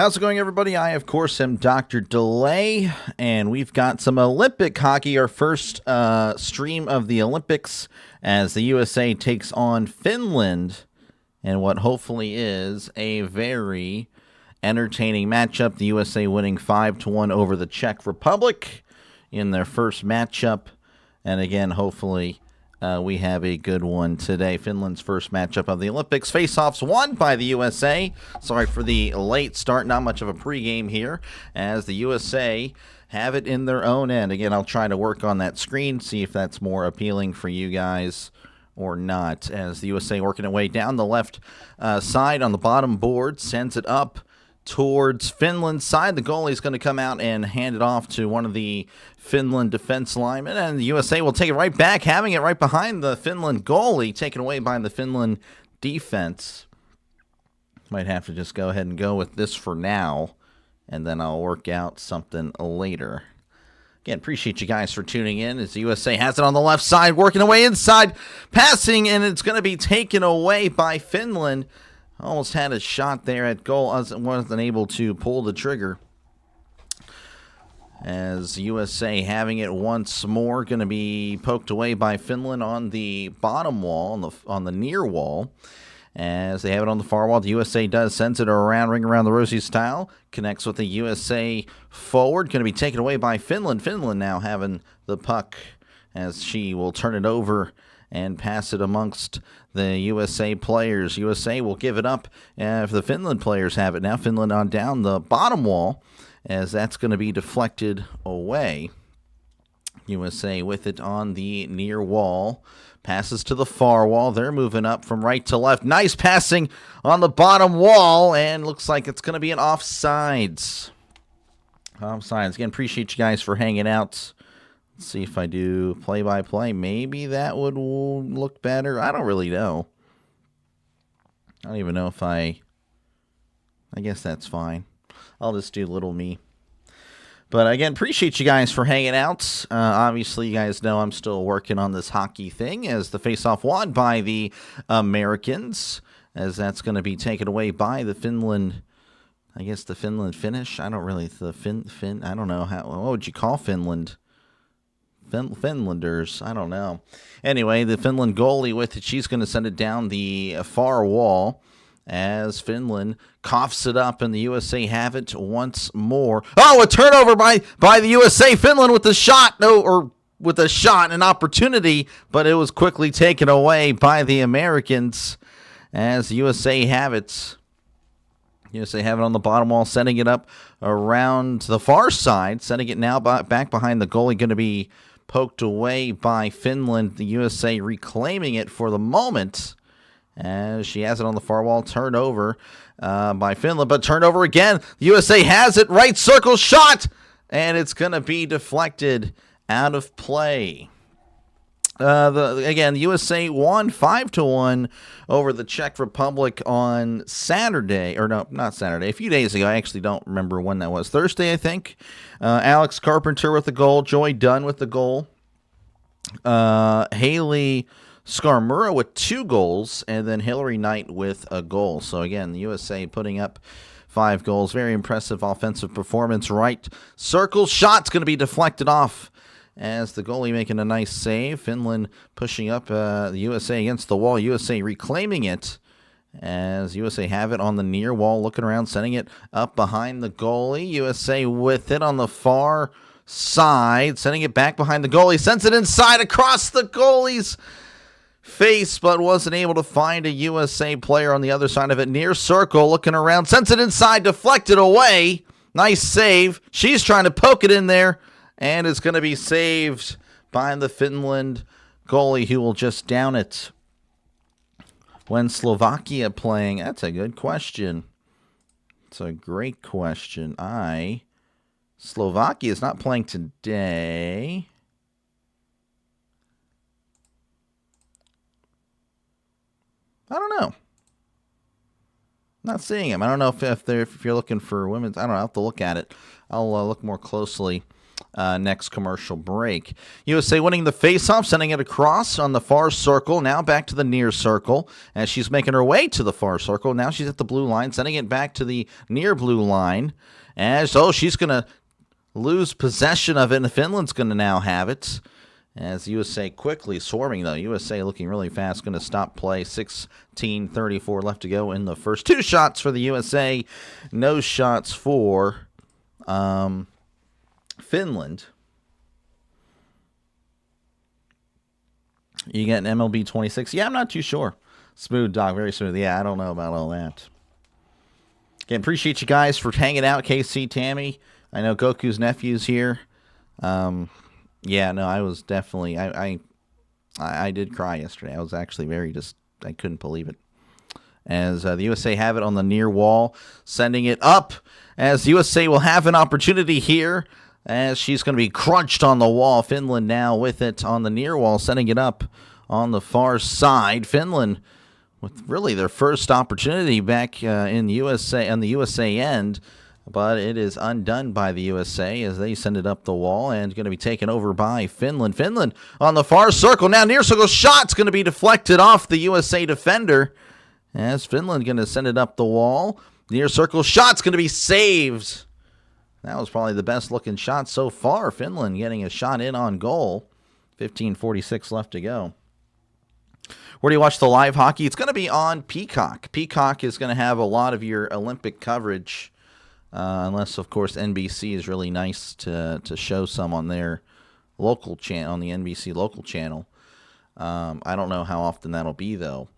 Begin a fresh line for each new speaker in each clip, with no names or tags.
How's it going, everybody? I, of course, am Dr. Delay, and we've got some Olympic hockey, our first stream of the Olympics, as the USA takes on Finland in what hopefully is a very entertaining matchup. The USA winning 5-1 over the Czech Republic in their first matchup, and again, hopefully we have a good one today. Finland's first matchup of the Olympics. Face-offs won by the USA. Sorry for the late start. Not much of a pregame here as the USA have it in their own end. Again, I'll try to work on that screen, see if that's more appealing for you guys or not. As the USA working their way down the left side on the bottom board, sends it up towards Finland's side. The goalie is going to come out and hand it off to one of the Finland defense linemen, and the USA will take it right back, having it right behind the Finland goalie, taken away by the Finland defense. Might have to just go ahead and go with this for now, and then I'll work out something later. Again, appreciate you guys for tuning in as the USA has it on the left side, working away inside, passing, and it's going to be taken away by Finland. Almost had a shot there at goal. Wasn't able to pull the trigger. As USA having it once more, going to be poked away by Finland on the bottom wall, on the near wall. As they have it on the far wall, the USA sends it around, ring around the rosy style. Connects with the USA forward. Going to be taken away by Finland. Finland now having the puck as she will turn it over and pass it amongst the USA players. USA will give it up if the Finland players have it now. Finland on down the bottom wall as that's going to be deflected away. USA with it on the near wall. Passes to the far wall. They're moving up from right to left. Nice passing on the bottom wall, and looks like it's going to be an offsides. Offsides. Again, appreciate you guys for hanging out. See if I do play-by-play. Maybe that would look better. I don't really know. I don't even know if I guess that's fine. I'll just do little me. But again, appreciate you guys for hanging out. Obviously, you guys know I'm still working on this hockey thing as the face-off won by the Americans, as that's going to be taken away by the Finland. I guess the Finland Finnish. I don't really I don't know how. What would you call Finland? Finlanders, I don't know. Anyway, the Finland goalie with it, she's going to send it down the far wall as Finland coughs it up, and the USA have it once more. Oh, a turnover by the USA. Finland with the shot, an opportunity, but it was quickly taken away by the Americans as the USA have it. USA have it on the bottom wall, sending it up around the far side, sending it now back behind the goalie, going to be poked away by Finland. The USA reclaiming it for the moment as she has it on the far wall. Turnover by Finland, but turnover again. The USA has it, right circle shot, and it's going to be deflected out of play. The USA won 5-1 over the Czech Republic on Saturday, or no, not Saturday, a few days ago. I actually don't remember when that was. Thursday, I think. Alex Carpenter with the goal, Joy Dunn with the goal, Haley Skarmura with 2 goals, and then Hillary Knight with a goal. So again, the USA putting up 5 goals. Very impressive offensive performance. Right circle shot's going to be deflected off as the goalie making a nice save. Finland pushing up the USA against the wall. USA reclaiming it as USA have it on the near wall, looking around, sending it up behind the goalie. USA with it on the far side, sending it back behind the goalie, sends it inside across the goalie's face, but wasn't able to find a USA player on the other side of it. Near circle, looking around, sends it inside, deflected away. Nice save. She's trying to poke it in there, and it's going to be saved by the Finland goalie, who will just down it. When Slovakia playing? That's a good question. It's a great question. Slovakia is not playing today. I don't know. Not seeing him. I don't know if you're looking for women's. I don't know. I'll have to look at it. I'll look more closely next commercial break. USA winning the faceoff, sending it across on the far circle. Now back to the near circle as she's making her way to the far circle. Now she's at the blue line, sending it back to the near blue line. As, she's going to lose possession of it, and Finland's going to now have it. As USA quickly swarming, though. USA looking really fast, going to stop play. 16:34 left to go in the first. 2 shots for the USA. No shots for Finland. You get an MLB 26? Yeah, I'm not too sure. Smooth, Doc. Very smooth. Yeah, I don't know about all that. Again, appreciate you guys for hanging out. KC, Tammy. I know Goku's nephew's here. Yeah, no, I was definitely, I did cry yesterday. I was actually I couldn't believe it. As the USA have it on the near wall, sending it up, as the USA will have an opportunity here, as she's going to be crunched on the wall. Finland now with it on the near wall, sending it up on the far side. Finland with really their first opportunity back in the USA, on the USA end. But it is undone by the USA as they send it up the wall and going to be taken over by Finland. Finland on the far circle. Now near circle shot's going to be deflected off the USA defender as Finland going to send it up the wall. Near circle shot's going to be saved. That was probably the best looking shot so far. Finland getting a shot in on goal. 15:46 left to go. Where do you watch the live hockey? It's going to be on Peacock. Peacock is going to have a lot of your Olympic coverage. Unless, of course, NBC is really nice to show some on their local channel, on the NBC local channel. I don't know how often that'll be, though.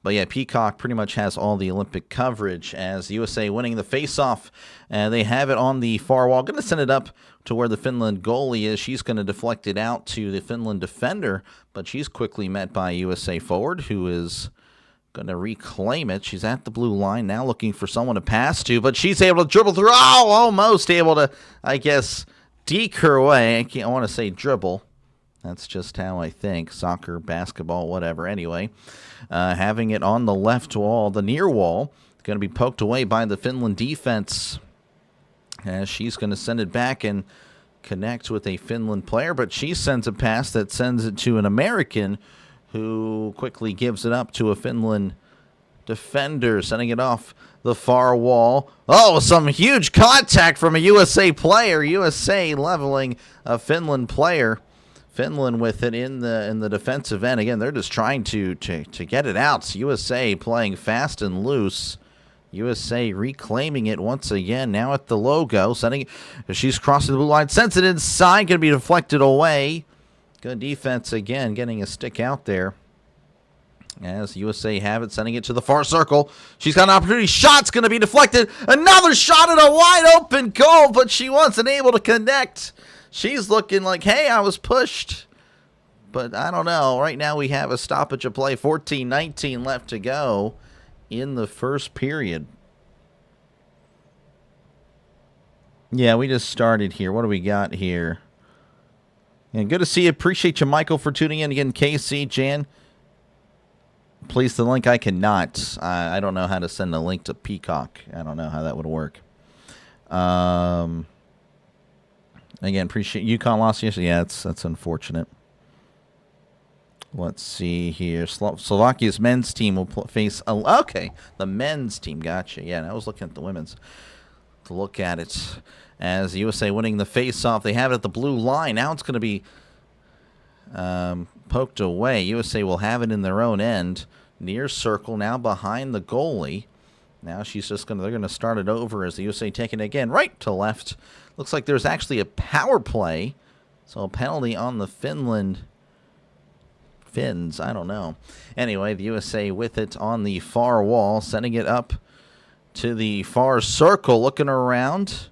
But, yeah, Peacock pretty much has all the Olympic coverage as the USA winning the faceoff. They have it on the far wall. Going to send it up to where the Finland goalie is. She's going to deflect it out to the Finland defender, but she's quickly met by a USA forward who is going to reclaim it. She's at the blue line now looking for someone to pass to, but she's able to dribble through. Oh, almost able to, I guess, deke her away. I want to say dribble. That's just how I think. Soccer, basketball, whatever. Anyway, having it on the left wall, the near wall, going to be poked away by the Finland defense. As she's going to send it back and connect with a Finland player, but she sends a pass that sends it to an American who quickly gives it up to a Finland defender, sending it off the far wall. Oh, some huge contact from a USA player. USA leveling a Finland player. Finland with it in the defensive end. Again, they're just trying to get it out. So USA playing fast and loose. USA reclaiming it once again. Now at the logo, sending it. She's crossing the blue line, sends it inside, going to be deflected away. Good defense again, getting a stick out there. As USA have it, sending it to the far circle. She's got an opportunity. Shot's going to be deflected. Another shot at a wide open goal, but she wasn't able to connect. She's looking like, hey, I was pushed. But I don't know. Right now we have a stoppage of play. 14:19 left to go in the first period. Yeah, we just started here. What do we got here? And good to see you. Appreciate you, Michael, for tuning in. Again, KC, Jan, please the link. I cannot. I don't know how to send a link to Peacock. I don't know how that would work. Again, appreciate UConn lost yesterday. Yeah, that's unfortunate. Let's see here. Slovakia's men's team will face... Okay, the men's team. Gotcha. Yeah, and I was looking at the women's to look at it. As the USA winning the face-off, they have it at the blue line. Now it's going to be poked away. USA will have it in their own end. Near circle, now behind the goalie. Now she's just they're going to start it over as the USA taking it again right to left. Looks like there's actually a power play. So a penalty on the Finns. I don't know. Anyway, the USA with it on the far wall, sending it up to the far circle, looking around.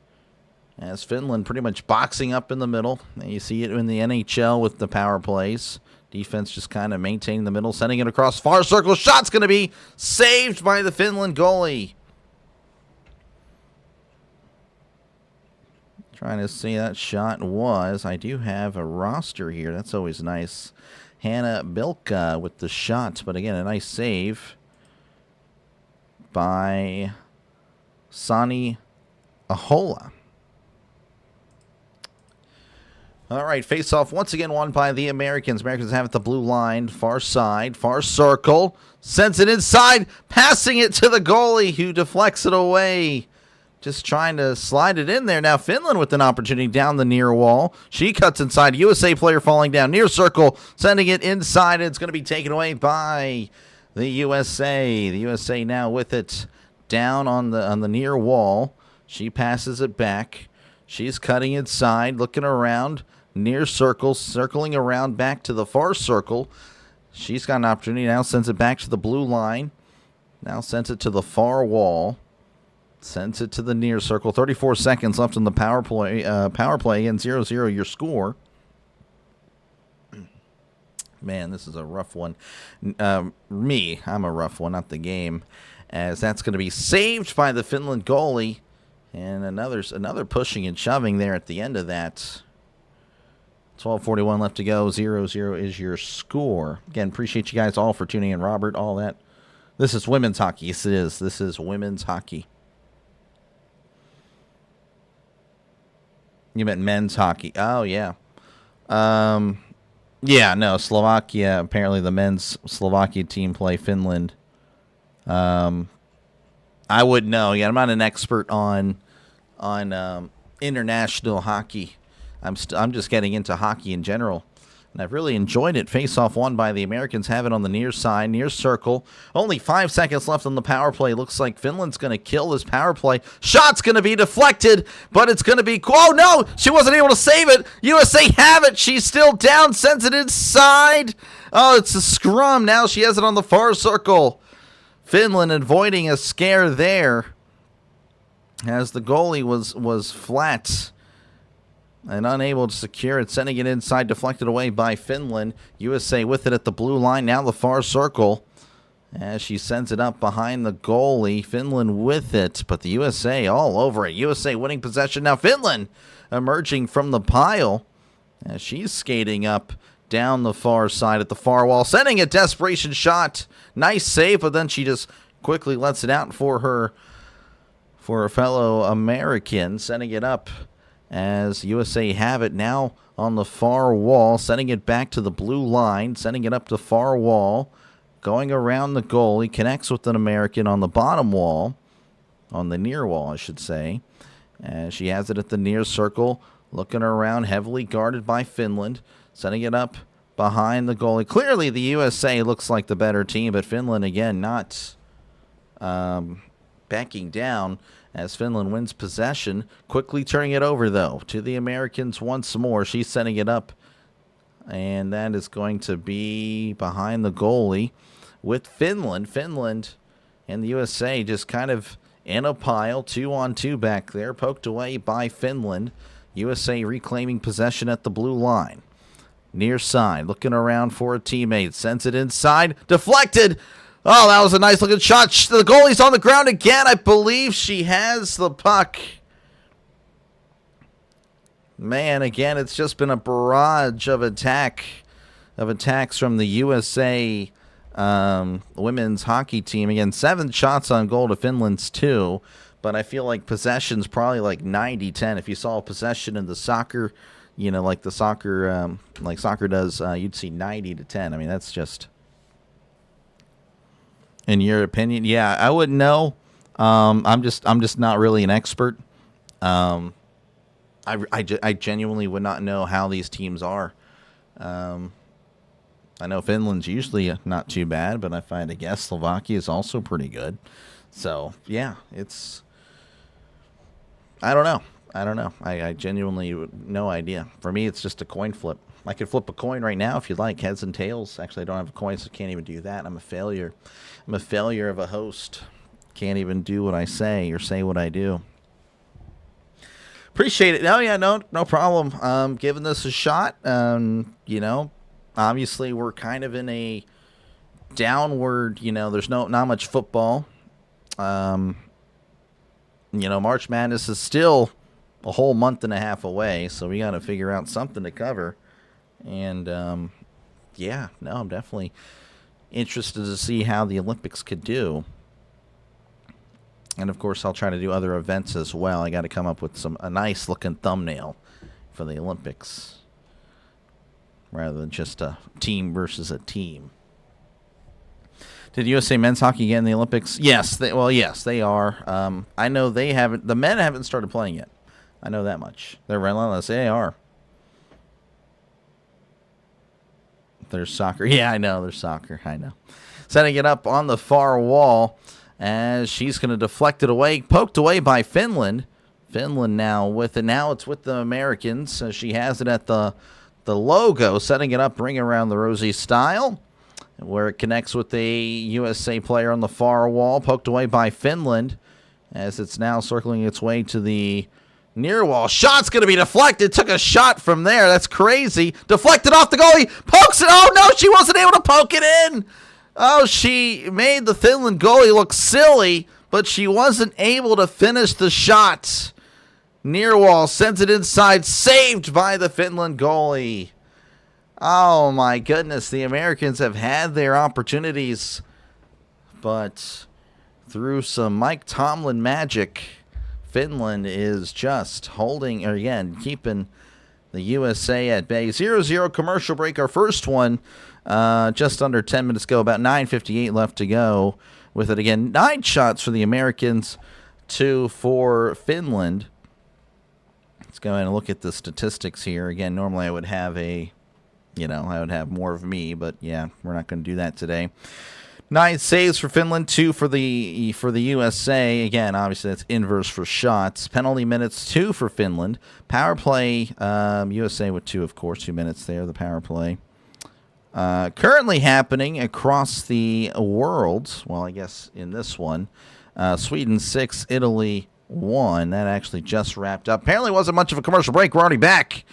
As Finland pretty much boxing up in the middle. And you see it in the NHL with the power plays. Defense just kind of maintaining the middle, sending it across far circle. Shot's going to be saved by the Finland goalie. Trying to see that shot was. I do have a roster here. That's always nice. Hannah Bilka with the shot. But again, a nice save by Sani Ahola. All right, face-off once again won by the Americans. Americans have it the blue line, far side, far circle. Sends it inside, passing it to the goalie who deflects it away. Just trying to slide it in there. Now Finland with an opportunity down the near wall. She cuts inside. USA player falling down near circle, sending it inside. It's going to be taken away by the USA. The USA now with it down on the near wall. She passes it back. She's cutting inside, looking around, near circle, circling around back to the far circle. She's got an opportunity now, sends it back to the blue line. Now sends it to the far wall. Sends it to the near circle. 34 seconds left in the power play and 0-0 your score. Man, this is a rough one. I'm a rough one, not the game. As that's going to be saved by the Finland goalie. And another pushing and shoving there at the end of that. 12:41 left to go. 0-0 is your score. Again, appreciate you guys all for tuning in. Robert, all that. This is women's hockey. Yes, it is. This is women's hockey. You meant men's hockey. Oh, yeah. Yeah, no, Slovakia. Apparently the men's Slovakia team play Finland. I wouldn't know. Yeah, I'm not an expert on international hockey. I'm just getting into hockey in general, and I've really enjoyed it. Face-off won by the Americans. Have it on the near side, near circle. Only 5 seconds left on the power play. Looks like Finland's going to kill this power play. Shot's going to be deflected, but it's going to be... Oh, no! She wasn't able to save it! USA have it! She's still down, sends it inside! Oh, it's a scrum. Now she has it on the far circle. Finland avoiding a scare there, as the goalie was flat and unable to secure it, sending it inside, deflected away by Finland. USA with it at the blue line, now the far circle, as she sends it up behind the goalie. Finland with it, but the USA all over it. USA winning possession. Now Finland emerging from the pile as she's skating up down the far side at the far wall, sending a desperation shot. Nice save, but then she just quickly lets it out for her fellow American, sending it up as USA have it now on the far wall, sending it back to the blue line, sending it up to far wall, going around the goal. He connects with an American on the bottom wall, on the near wall, I should say. As she has it at the near circle, looking around, heavily guarded by Finland, sending it up behind the goalie. Clearly, the USA looks like the better team, but Finland, again, not backing down as Finland wins possession. Quickly turning it over, though, to the Americans once more. She's sending it up, and that is going to be behind the goalie with Finland. Finland and the USA just kind of in a pile, 2-on-2 back there, poked away by Finland. USA reclaiming possession at the blue line. Near side, looking around for a teammate. Sends it inside. Deflected. Oh, that was a nice looking shot. The goalie's on the ground again. I believe she has the puck. Man, again, it's just been a barrage of attacks from the USA women's hockey team. Again, 7 shots on goal to Finland's 2. But I feel like possession's probably like 90-10. If you saw a possession in the soccer, you know, like the soccer, like soccer does, you'd see 90-10. I mean, that's just, in your opinion, yeah, I wouldn't know. I'm just not really an expert. I genuinely would not know how these teams are. I know Finland's usually not too bad, but I guess Slovakia is also pretty good. So yeah, I don't know. I genuinely no idea. For me, it's just a coin flip. I could flip a coin right now if you'd like, heads and tails. Actually, I don't have a coin, so I can't even do that. I'm a failure. I'm a failure of a host. Can't even do what I say or say what I do. Appreciate it. No, yeah, no problem. Giving this a shot. You know, obviously we're kind of in a downward. You know, there's not much football. You know, March Madness is still a whole month and a half away, so we got to figure out something to cover. And yeah, no, I'm definitely interested to see how the Olympics could do. And of course, I'll try to do other events as well. I got to come up with a nice looking thumbnail for the Olympics. rather than just a team versus a team. Did USA men's hockey get in the Olympics? Yes, they are. I know they haven't. The men haven't started playing yet. I know that much. They're relentless. They are. There's soccer. Yeah, I know. There's soccer. I know. Setting it up on the far wall as she's going to deflect it away. Poked away by Finland. Finland now with it. Now it's with the Americans. She has it at the logo. Setting it up, ring around the Rosie style, where it connects with the USA player on the far wall. Poked away by Finland as it's now circling its way to the near wall. Shot's going to be deflected. Took a shot from there. That's crazy. Deflected off the goalie. Pokes it. Oh, no, she wasn't able to poke it in. Oh, she made the Finland goalie look silly, but she wasn't able to finish the shot. Near wall sends it inside. Saved by the Finland goalie. Oh, my goodness. The Americans have had their opportunities, but through some Mike Tomlin magic, Finland is just holding, or again, keeping the USA at bay. 0-0 commercial break. Our first one just under 10 minutes ago, about 9:58 left to go. With it again, 9 shots for the Americans, 2 for Finland. Let's go ahead and look at the statistics here. Again, normally I would have I would have more of me, but yeah, we're not going to do that today. 9 saves for Finland, 2 for the USA. Again, obviously that's inverse for shots. Penalty minutes, 2 for Finland. Power play, USA with 2, of course, 2 minutes there, the power play. Currently happening across the world, well, I guess in this one, Sweden 6, Italy 1. That actually just wrapped up. Apparently wasn't much of a commercial break. We're already back.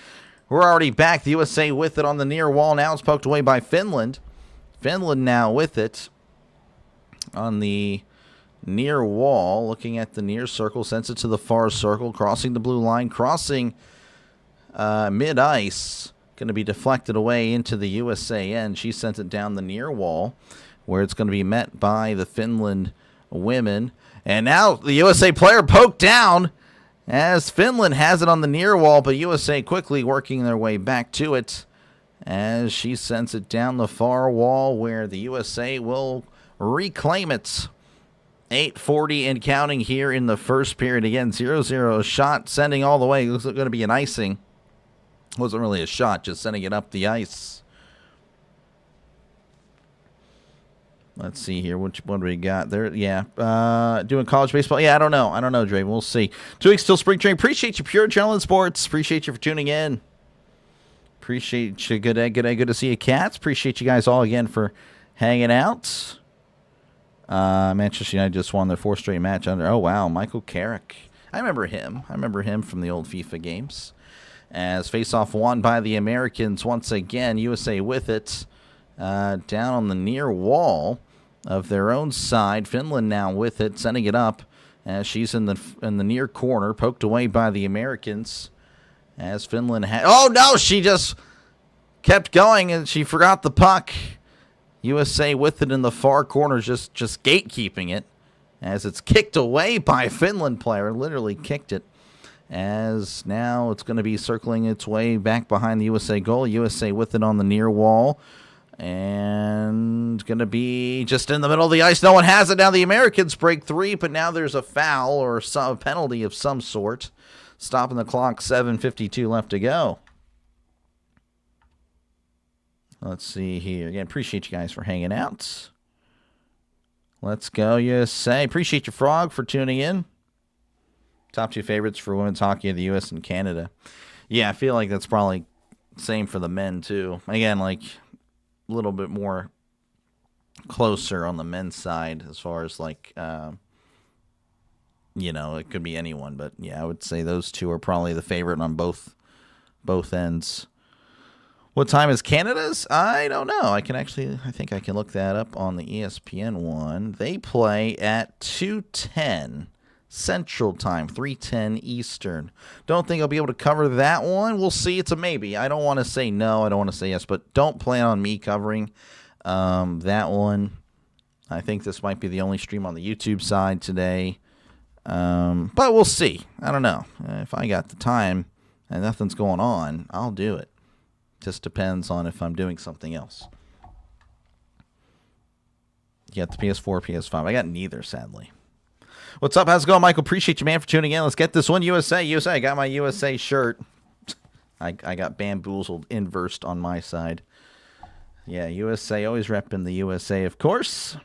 The USA with it on the near wall. Now it's poked away by Finland. Finland now with it on the near wall, looking at the near circle, sends it to the far circle, crossing the blue line, crossing mid-ice, going to be deflected away into the USA end. She sent it down the near wall, where it's going to be met by the Finland women. And now the USA player poked down as Finland has it on the near wall, but USA quickly working their way back to it as she sends it down the far wall, where the USA will reclaim it. 8:40 and counting here in the first period. Again, 0-0 shot sending all the way. Looks like going to be an icing. Wasn't really a shot, just sending it up the ice. Let's see here. What do we got there? Yeah. Doing college baseball. Yeah, I don't know, Draven. We'll see. 2 weeks till spring training. Appreciate you, Pure Adrenaline Sports. Appreciate you for tuning in. Appreciate you. Good to see you, Cats. Appreciate you guys all again for hanging out. Manchester United just won their 4th straight match under. Oh, wow. Michael Carrick. I remember him. From the old FIFA games. As face-off won by the Americans once again. USA with it. Down on the near wall of their own side. Finland now with it, sending it up. As she's in the near corner. Poked away by the Americans. As Finland oh, no! She just kept going and she forgot the puck. USA with it in the far corner, just gatekeeping it, as it's kicked away by a Finland player, literally kicked it, as now it's going to be circling its way back behind the USA goal. USA with it on the near wall, and going to be just in the middle of the ice. No one has it. Now the Americans break 3, but now there's a foul or some penalty of some sort. Stopping the clock, 7:52 left to go. Let's see here. Again, appreciate you guys for hanging out. Let's go, USA. Appreciate you, Frog, for tuning in. Top 2 favorites for women's hockey in the U.S. and Canada. Yeah, I feel like that's probably same for the men, too. Again, like a little bit more closer on the men's side as far as like, it could be anyone. But, yeah, I would say those 2 are probably the favorite on both ends. What time is Canada's? I don't know. I think I can look that up on the ESPN one. They play at 2:10 Central Time, 3:10 Eastern. Don't think I'll be able to cover that one. We'll see. It's a maybe. I don't want to say no. I don't want to say yes, but don't plan on me covering that one. I think this might be the only stream on the YouTube side today. But we'll see. I don't know. If I got the time and nothing's going on, I'll do it. Just depends on if I'm doing something else. You got the PS4, PS5. I got neither, sadly. What's up? How's it going, Michael? Appreciate you, man, for tuning in. Let's get this one. USA. I got my USA shirt. I got bamboozled, inversed on my side. Yeah, USA. Always repping the USA, of course.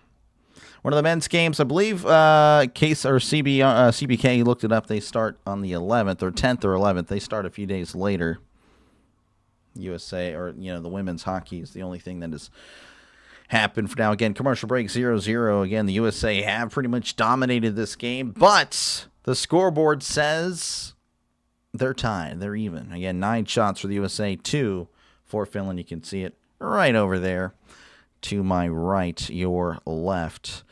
One of the men's games, I believe, Case or CBK looked it up. They start on the 11th or 10th or 11th. They start a few days later. USA, or, the women's hockey is the only thing that has happened for now. Again, commercial break 0-0. Again, the USA have pretty much dominated this game, but the scoreboard says they're tied. They're even. Again, 9 shots for the USA, 2 for Finland. You can see it right over there to my right, your left.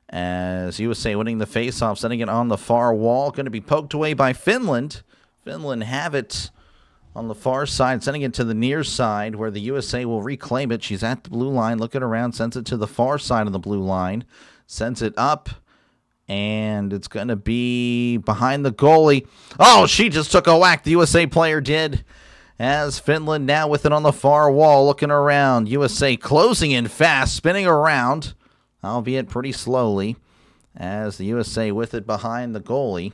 As USA winning the faceoff, sending it on the far wall. Going to be poked away by Finland. Finland have it on the far side, sending it to the near side where the USA will reclaim it. She's at the blue line, looking around, sends it to the far side of the blue line, sends it up, and it's going to be behind the goalie. Oh, she just took a whack. The USA player did. As Finland now with it on the far wall, looking around. USA closing in fast, spinning around, albeit pretty slowly, as the USA with it behind the goalie.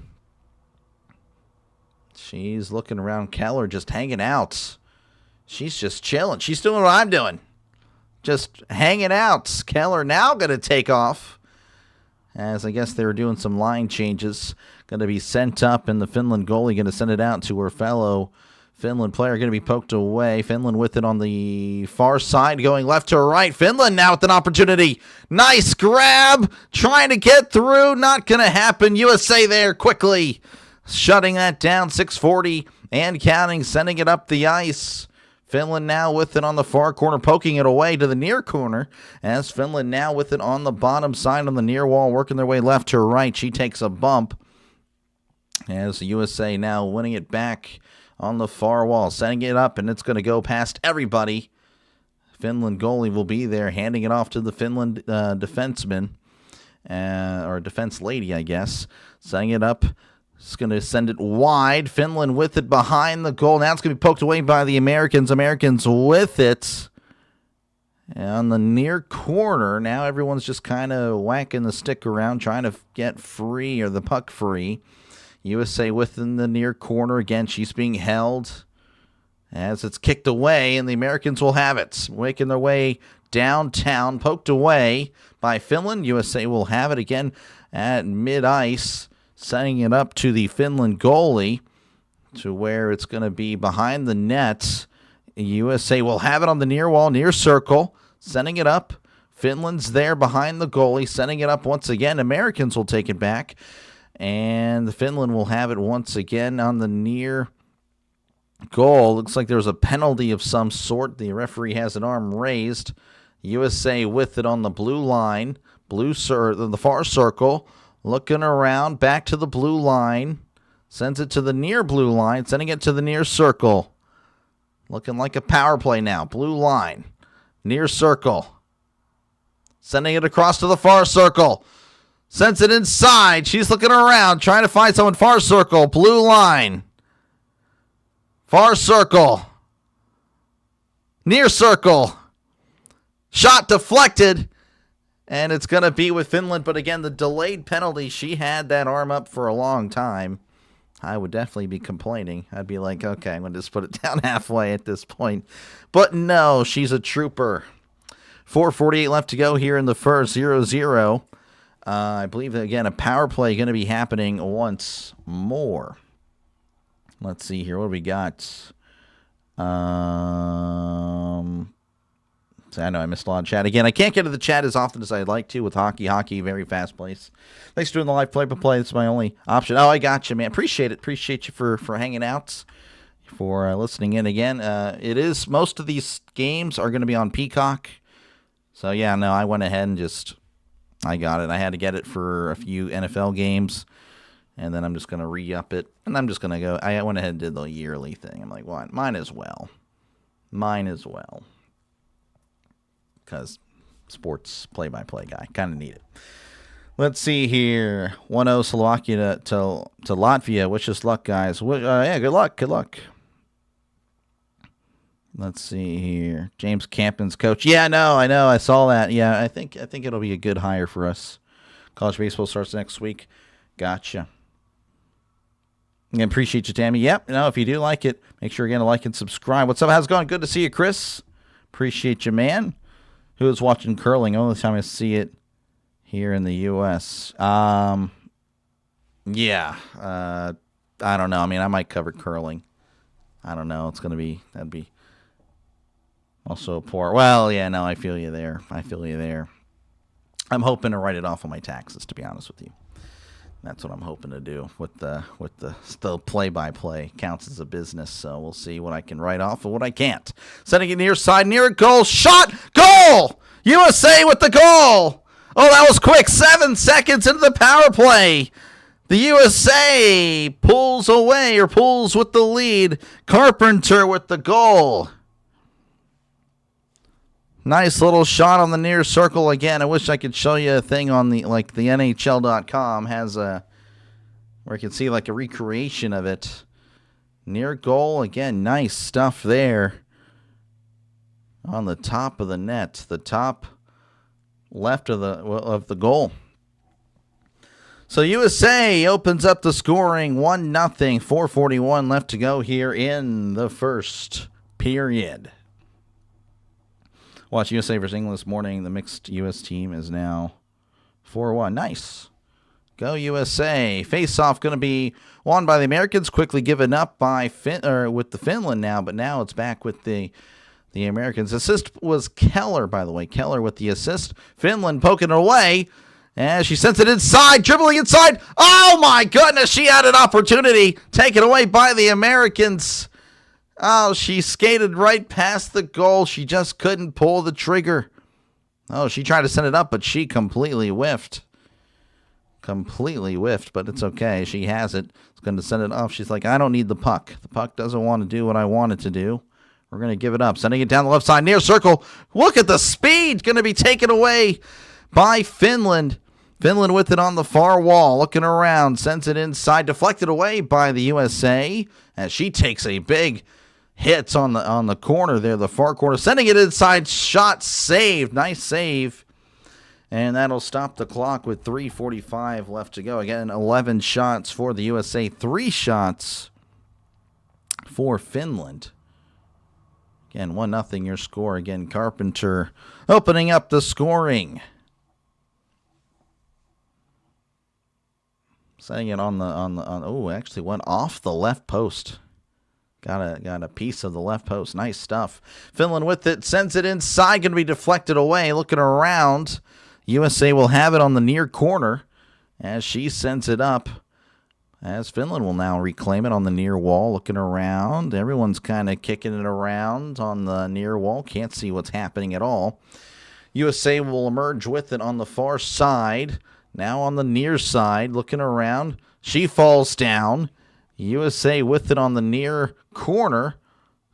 She's looking around. Keller just hanging out. She's just chilling. She's doing what I'm doing. Just hanging out. Keller now going to take off. As I guess they were doing some line changes. Going to be sent up, and the Finland goalie going to send it out to her fellow Finland player. Going to be poked away. Finland with it on the far side, going left to right. Finland now with an opportunity. Nice grab. Trying to get through. Not going to happen. USA there quickly shutting that down. 6:40 and counting, sending it up the ice. Finland now with it on the far corner, poking it away to the near corner. As Finland now with it on the bottom side on the near wall, working their way left to right. She takes a bump. As the USA now winning it back on the far wall, sending it up, and it's going to go past everybody. Finland goalie will be there, handing it off to the Finland defenseman, or defense lady, I guess. Sending it up. It's going to send it wide. Finland with it behind the goal. Now it's going to be poked away by the Americans. Americans with it on the near corner. Now everyone's just kind of whacking the stick around, trying to get free, or the puck free. USA within the near corner. Again, she's being held as it's kicked away, and the Americans will have it. Making their way downtown, poked away by Finland. USA will have it again at mid-ice. Setting it up to the Finland goalie to where it's going to be behind the net. USA will have it on the near wall, near circle. Sending it up. Finland's there behind the goalie. Sending it up once again. Americans will take it back. And the Finland will have it once again on the near goal. Looks like there was a penalty of some sort. The referee has an arm raised. USA with it on the blue line. The far circle. Looking around, back to the blue line. Sends it to the near blue line, sending it to the near circle. Looking like a power play now. Blue line, near circle. Sending it across to the far circle. Sends it inside. She's looking around, trying to find someone. Far circle, blue line. Far circle. Near circle. Shot deflected. And it's going to be with Finland. But again, the delayed penalty, she had that arm up for a long time. I would definitely be complaining. I'd be like, okay, I'm going to just put it down halfway at this point. But no, she's a trooper. 4:48 left to go here in the first, 0-0. I believe, again, a power play going to be happening once more. Let's see here. What do we got? I know I missed a lot of chat. Again, I can't get to the chat as often as I'd like to with hockey. Hockey, very fast place. Thanks for doing the live play-by-play. That's my only option. Oh, I got you, man. Appreciate it. Appreciate you for hanging out, for listening in again. It is, most of these games are going to be on Peacock. So, yeah, no, I went ahead and I got it. I had to get it for a few NFL games, and then I'm just going to re-up it. And I'm just going to go, I went ahead and did the yearly thing. I'm like, what? Mine as well. Because sports play-by-play guy. Kind of need it. Let's see here. 1-0 Slovakia to Latvia. Wish us luck, guys. Yeah, good luck. Let's see here. James Campion's coach. Yeah, no, I know. I saw that. Yeah, I think it'll be a good hire for us. College baseball starts next week. Gotcha. I appreciate you, Tammy. Yep. If you do like it, make sure again to like and subscribe. What's up? How's it going? Good to see you, Chris. Appreciate you, man. Who is watching curling? Only time I see it here in the U.S. Yeah. I don't know. I mean, I might cover curling. I don't know. That'd be also poor. Well, yeah, no, I feel you there. I'm hoping to write it off on my taxes, to be honest with you. That's what I'm hoping to do with the play-by-play. Counts as a business, so we'll see what I can write off and what I can't. Sending it near side, near goal, shot, goal! USA with the goal! Oh, that was quick. 7 seconds into the power play. The USA pulls with the lead. Carpenter with the goal. Nice little shot on the near circle again. I wish I could show you a thing on the NHL.com has where you can see like a recreation of it. Near goal again. Nice stuff there. On the top of the net, the top left of the goal. So USA opens up the scoring 1-0. 4:41 left to go here in the first period. Watch USA versus England this morning. The mixed U.S. team is now 4-1. Nice. Go USA. Face-off going to be won by the Americans. Quickly given up by with the Finland now, but now it's back with the Americans. Assist was Keller, by the way. Keller with the assist. Finland poking it away. And she sends it inside, dribbling inside. Oh, my goodness. She had an opportunity taken away by the Americans. Oh, she skated right past the goal. She just couldn't pull the trigger. Oh, she tried to send it up, but she completely whiffed. But it's okay. She has it. It's going to send it off. She's like, I don't need the puck. The puck doesn't want to do what I want it to do. We're going to give it up. Sending it down the left side, near circle. Look at the speed. Going to be taken away by Finland. Finland with it on the far wall, looking around, sends it inside, deflected away by the USA as she takes a big hit on the corner there, the far corner, sending it inside, shot saved, nice save, and that'll stop the clock with 3:45 left to go. Again, 11 shots for the USA, 3 shots for Finland. Again, 1-0 your score. Again, Carpenter opening up the scoring. Setting it actually went off the left post. Got a piece of the left post. Nice stuff. Finland with it, sends it inside, going to be deflected away. Looking around, USA will have it on the near corner as she sends it up. As Finland will now reclaim it on the near wall. Looking around, everyone's kind of kicking it around on the near wall. Can't see what's happening at all. USA will emerge with it on the far side. Now on the near side, looking around. She falls down. USA with it on the near corner.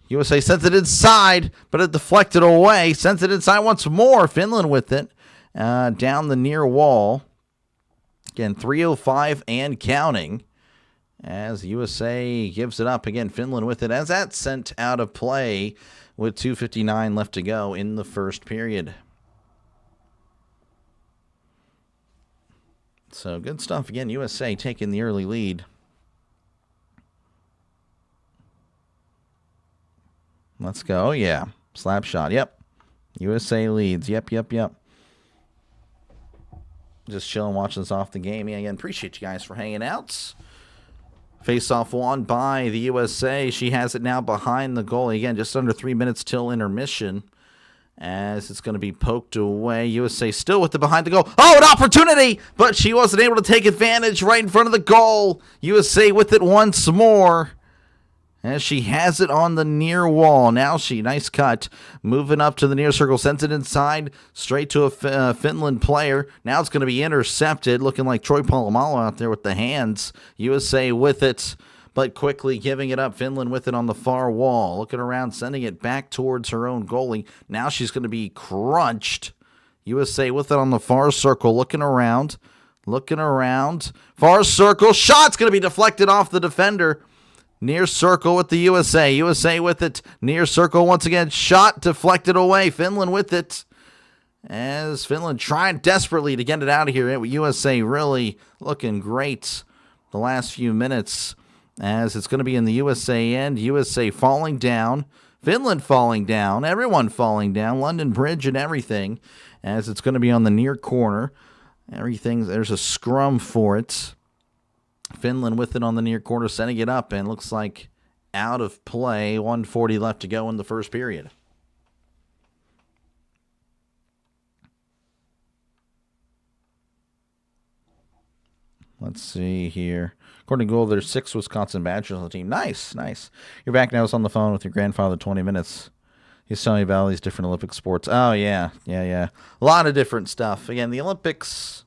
USA sends it inside, but it deflected away. Sends it inside once more. Finland with it down the near wall. Again, 3:05 and counting as USA gives it up. Again, Finland with it as that's sent out of play with 2:59 left to go in the first period. So good stuff. Again, USA taking the early lead. Let's go. Oh, yeah. Slap shot. Yep. USA leads. Yep. Just chilling, watching this off the game. Yeah, again, appreciate you guys for hanging out. Face-off won by the USA. She has it now behind the goalie. Again, just under 3 minutes till intermission. As it's going to be poked away. USA still with it behind the goal. Oh, an opportunity! But she wasn't able to take advantage right in front of the goal. USA with it once more. As she has it on the near wall. Now nice cut. Moving up to the near circle. Sends it inside. Straight to a Finland player. Now it's going to be intercepted. Looking like Troy Polamalu out there with the hands. USA with it. But quickly giving it up. Finland with it on the far wall. Looking around, sending it back towards her own goalie. Now she's going to be crunched. USA with it on the far circle. Looking around. Far circle. Shot's going to be deflected off the defender. Near circle with the USA. USA with it. Near circle once again. Shot deflected away. Finland with it. As Finland tried desperately to get it out of here. USA really looking great the last few minutes. As it's going to be in the USA end. USA falling down. Finland falling down. Everyone falling down. London Bridge and everything. As it's going to be on the near corner. There's a scrum for it. Finland with it on the near corner, setting it up, and looks like out of play. 1:40 left to go in the first period. Let's see here. According to Google, there's 6 Wisconsin Badgers on the team. Nice. You're back now. I was on the phone with your grandfather 20 minutes. He's telling me about all these different Olympic sports. Oh, yeah. A lot of different stuff. Again, the Olympics...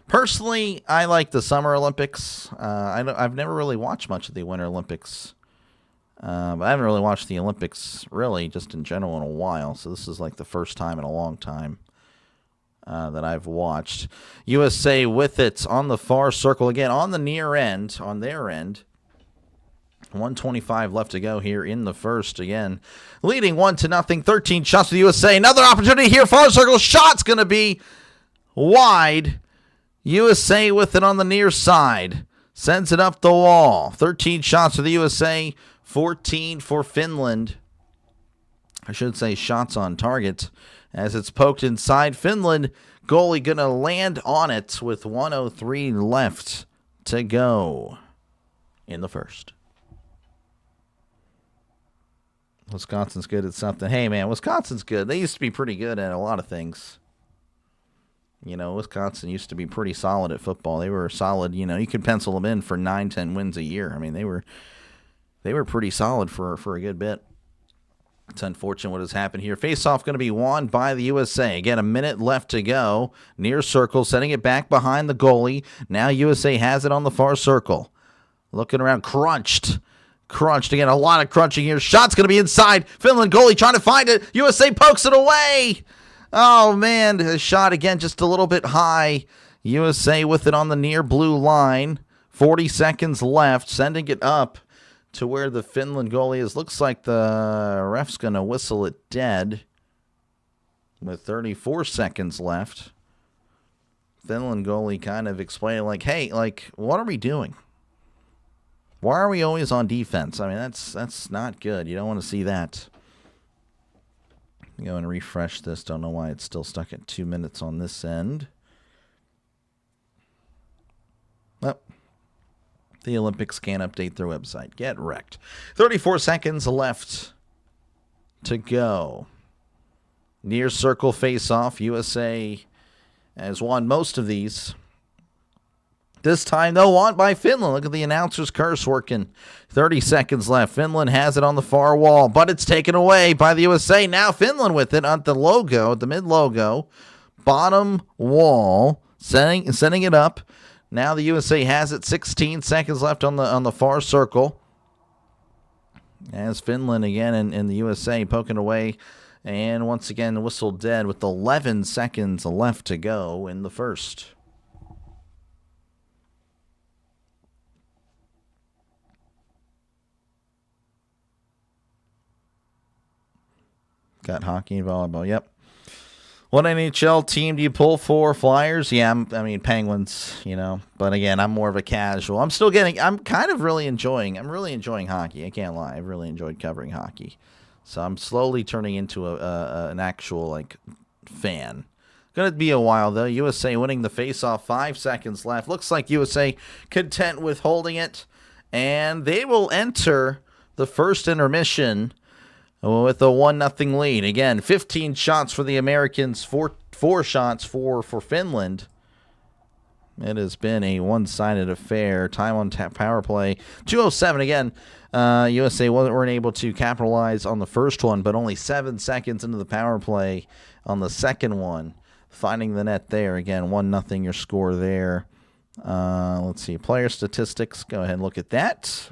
Personally, I like the Summer Olympics. I've never really watched much of the Winter Olympics. But I haven't really watched the Olympics, really, just in general in a while. So this is like the first time in a long time that I've watched. USA with it on the far circle. Again, on the near end, on their end. 1:25 left to go here in the first. Again, leading 1-0. 13 shots for the USA. Another opportunity here. Far circle. Shot's going to be wide. USA with it on the near side. Sends it up the wall. 13 shots for the USA. 14 for Finland. I should say shots on target. As it's poked inside. Finland goalie going to land on it with 1:03 left to go in the first. Wisconsin's good at something. Hey, man, Wisconsin's good. They used to be pretty good at a lot of things. You know, Wisconsin used to be pretty solid at football. They were solid. You know, you could pencil them in for 9-10 wins a year. I mean, they were pretty solid for a good bit. It's unfortunate what has happened here. Face-off going to be won by the USA. Again, a minute left to go. Near circle, setting it back behind the goalie. Now USA has it on the far circle. Looking around, crunched. Again, a lot of crunching here. Shot's going to be inside. Finland goalie trying to find it. USA pokes it away. Oh, man, a shot again just a little bit high. USA with it on the near blue line. 40 seconds left, sending it up to where the Finland goalie is. Looks like the ref's going to whistle it dead with 34 seconds left. Finland goalie kind of explaining, like, hey, like, what are we doing? Why are we always on defense? I mean, that's not good. You don't want to see that. Go and refresh this. Don't know why it's still stuck at 2 minutes on this end. Oh. The Olympics can't update their website. Get wrecked. 34 seconds left to go. Near circle face-off. USA has won most of these. This time, though, won by Finland. Look at the announcer's curse working. 30 seconds left. Finland has it on the far wall, but it's taken away by the USA. Now Finland with it on the logo, the mid-logo. Bottom wall, sending it up. Now the USA has it. 16 seconds left on the far circle. As Finland again and the USA poking away. And once again, the whistle dead with 11 seconds left to go in the first. Got hockey and volleyball. Yep. What NHL team do you pull for? Flyers? Yeah, I mean Penguins, you know. But again, I'm more of a casual. I'm really enjoying hockey. I can't lie. I've really enjoyed covering hockey. So I'm slowly turning into an actual like fan. Going to be a while though. USA winning the face-off. 5 seconds left. Looks like USA content with holding it, and they will enter the first intermission with a 1-0 lead. Again, 15 shots for the Americans, four shots for Finland. It has been a one-sided affair. Time on power play, 2:07. Again, USA weren't able to capitalize on the first one, but only 7 seconds into the power play on the second one, finding the net there. Again, 1-0 your score there. Let's see. Player statistics. Go ahead and look at that.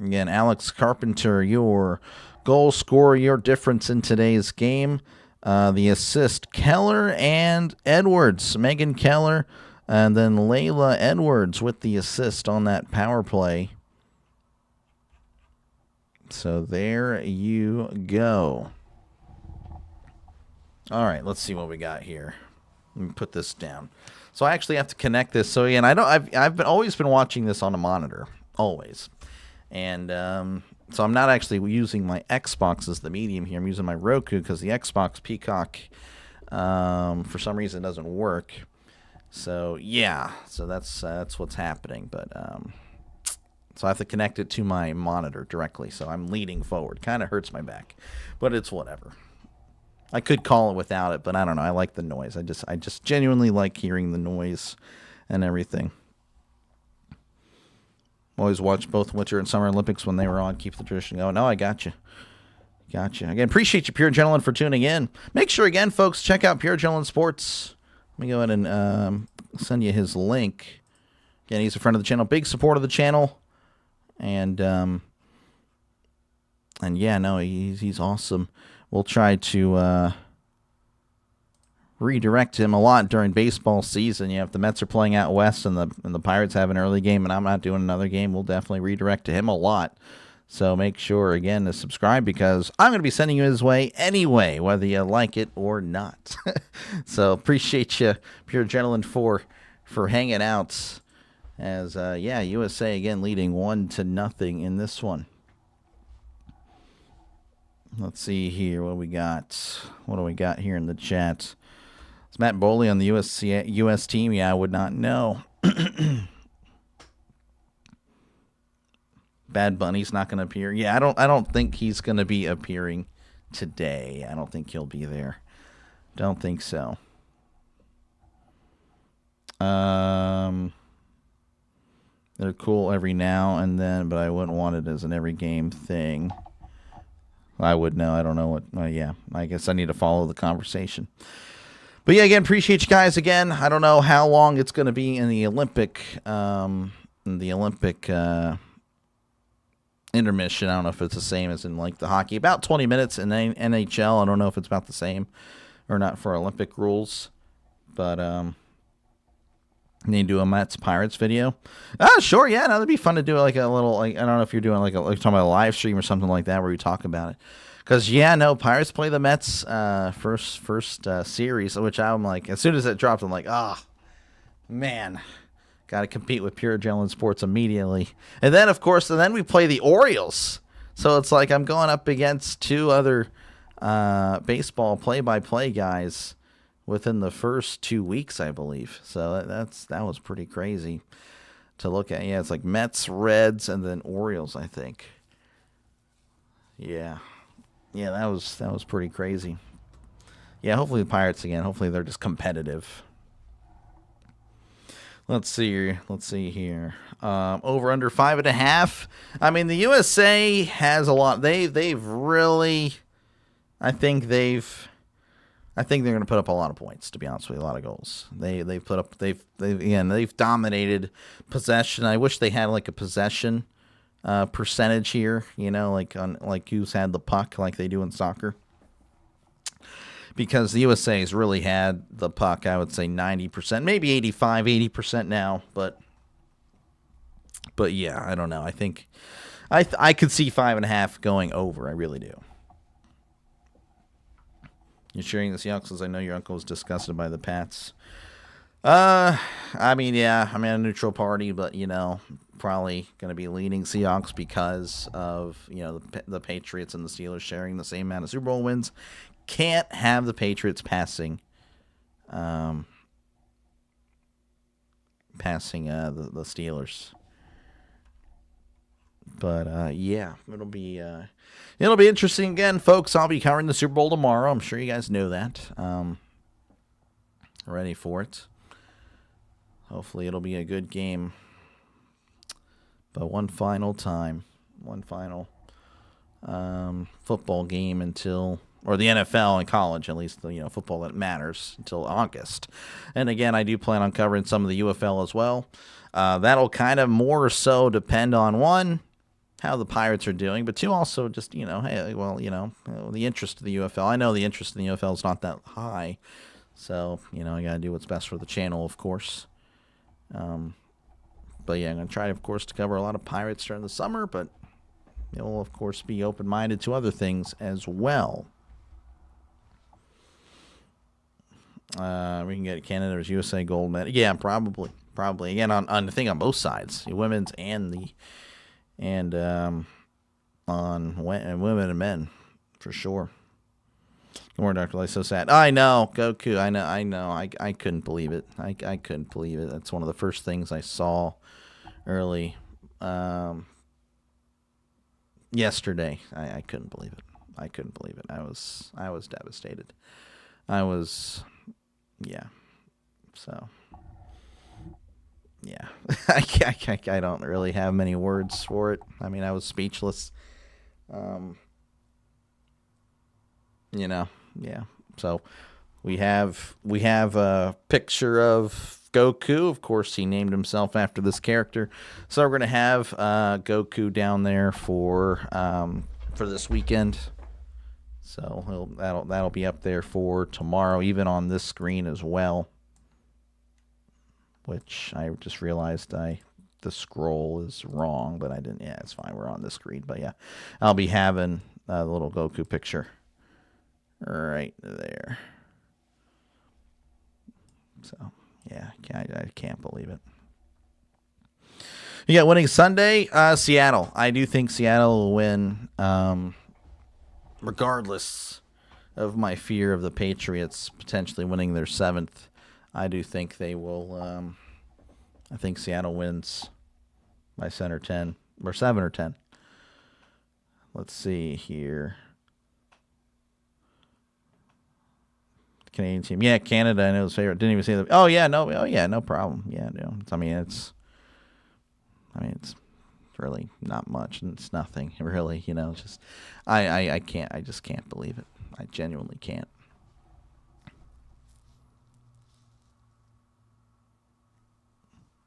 Again, Alex Carpenter, your goal scorer, your difference in today's game. The assist, Keller and Edwards. Megan Keller, And then Layla Edwards with the assist on that power play. So there you go. All right, let's see what we got here. Let me put this down. So I actually have to connect this. So again, I've always been watching this on a monitor, always, and so I'm not actually using my Xbox as the medium here. I'm using my Roku because the Xbox Peacock, for some reason, doesn't work. So yeah, so that's what's happening. But so I have to connect it to my monitor directly. So I'm leaning forward. Kind of hurts my back, but it's whatever. I could call it without it, but I don't know. I like the noise. I just genuinely like hearing the noise and everything. Always watch both Winter and Summer Olympics when they were on. Keep the tradition going. No, I got you. Gotcha. Again, appreciate you, Pure Gentleman, for tuning in. Make sure, again, folks, check out Pure Gentleman Sports. Let me go ahead and send you his link. Again, he's a friend of the channel, big supporter of the channel, and yeah, no, he's awesome. We'll try to redirect him a lot during baseball season. If the Mets are playing out west and the Pirates have an early game and I'm not doing another game, we'll definitely redirect to him a lot. So make sure, again, to subscribe because I'm going to be sending you his way anyway, whether you like it or not. So appreciate you, Pure Gentleman, for hanging out. As, yeah, USA, again, leading 1-0 in this one. Let's see here what we got. What do we got here in the chat? Is Matt Boley on the US team? Yeah, I would not know. Bad Bunny's not going to appear. Yeah, I don't think he's going to be appearing today. I don't think he'll be there. Don't think so. They're cool every now and then, but I wouldn't want it as an every game thing. I would know. I don't know what. Yeah, I guess I need to follow the conversation. But yeah, again, appreciate you guys again. I don't know how long it's going to be in the Olympic intermission. I don't know if it's the same as in like the hockey. About 20 minutes in NHL. I don't know if it's about the same or not for Olympic rules. But need to do a Mets Pirates video. Sure, yeah, that'd be fun to do like a little. Like I don't know if you're doing like talking about a live stream or something like that where you talk about it. Because yeah, no, Pirates play the Mets first series, which I'm like, as soon as it dropped, I'm like, man, got to compete with Pure Gentleman Sports immediately. And then of course, we play the Orioles. So it's like I'm going up against two other baseball play-by-play guys within the first 2 weeks, I believe. So that was pretty crazy to look at. Yeah, it's like Mets, Reds, and then Orioles, I think. Yeah, that was pretty crazy. Yeah, hopefully the Pirates again. Hopefully they're just competitive. Let's see here. Over under 5.5. I mean, the USA has a lot. They've really. I think they're going to put up a lot of points, to be honest with you, a lot of goals. They've dominated possession. I wish they had like a possession percentage here, like who's had the puck like they do in soccer. Because the USA has really had the puck, I would say 90%, maybe 80% now, but yeah, I don't know. I think I could see 5.5 going over. I really do. You're cheering the Seahawks because I know your uncle was disgusted by the Pats. I mean, yeah, I'm in a neutral party, but, probably going to be leaning Seahawks because of, the Patriots and the Steelers sharing the same amount of Super Bowl wins. Can't have the Patriots passing the Steelers. But, yeah, it'll be interesting again, folks. I'll be covering the Super Bowl tomorrow. I'm sure you guys know that. Ready for it. Hopefully it'll be a good game. But one final football game or the NFL and college, at least, football that matters until August. And again, I do plan on covering some of the UFL as well. That'll kind of more so depend on, one, how the Pirates are doing, but two, also just, the interest of the UFL. I know the interest in the UFL is not that high, so, I got to do what's best for the channel, of course. But yeah, I'm going to try, of course, to cover a lot of Pirates during the summer, but it will, of course, be open-minded to other things as well. We can get Canada versus USA gold medal. Yeah, probably. Again, on the thing on both sides, the women's and on women and men, for sure. Good morning, Dr. Light. So sad. I know, Goku. I know. I couldn't believe it. I couldn't believe it. That's one of the first things I saw early yesterday. I couldn't believe it. I was devastated. Yeah. So, yeah. I don't really have many words for it. I mean, I was speechless. Yeah. So we have a picture of Goku. Of course, he named himself after this character. So we're gonna have Goku down there for this weekend. So that'll be up there for tomorrow, even on this screen as well. Which I just realized the scroll is wrong, but I didn't. Yeah, it's fine. We're on this screen, but yeah, I'll be having the little Goku picture right there. So yeah, I can't believe it. You got winning Sunday, Seattle. I do think Seattle will win, regardless of my fear of the Patriots potentially winning their 7th. I do think they will. I think Seattle wins by 7 or 10. Let's see here. Canadian team. Yeah, Canada, I know his favorite. Didn't even say that. Oh yeah, no problem. Yeah, no. I mean, it's really not much, and it's nothing really. Just I can't. I just can't believe it. I genuinely can't.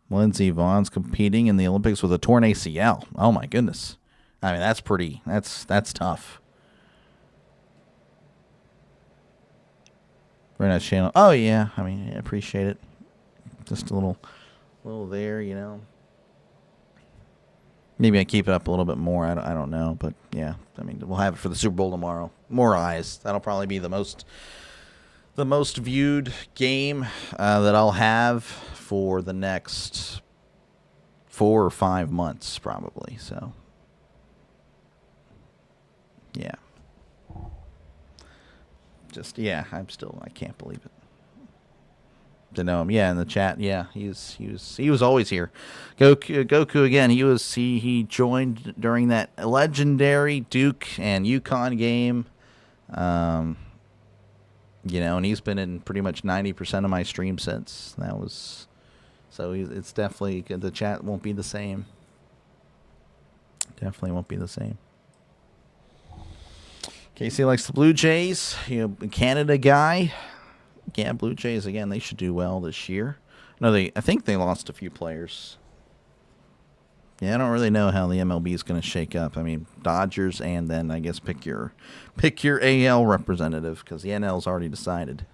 Lindsey Vaughn's competing in the Olympics with a torn ACL. Oh my goodness. I mean, that's tough. Very nice channel. Oh yeah, I mean, I appreciate it. Just a little there, Maybe I keep it up a little bit more. I don't know, but yeah, I mean, we'll have it for the Super Bowl tomorrow. More eyes. That'll probably be the most viewed game that I'll have for the next 4 or 5 months, probably. So yeah. I can't believe it. To know him, yeah, in the chat, yeah, he was always here. Goku again. He joined during that legendary Duke and UConn game, and he's been in pretty much 90% of my stream since. It's definitely, the chat won't be the same. Definitely won't be the same. Casey likes the Blue Jays. Canada guy. Yeah, Blue Jays again. They should do well this year. No, I think they lost a few players. Yeah, I don't really know how the MLB is going to shake up. I mean, Dodgers, and then I guess pick your AL representative, because the NL's already decided.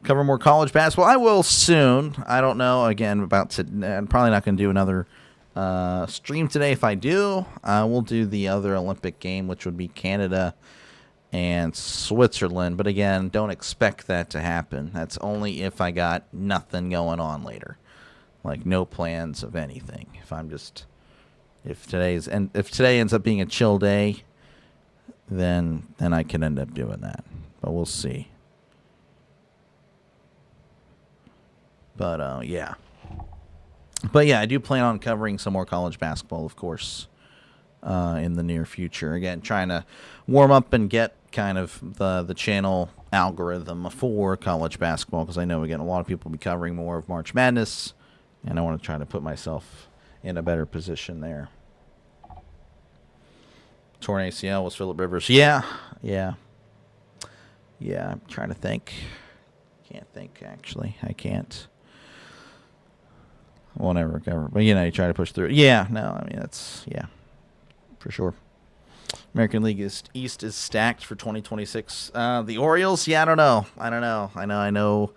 Cover more college basketball. I will soon. I don't know again about. I'm probably not going to do another stream today. If I do, we'll do the other Olympic game, which would be Canada and Switzerland. But again, don't expect that to happen. That's only if I got nothing going on later, like no plans of anything. If today ends up being a chill day, then I can end up doing that. But we'll see. But yeah. But yeah, I do plan on covering some more college basketball, of course, in the near future. Again, trying to warm up and get kind of the channel algorithm for college basketball, because I know, again, a lot of people will be covering more of March Madness, and I want to try to put myself in a better position there. Torn ACL was Phillip Rivers. Yeah. I'm trying to think. Can't think, actually. I can't. Won't ever recover. But, you try to push through it. Yeah, no, I mean, that's, yeah, for sure. American League East is stacked for 2026. The Orioles, yeah, I don't know. I know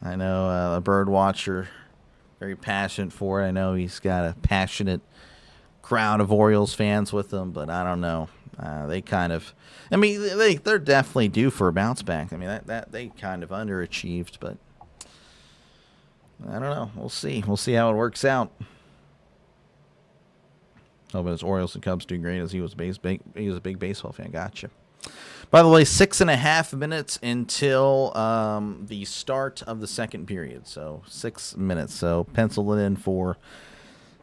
I know a bird watcher, very passionate for it. I know he's got a passionate crowd of Orioles fans with him, but I don't know. They kind of, I mean, they're definitely due for a bounce back. I mean, that they kind of underachieved, but I don't know. We'll see. We'll see how it works out. Oh, but his Orioles and Cubs do great as he was a big baseball fan. Gotcha. By the way, 6.5 minutes until the start of the second period. So 6 minutes. So pencil it in for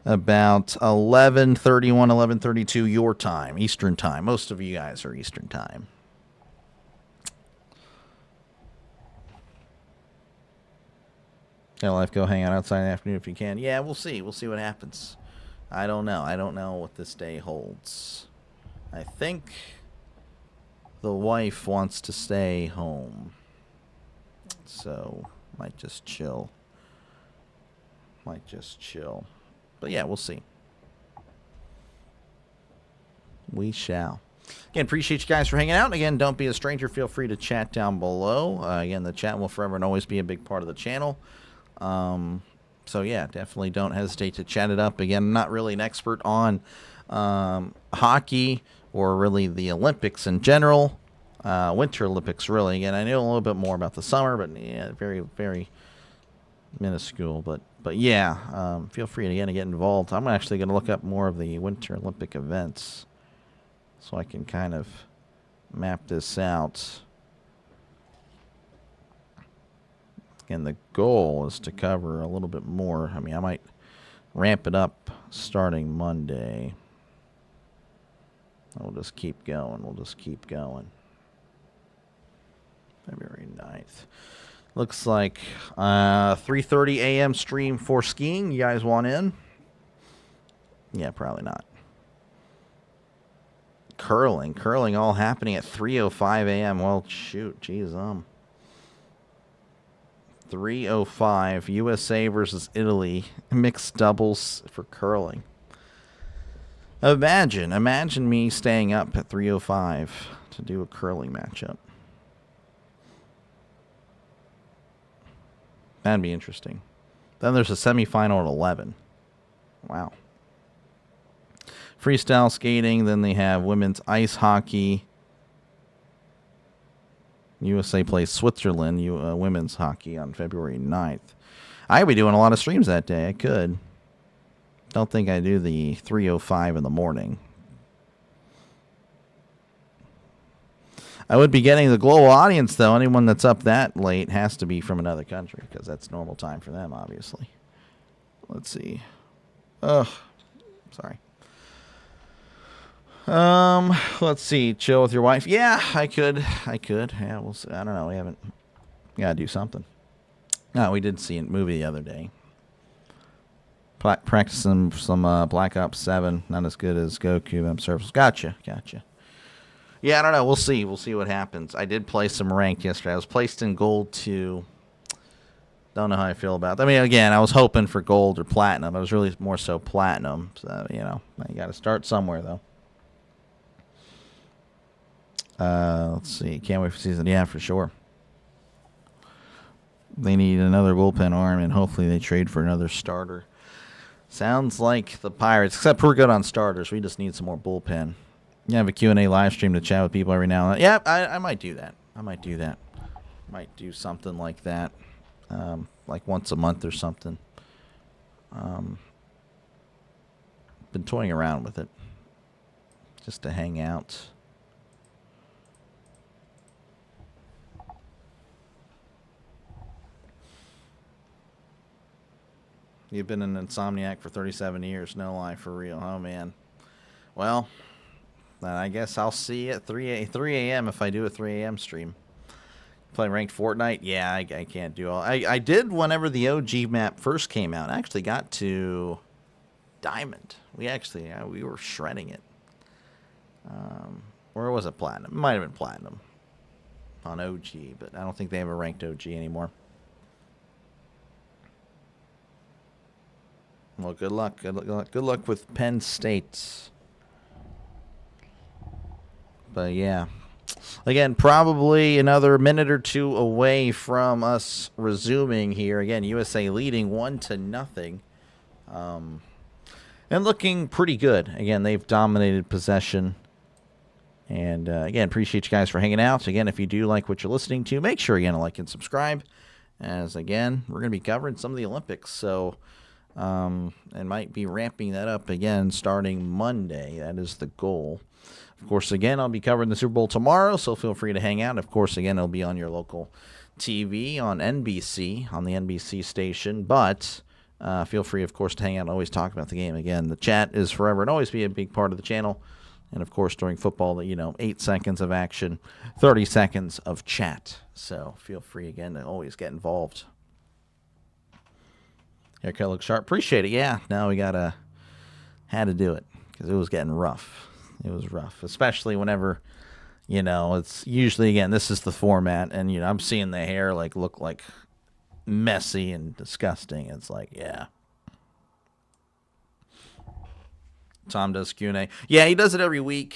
about 11:31, 11:32 your time, Eastern time. Most of you guys are Eastern time. Life, go hang out outside in the afternoon if you can. Yeah, we'll see. We'll see what happens. I don't know. I don't know what this day holds. I think the wife wants to stay home. So, might just chill. But yeah, we'll see. We shall. Again, appreciate you guys for hanging out. Again, don't be a stranger. Feel free to chat down below. Again, the chat will forever and always be a big part of the channel. So yeah, definitely don't hesitate to chat it up. Again, I'm not really an expert on hockey or really the Olympics in general. Winter Olympics, really. Again, I know a little bit more about the summer, but yeah, very, very minuscule. But yeah, feel free again to get involved. I'm actually going to look up more of the Winter Olympic events so I can kind of map this out. And the goal is to cover a little bit more. I mean, I might ramp it up starting Monday. We'll just keep going. February 9th. Looks like 3:30 a.m. stream for skiing. You guys want in? Yeah, probably not. Curling all happening at 3:05 a.m. Well, shoot. Geez, 3:05, USA versus Italy, mixed doubles for curling. Imagine me staying up at 3:05 to do a curling matchup. That'd be interesting. Then there's a semifinal at 11. Wow. Freestyle skating, then they have women's ice hockey. USA plays Switzerland, women's hockey on February 9th. I'd be doing a lot of streams that day. I could. Don't think I do the 3:05 in the morning. I would be getting the global audience, though. Anyone that's up that late has to be from another country, because that's normal time for them, obviously. Let's see. Ugh. Sorry. Let's see. Chill with your wife. Yeah, I could. Yeah, we'll see. I don't know. We haven't. Gotta do something. No, we did see a movie the other day. Practicing some Black Ops 7. Not as good as Goku. I'm Surface. Gotcha. Yeah, I don't know. We'll see. We'll see what happens. I did play some ranked yesterday. I was placed in gold 2. Don't know how I feel about that. I mean, again, I was hoping for gold or platinum. I was really more so platinum. So, you got to start somewhere, though. Let's see. Can't wait for season. Yeah, for sure. They need another bullpen arm, and hopefully they trade for another starter. Sounds like the Pirates, except we're good on starters. We just need some more bullpen. You have a Q&A live stream to chat with people every now and then. Yeah, I might do that. Might do something like that. Like once a month or something. Been toying around with it. Just to hang out. You've been an insomniac for 37 years. No lie, for real. Oh, man. Well, then I guess I'll see you at 3 a.m. if I do a 3 a.m. stream. Play ranked Fortnite? Yeah, I can't do all. I did whenever the OG map first came out. I actually got to Diamond. We were shredding it. Or was it Platinum? It might have been Platinum on OG, but I don't think they have a ranked OG anymore. Well, good luck. Good luck with Penn State. But yeah, again, probably another minute or two away from us resuming here. Again, USA leading 1-0. And looking pretty good. Again, they've dominated possession. And again, appreciate you guys for hanging out. Again, if you do like what you're listening to, make sure again to like and subscribe. As again, we're going to be covering some of the Olympics. So, and might be ramping that up again starting Monday. That is the goal. Of course, again, I'll be covering the Super Bowl tomorrow, so feel free to hang out. Of course, again, it'll be on your local TV on NBC, on the NBC station. But feel free, of course, to hang out and always talk about the game. Again, the chat is forever and always be a big part of the channel. And, of course, during football, 8 seconds of action, 30 seconds of chat. So feel free, again, to always get involved. Haircut looks sharp. Appreciate it. Yeah, now we had to do it because it was getting rough. It was rough, especially whenever, it's usually, again, this is the format. And, I'm seeing the hair, look like messy and disgusting. It's like, yeah. Tom does Q&A. Yeah, he does it every week.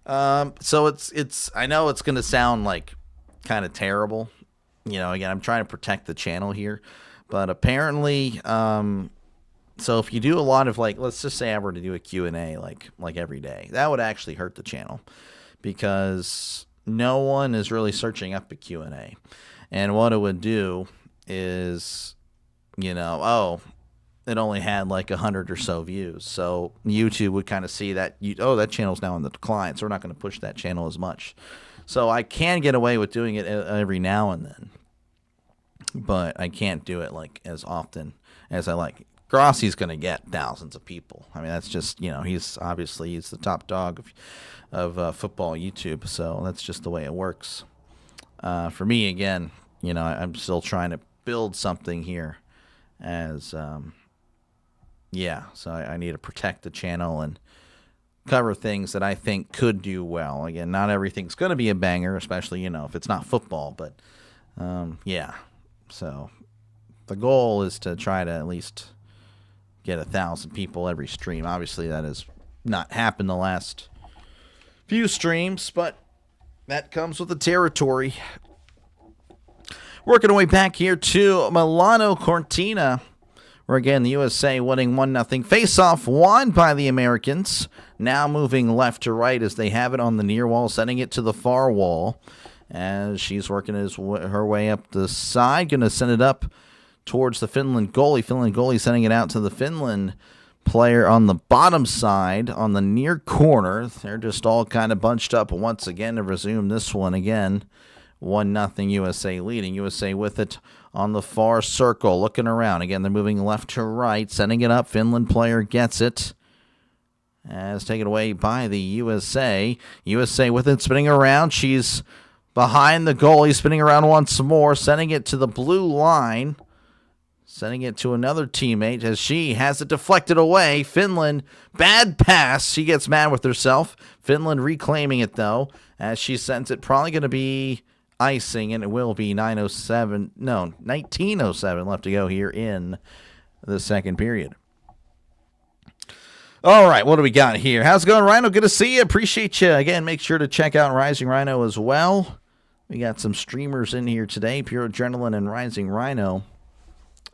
So it's I know it's going to sound like kind of terrible. Again, I'm trying to protect the channel here. But apparently, so if you do a lot of let's just say I were to do a Q&A like every day, that would actually hurt the channel because no one is really searching up a Q&A. And what it would do is, it only had 100 or so views. So YouTube would kind of see that, that channel's now in the decline, so we're not going to push that channel as much. So I can get away with doing it every now and then, but I can't do it as often as I like. Grossi's going to get thousands of people. I mean, that's just, he's the top dog of football YouTube, so that's just the way it works. For me, again, I'm still trying to build something here as, so I need to protect the channel and cover things that I think could do well. Again, not everything's going to be a banger, especially, if it's not football, but, so the goal is to try to at least get 1,000 people every stream. Obviously, that has not happened the last few streams, but that comes with the territory. Working our way back here to Milano Cortina, where again the USA winning 1-0. Face-off won by the Americans. Now moving left to right as they have it on the near wall, sending it to the far wall. As she's working her way up the side, going to send it up towards the Finland goalie. Finland goalie sending it out to the Finland player on the bottom side on the near corner. They're just all kind of bunched up once again to resume this one again. 1-0 USA leading. USA with it on the far circle, looking around. Again, they're moving left to right, sending it up. Finland player gets it. As taken away by the USA. USA with it, spinning around. She's behind the goalie, spinning around once more, sending it to the blue line. Sending it to another teammate as she has it deflected away. Finland, bad pass. She gets mad with herself. Finland reclaiming it, though, as she sends it. Probably going to be icing, and it will be 19:07 left to go here in the second period. All right, what do we got here? How's it going, Rhino? Good to see you. Appreciate you. Again, make sure to check out Rising Rhino as well. We got some streamers in here today, Pure Adrenaline and Rising Rhino.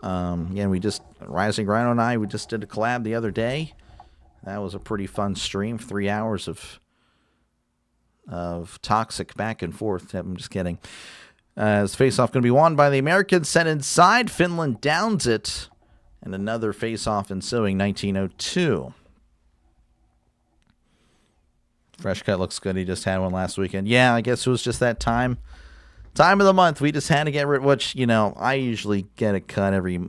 Again, Rising Rhino and we just did a collab the other day. That was a pretty fun stream. 3 hours of toxic back and forth. I'm just kidding. As face-off going to be won by the Americans. Sent inside. Finland downs it. And another face-off ensuing, 19:02. Fresh cut looks good. He just had one last weekend. Yeah, I guess it was just that time of the month. We just had to get rid, which, I usually get a cut every,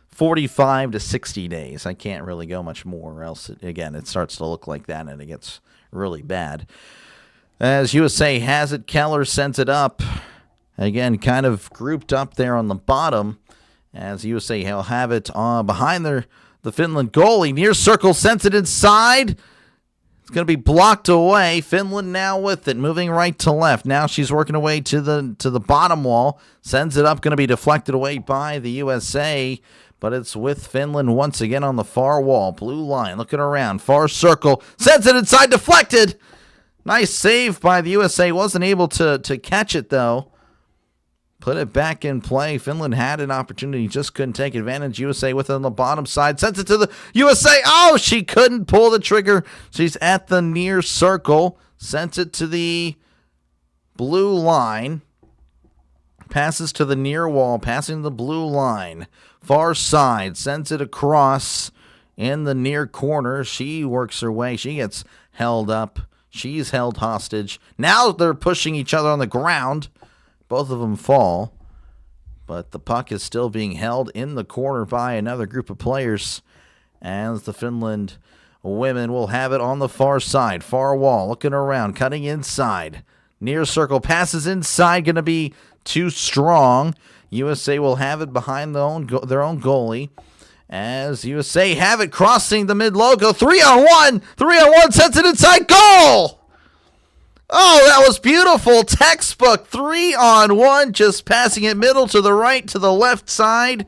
45 to 60 days. I can't really go much more, or else, it starts to look like that, and it gets really bad. As USA has it, Keller sends it up. Again, kind of grouped up there on the bottom. As USA will have it behind the Finland goalie. Near circle, sends it inside. It's going to be blocked away. Finland now with it, moving right to left. Now she's working away to the bottom wall. Sends it up, going to be deflected away by the USA. But it's with Finland once again on the far wall. Blue line, looking around. Far circle. Sends it inside, deflected. Nice save by the USA. Wasn't able to catch it, though. Put it back in play. Finland had an opportunity, just couldn't take advantage. USA with it on the bottom side. Sends it to the USA. Oh, she couldn't pull the trigger. She's at the near circle. Sent it to the blue line. Passes to the near wall. Passing the blue line. Far side. Sends it across in the near corner. She works her way. She gets held up. She's held hostage. Now they're pushing each other on the ground. Both of them fall, but the puck is still being held in the corner by another group of players as the Finland women will have it on the far side, far wall, looking around, cutting inside. Near circle, passes inside, going to be too strong. USA will have it behind their own goalie as USA have it crossing the mid-logo. 3-on-1, 3-on-1, sends it inside, goal! Oh, that was beautiful. Textbook 3-on-1, just passing it middle to the right, to the left side.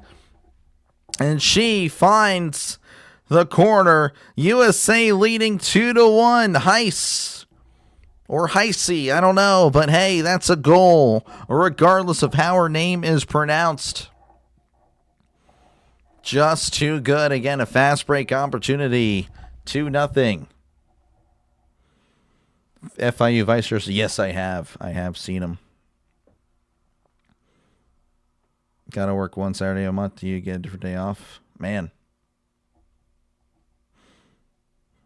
And she finds the corner. USA leading 2-1. Heiss. Or Heisey, I don't know. But hey, that's a goal, regardless of how her name is pronounced. Just too good. Again, a fast break opportunity. 2-0. FIU vice versa. Yes, I have. I have seen them. Gotta work one Saturday a month. Do you get a different day off? Man.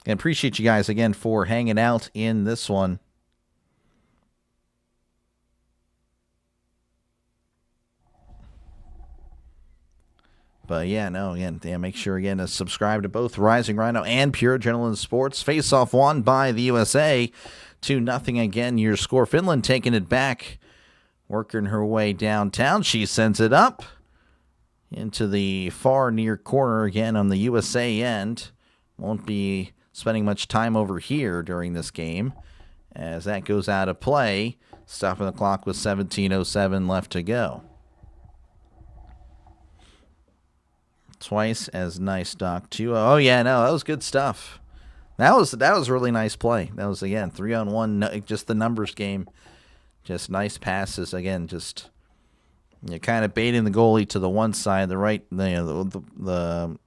And appreciate you guys again for hanging out in this one. But yeah, no, again, make sure again to subscribe to both Rising Rhino and Pure Adrenaline Sports. Face-off won by the USA. 2-0 again, your score. Finland taking it back, working her way downtown. She sends it up into the far near corner again on the USA end. Won't be spending much time over here during this game as that goes out of play. Stopping the clock with 17:07 left to go. Twice as nice, Doc. 2-0. Oh, yeah, no, that was good stuff. That was a really nice play. That was, again, 3-on-1, just the numbers game. Just nice passes. Again, just kind of baiting the goalie to the one side, the right, the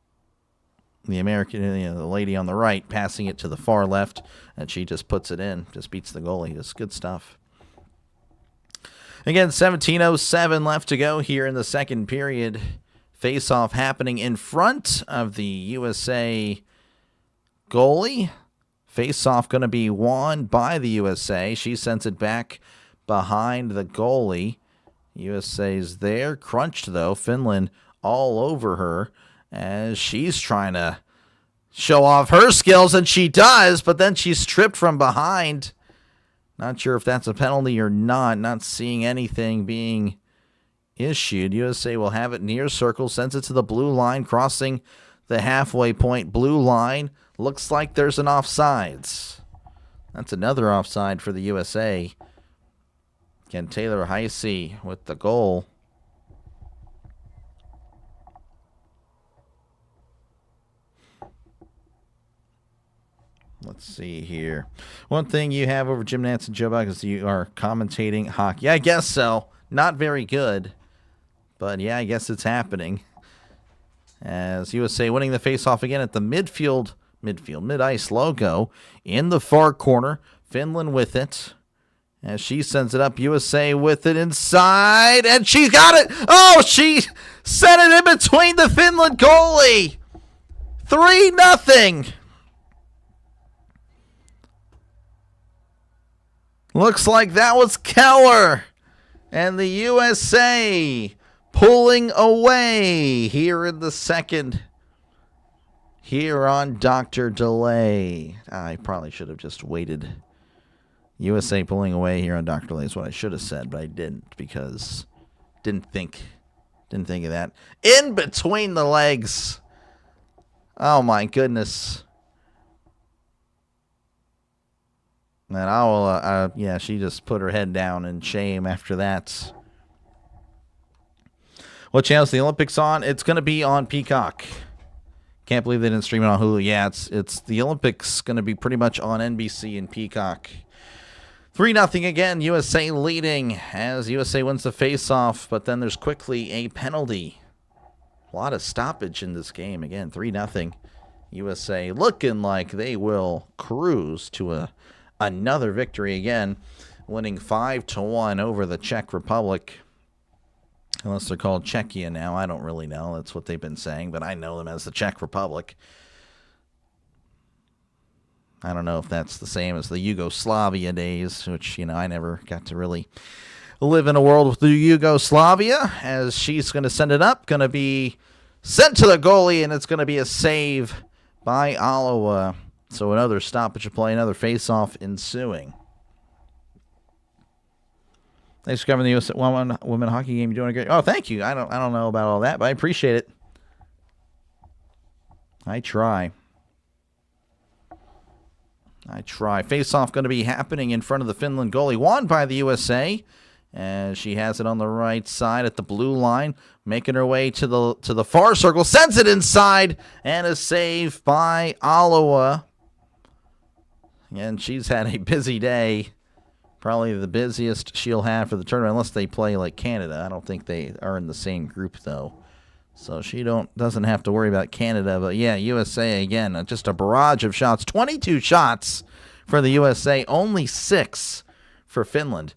American, the lady on the right, passing it to the far left, and she just puts it in, just beats the goalie. Just good stuff. Again, 17:07 left to go here in the second period. Face-off happening in front of the USA goalie. Face-off going to be won by the USA. She sends it back behind the goalie. USA's there. Crunched, though. Finland all over her as she's trying to show off her skills, and she does, but then she's tripped from behind. Not sure if that's a penalty or not. Not seeing anything being issued. USA will have it near circle, sends it to the blue line, crossing the halfway point. Blue line. Looks like there's an offsides. That's another offside for the USA. Again, Taylor Heisey with the goal. Let's see here. One thing you have over Jim Nantz and Joe Buck is you are commentating hockey. Yeah, I guess so. Not very good. But yeah, I guess it's happening. As USA winning the faceoff again at the mid-ice logo in the far corner. Finland with it. As she sends it up, USA with it inside, and she's got it. Oh, she set it in between the Finland goalie. 3-0. Looks like that was Keller. And the USA pulling away here in the second. Here on Dr. Delay. I probably should have just waited. USA pulling away here on Dr. Delay is what I should have said, but I didn't because didn't think of that. In between the legs. Oh my goodness. And I will, yeah, she just put her head down in shame after that. What channel is the Olympics on? It's going to be on Peacock. Can't believe they didn't stream it on Hulu. Yeah, it's the Olympics going to be pretty much on NBC and Peacock 3-0 again, USA leading as USA wins the face-off, but then there's quickly a penalty. A lot of stoppage in this game. Again, 3-0. USA looking like they will cruise to another victory again, winning 5-1 over the Czech Republic. Unless they're called Czechia now. I don't really know. That's what they've been saying, but I know them as the Czech Republic. I don't know if that's the same as the Yugoslavia days, which, I never got to really live in a world with the Yugoslavia, as she's going to send it up, going to be sent to the goalie, and it's going to be a save by Aloha. So another stoppage of play, another face-off ensuing. Thanks for covering the U.S. women hockey game. You're doing a great. Oh, thank you. I don't know about all that, but I appreciate it. I try. Face-off going to be happening in front of the Finland goalie. Won by the USA. As she has it on the right side at the blue line. Making her way to the far circle. Sends it inside. And a save by Aloha. And she's had a busy day. Probably the busiest she'll have for the tournament. Unless they play like Canada. I don't think they are in the same group though. So she doesn't have to worry about Canada. But yeah, USA again, just a barrage of shots. 22 shots for the USA, only 6 for Finland.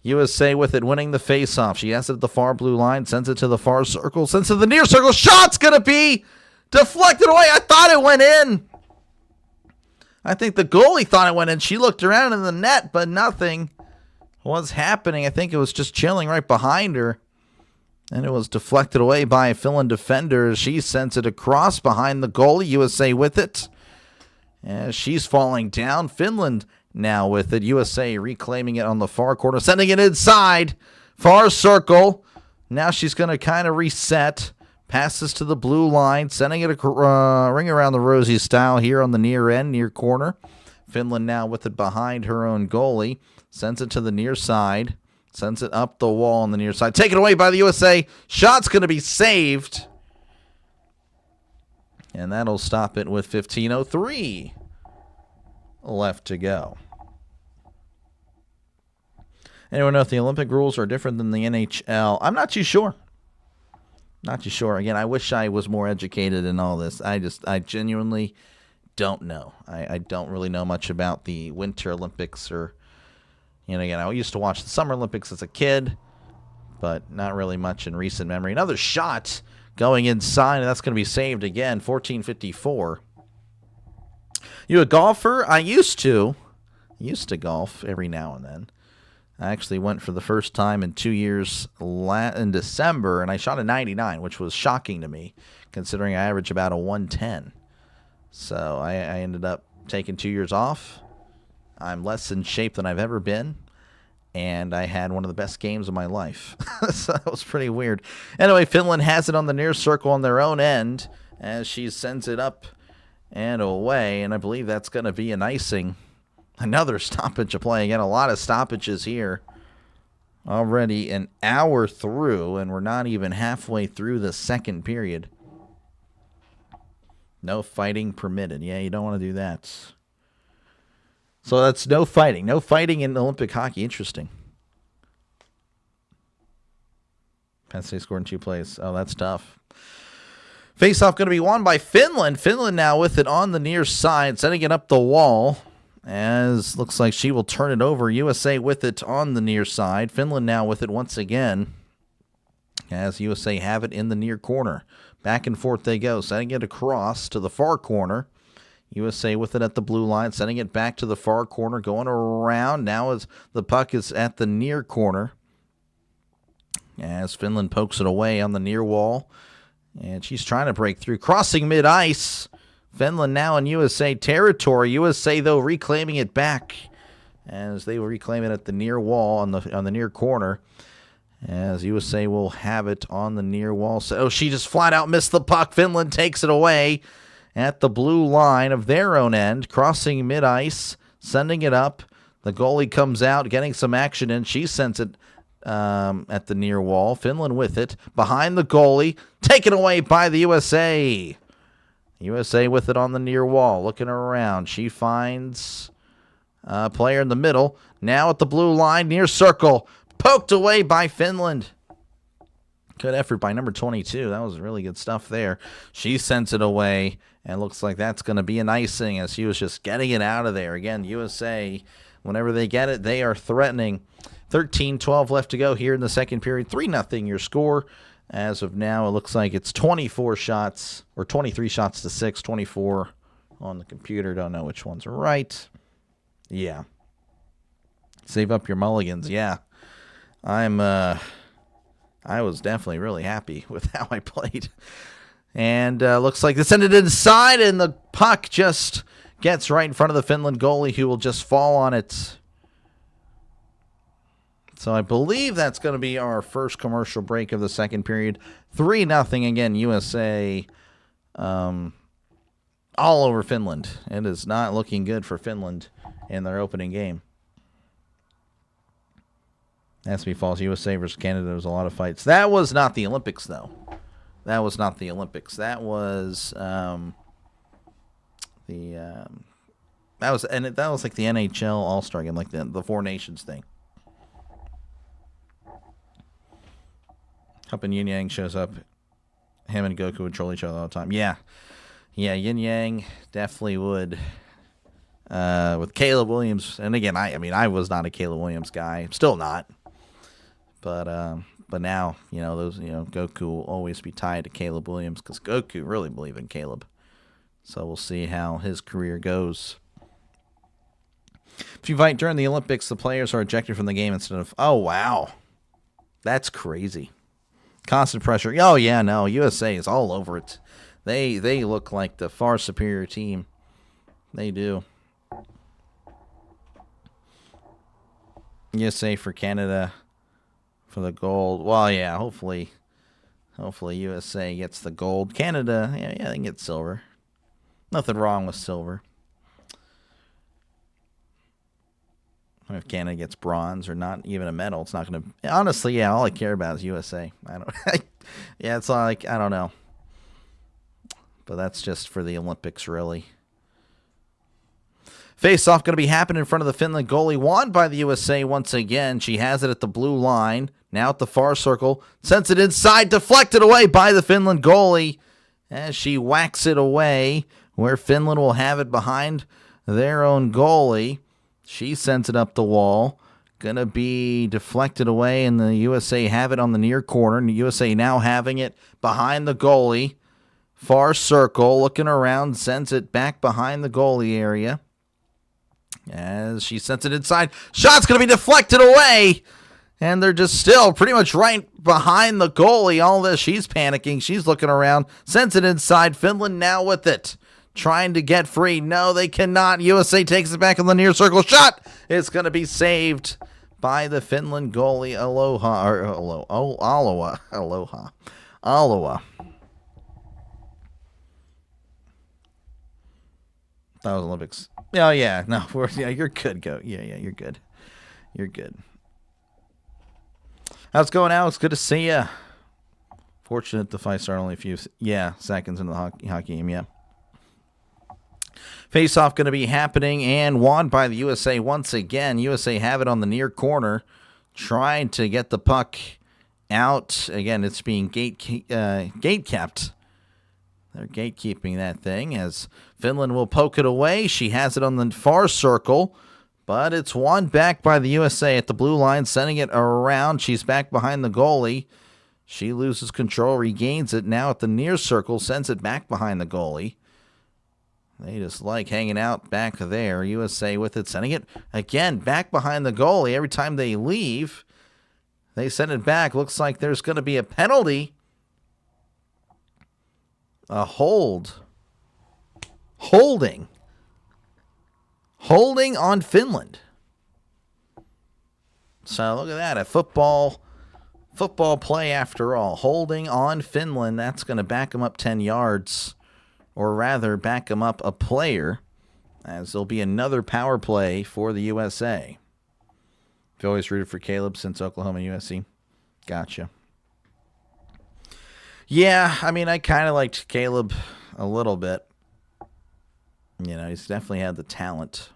USA with it, winning the faceoff. She has it at the far blue line, sends it to the far circle, sends it to the near circle. Shot's going to be deflected away. I thought it went in. I think the goalie thought it went in. She looked around in the net, but nothing was happening. I think it was just chilling right behind her. And it was deflected away by a Finland defender. She sends it across behind the goalie. USA with it. As she's falling down. Finland now with it. USA reclaiming it on the far corner. Sending it inside. Far circle. Now she's going to kind of reset. Passes to the blue line. Sending it a ring around the rosy style here on the near end, near corner. Finland now with it behind her own goalie. Sends it to the near side. Sends it up the wall on the near side. Taken away by the USA. Shot's going to be saved. And that'll stop it with 15:03 left to go. Anyone know if the Olympic rules are different than the NHL? I'm not too sure. Not too sure. Again, I wish I was more educated in all this. I genuinely don't know. I don't really know much about the Winter Olympics or... again, I used to watch the Summer Olympics as a kid, but not really much in recent memory. Another shot going inside, and that's going to be saved again. 14:54. You a golfer? I used to golf every now and then. I actually went for the first time in 2 years in December, and I shot a 99, which was shocking to me, considering I average about a 110. So I ended up taking 2 years off. I'm less in shape than I've ever been, and I had one of the best games of my life. So that was pretty weird. Anyway, Finland has it on the near circle on their own end as she sends it up and away, and I believe that's going to be an icing. Another stoppage of play. Again, a lot of stoppages here. Already an hour through, and we're not even halfway through the second period. No fighting permitted. Yeah, you don't want to do that. So that's no fighting. No fighting in Olympic hockey. Interesting. Penn State scored in 2 plays. Oh, that's tough. Face-off going to be won by Finland. Finland now with it on the near side, sending it up the wall. As looks like she will turn it over. USA with it on the near side. Finland now with it once again. As USA have it in the near corner. Back and forth they go. Sending it across to the far corner. USA with it at the blue line, sending it back to the far corner, going around. Now as the puck is at the near corner. As Finland pokes it away on the near wall. And she's trying to break through. Crossing mid-ice. Finland now in USA territory. USA, though, reclaiming it back. As they will reclaim it at the near wall on the near corner. As USA will have it on the near wall. So she just flat out missed the puck. Finland takes it away at the blue line of their own end, crossing mid-ice, sending it up. The goalie comes out, getting some action in. She sends it at the near wall. Finland with it, behind the goalie, taken away by the USA. USA with it on the near wall, looking around. She finds Player in the middle. Now at the blue line, near circle. Poked away by Finland. Good effort by number 22. That was really good stuff there. She sends it away, and looks like that's going to be an icing as she was just getting it out of there. Again, USA, whenever they get it, they are threatening. 13-12 left to go here in the second period. 3-0 your score. As of now, it looks like it's 24 shots, or 23 shots to 6, 24 on the computer. Don't know which ones are right. Yeah. Save up your mulligans. Yeah. I was definitely really happy with how I played. And looks like they send it inside, and the puck just gets right in front of the Finland goalie, who will just fall on it. So I believe that's going to be our first commercial break of the second period. 3-0 again, USA all over Finland. It is not looking good for Finland in their opening game. SB Falls, USA versus Canada. There was a lot of fights. That was not the Olympics, though. That was not the Olympics. That was that was like the NHL All-Star game, like the Four Nations thing. Hoping Yin Yang shows up. Him and Goku would troll each other all the time. Yeah, Yin Yang definitely would. With Caleb Williams, and again, I was not a Caleb Williams guy. I'm still not. But now, Goku will always be tied to Caleb Williams because Goku really believed in Caleb. So we'll see how his career goes. If you fight during the Olympics, the players are ejected from the game instead of... Oh, wow. That's crazy. Constant pressure. Oh, yeah, no. USA is all over it. They look like the far superior team. They do. USA for Canada for the gold. Well, yeah, hopefully USA gets the gold. Canada, yeah, they can get silver. Nothing wrong with silver. If Canada gets bronze or not even a medal, it's not going to... Honestly, yeah, all I care about is USA. Yeah, it's like, I don't know. But that's just for the Olympics, really. Face-off going to be happening in front of the Finland goalie. Won by the USA once again. She has it at the blue line. Now at the far circle. Sends it inside. Deflected away by the Finland goalie. As she whacks it away. Where Finland will have it behind their own goalie. She sends it up the wall. Going to be deflected away. And the USA have it on the near corner. And the USA now having it behind the goalie. Far circle. Looking around. Sends it back behind the goalie area. As she sends it inside. Shot's going to be deflected away. And they're just still pretty much right behind the goalie. All this, she's panicking. She's looking around. Sends it inside. Finland now with it. Trying to get free. No, they cannot. USA takes it back in the near circle. Shot! It's going to be saved by the Finland goalie. Aloha. That was Olympics. Oh, yeah. No, you're good, Go. Yeah, you're good. You're good. How's it going, Alex? Good to see you. Fortunate the fight started only a few seconds into the hockey game, yeah. Face-off going to be happening and won by the USA once again. USA have it on the near corner, trying to get the puck out. Again, it's being gate kept. They're gatekeeping that thing as Finland will poke it away. She has it on the far circle, but it's won back by the USA at the blue line, sending it around. She's back behind the goalie. She loses control, regains it now at the near circle, sends it back behind the goalie. They just like hanging out back there. USA with it, sending it again back behind the goalie. Every time they leave, they send it back. Looks like there's going to be a penalty. A holding on Finland. So look at that, a football play after all. Holding on Finland. That's going to back them up 10 yards, or rather back them up a player, as there'll be another power play for the USA. You've always rooted for Caleb since Oklahoma and USC. Gotcha. Yeah, I kind of liked Caleb a little bit. He's definitely had the talent.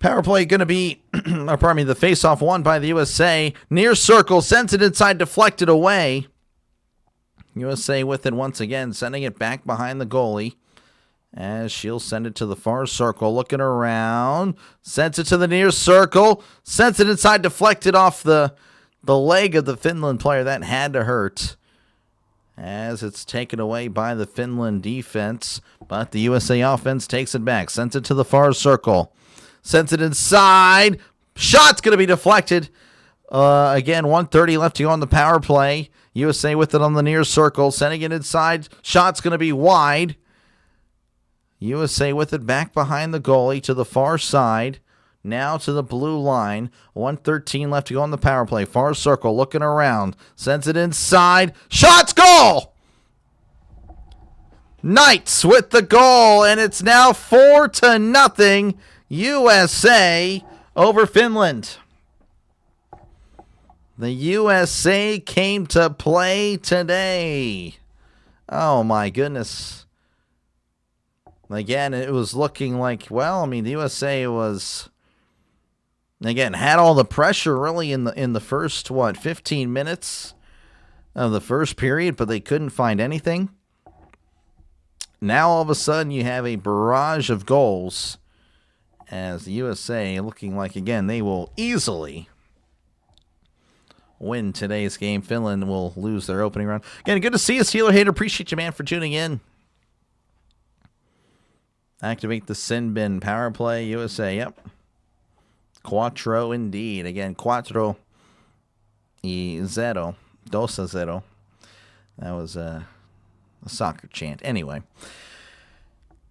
Power play going to be, or pardon me, the face-off won by the USA. Near circle, sends it inside, deflected away. USA with it once again, sending it back behind the goalie. As she'll send it to the far circle, looking around. Sends it to the near circle. Sends it inside, deflected off the leg of the Finland player. That had to hurt. As it's taken away by the Finland defense. But the USA offense takes it back. Sends it to the far circle. Sends it inside. Shot's going to be deflected. Again, 1:30 left to go on the power play. USA with it on the near circle. Sending it inside. Shot's going to be wide. USA with it back behind the goalie to the far side. Now to the blue line. 1:13 left to go on the power play. Far circle looking around. Sends it inside. Shots, goal! Knights with the goal, and it's now 4-0 USA over Finland. The USA came to play today. Oh my goodness. Again, it was looking like, well, I mean, the USA was, again, had all the pressure really in the first, 15 minutes of the first period, but they couldn't find anything. Now, all of a sudden, you have a barrage of goals as the USA looking like, again, they will easily win today's game. Finland will lose their opening round. Again, good to see you, Steeler Hater. Appreciate you, man, for tuning in. Activate the sin bin power play. USA, yep. Quattro indeed. Again, quattro y zero. 2-0. That was a soccer chant. Anyway.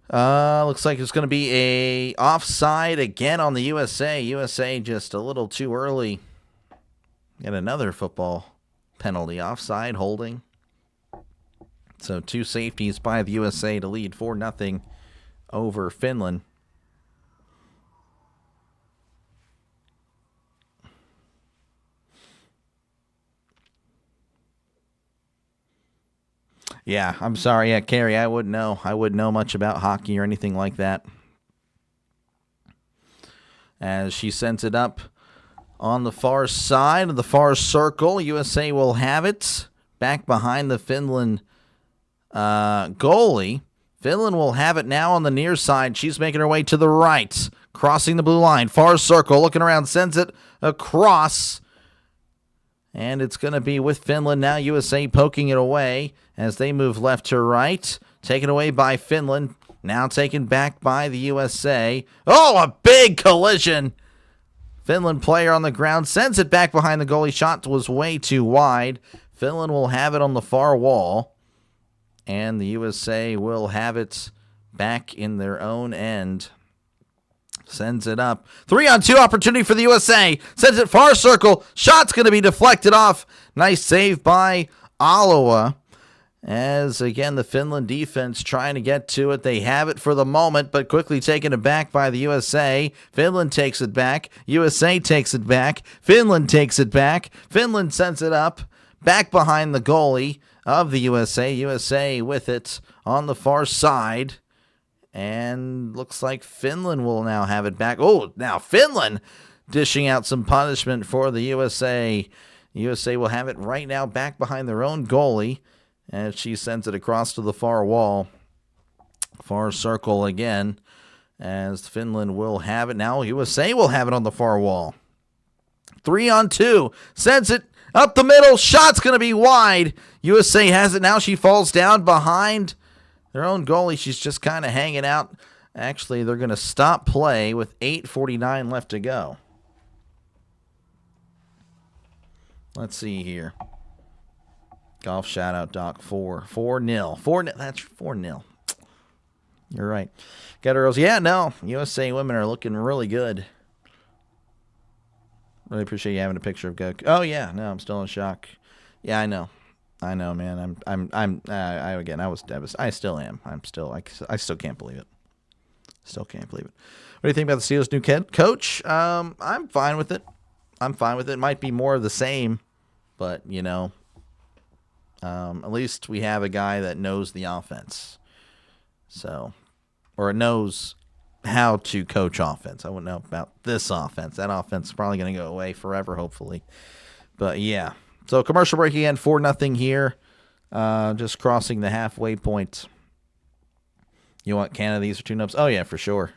Looks like it's going to be a offside again on the USA. USA just a little too early. Get another football penalty. Offside, holding. So 2 safeties by the USA to lead 4-0 over Finland. Yeah, I'm sorry. Yeah, Carrie, I wouldn't know. I wouldn't know much about hockey or anything like that. As she sends it up on the far side of the far circle, USA will have it back behind the Finland goalie. Finland will have it now on the near side. She's making her way to the right, crossing the blue line. Far circle, looking around, sends it across. And it's going to be with Finland now. USA poking it away as they move left to right. Taken away by Finland. Now taken back by the USA. Oh, a big collision. Finland player on the ground sends it back behind the goalie. Shot was way too wide. Finland will have it on the far wall. And the USA will have it back in their own end. Sends it up. 3-on-2 opportunity for the USA. Sends it far circle. Shot's going to be deflected off. Nice save by Aloha. As, again, the Finland defense trying to get to it. They have it for the moment, but quickly taken it back by the USA. Finland takes it back. USA takes it back. Finland takes it back. Finland sends it up. Back behind the goalie of the USA. USA with it on the far side. And looks like Finland will now have it back. Oh, now Finland dishing out some punishment for the USA. USA will have it right now back behind their own goalie. As she sends it across to the far wall. Far circle again. As Finland will have it. Now USA will have it on the far wall. 3-on-2. Sends it up the middle. Shot's going to be wide. USA has it now. She falls down behind their own goalie. She's just kind of hanging out. Actually, they're going to stop play with 8:49 left to go. Let's see here. Golf shout out, Doc. 4-0. 4-0. That's 4-0. You're right. Got girls. Yeah, no. USA women are looking really good. Really appreciate you having a picture of Goku. Oh yeah, no, I'm still in shock. Yeah, I know, man. I was devastated. I still am. I still can't believe it. Still can't believe it. What do you think about the Steelers' new coach? I'm fine with it. It might be more of the same, but at least we have a guy that knows the offense. So, or knows how to coach offense. I wouldn't know about this offense. That offense is probably going to go away forever, hopefully. But yeah. So commercial break again, 4-0 here. Just crossing the halfway point. You want Canada, these are tune-ups? Oh, yeah, for sure.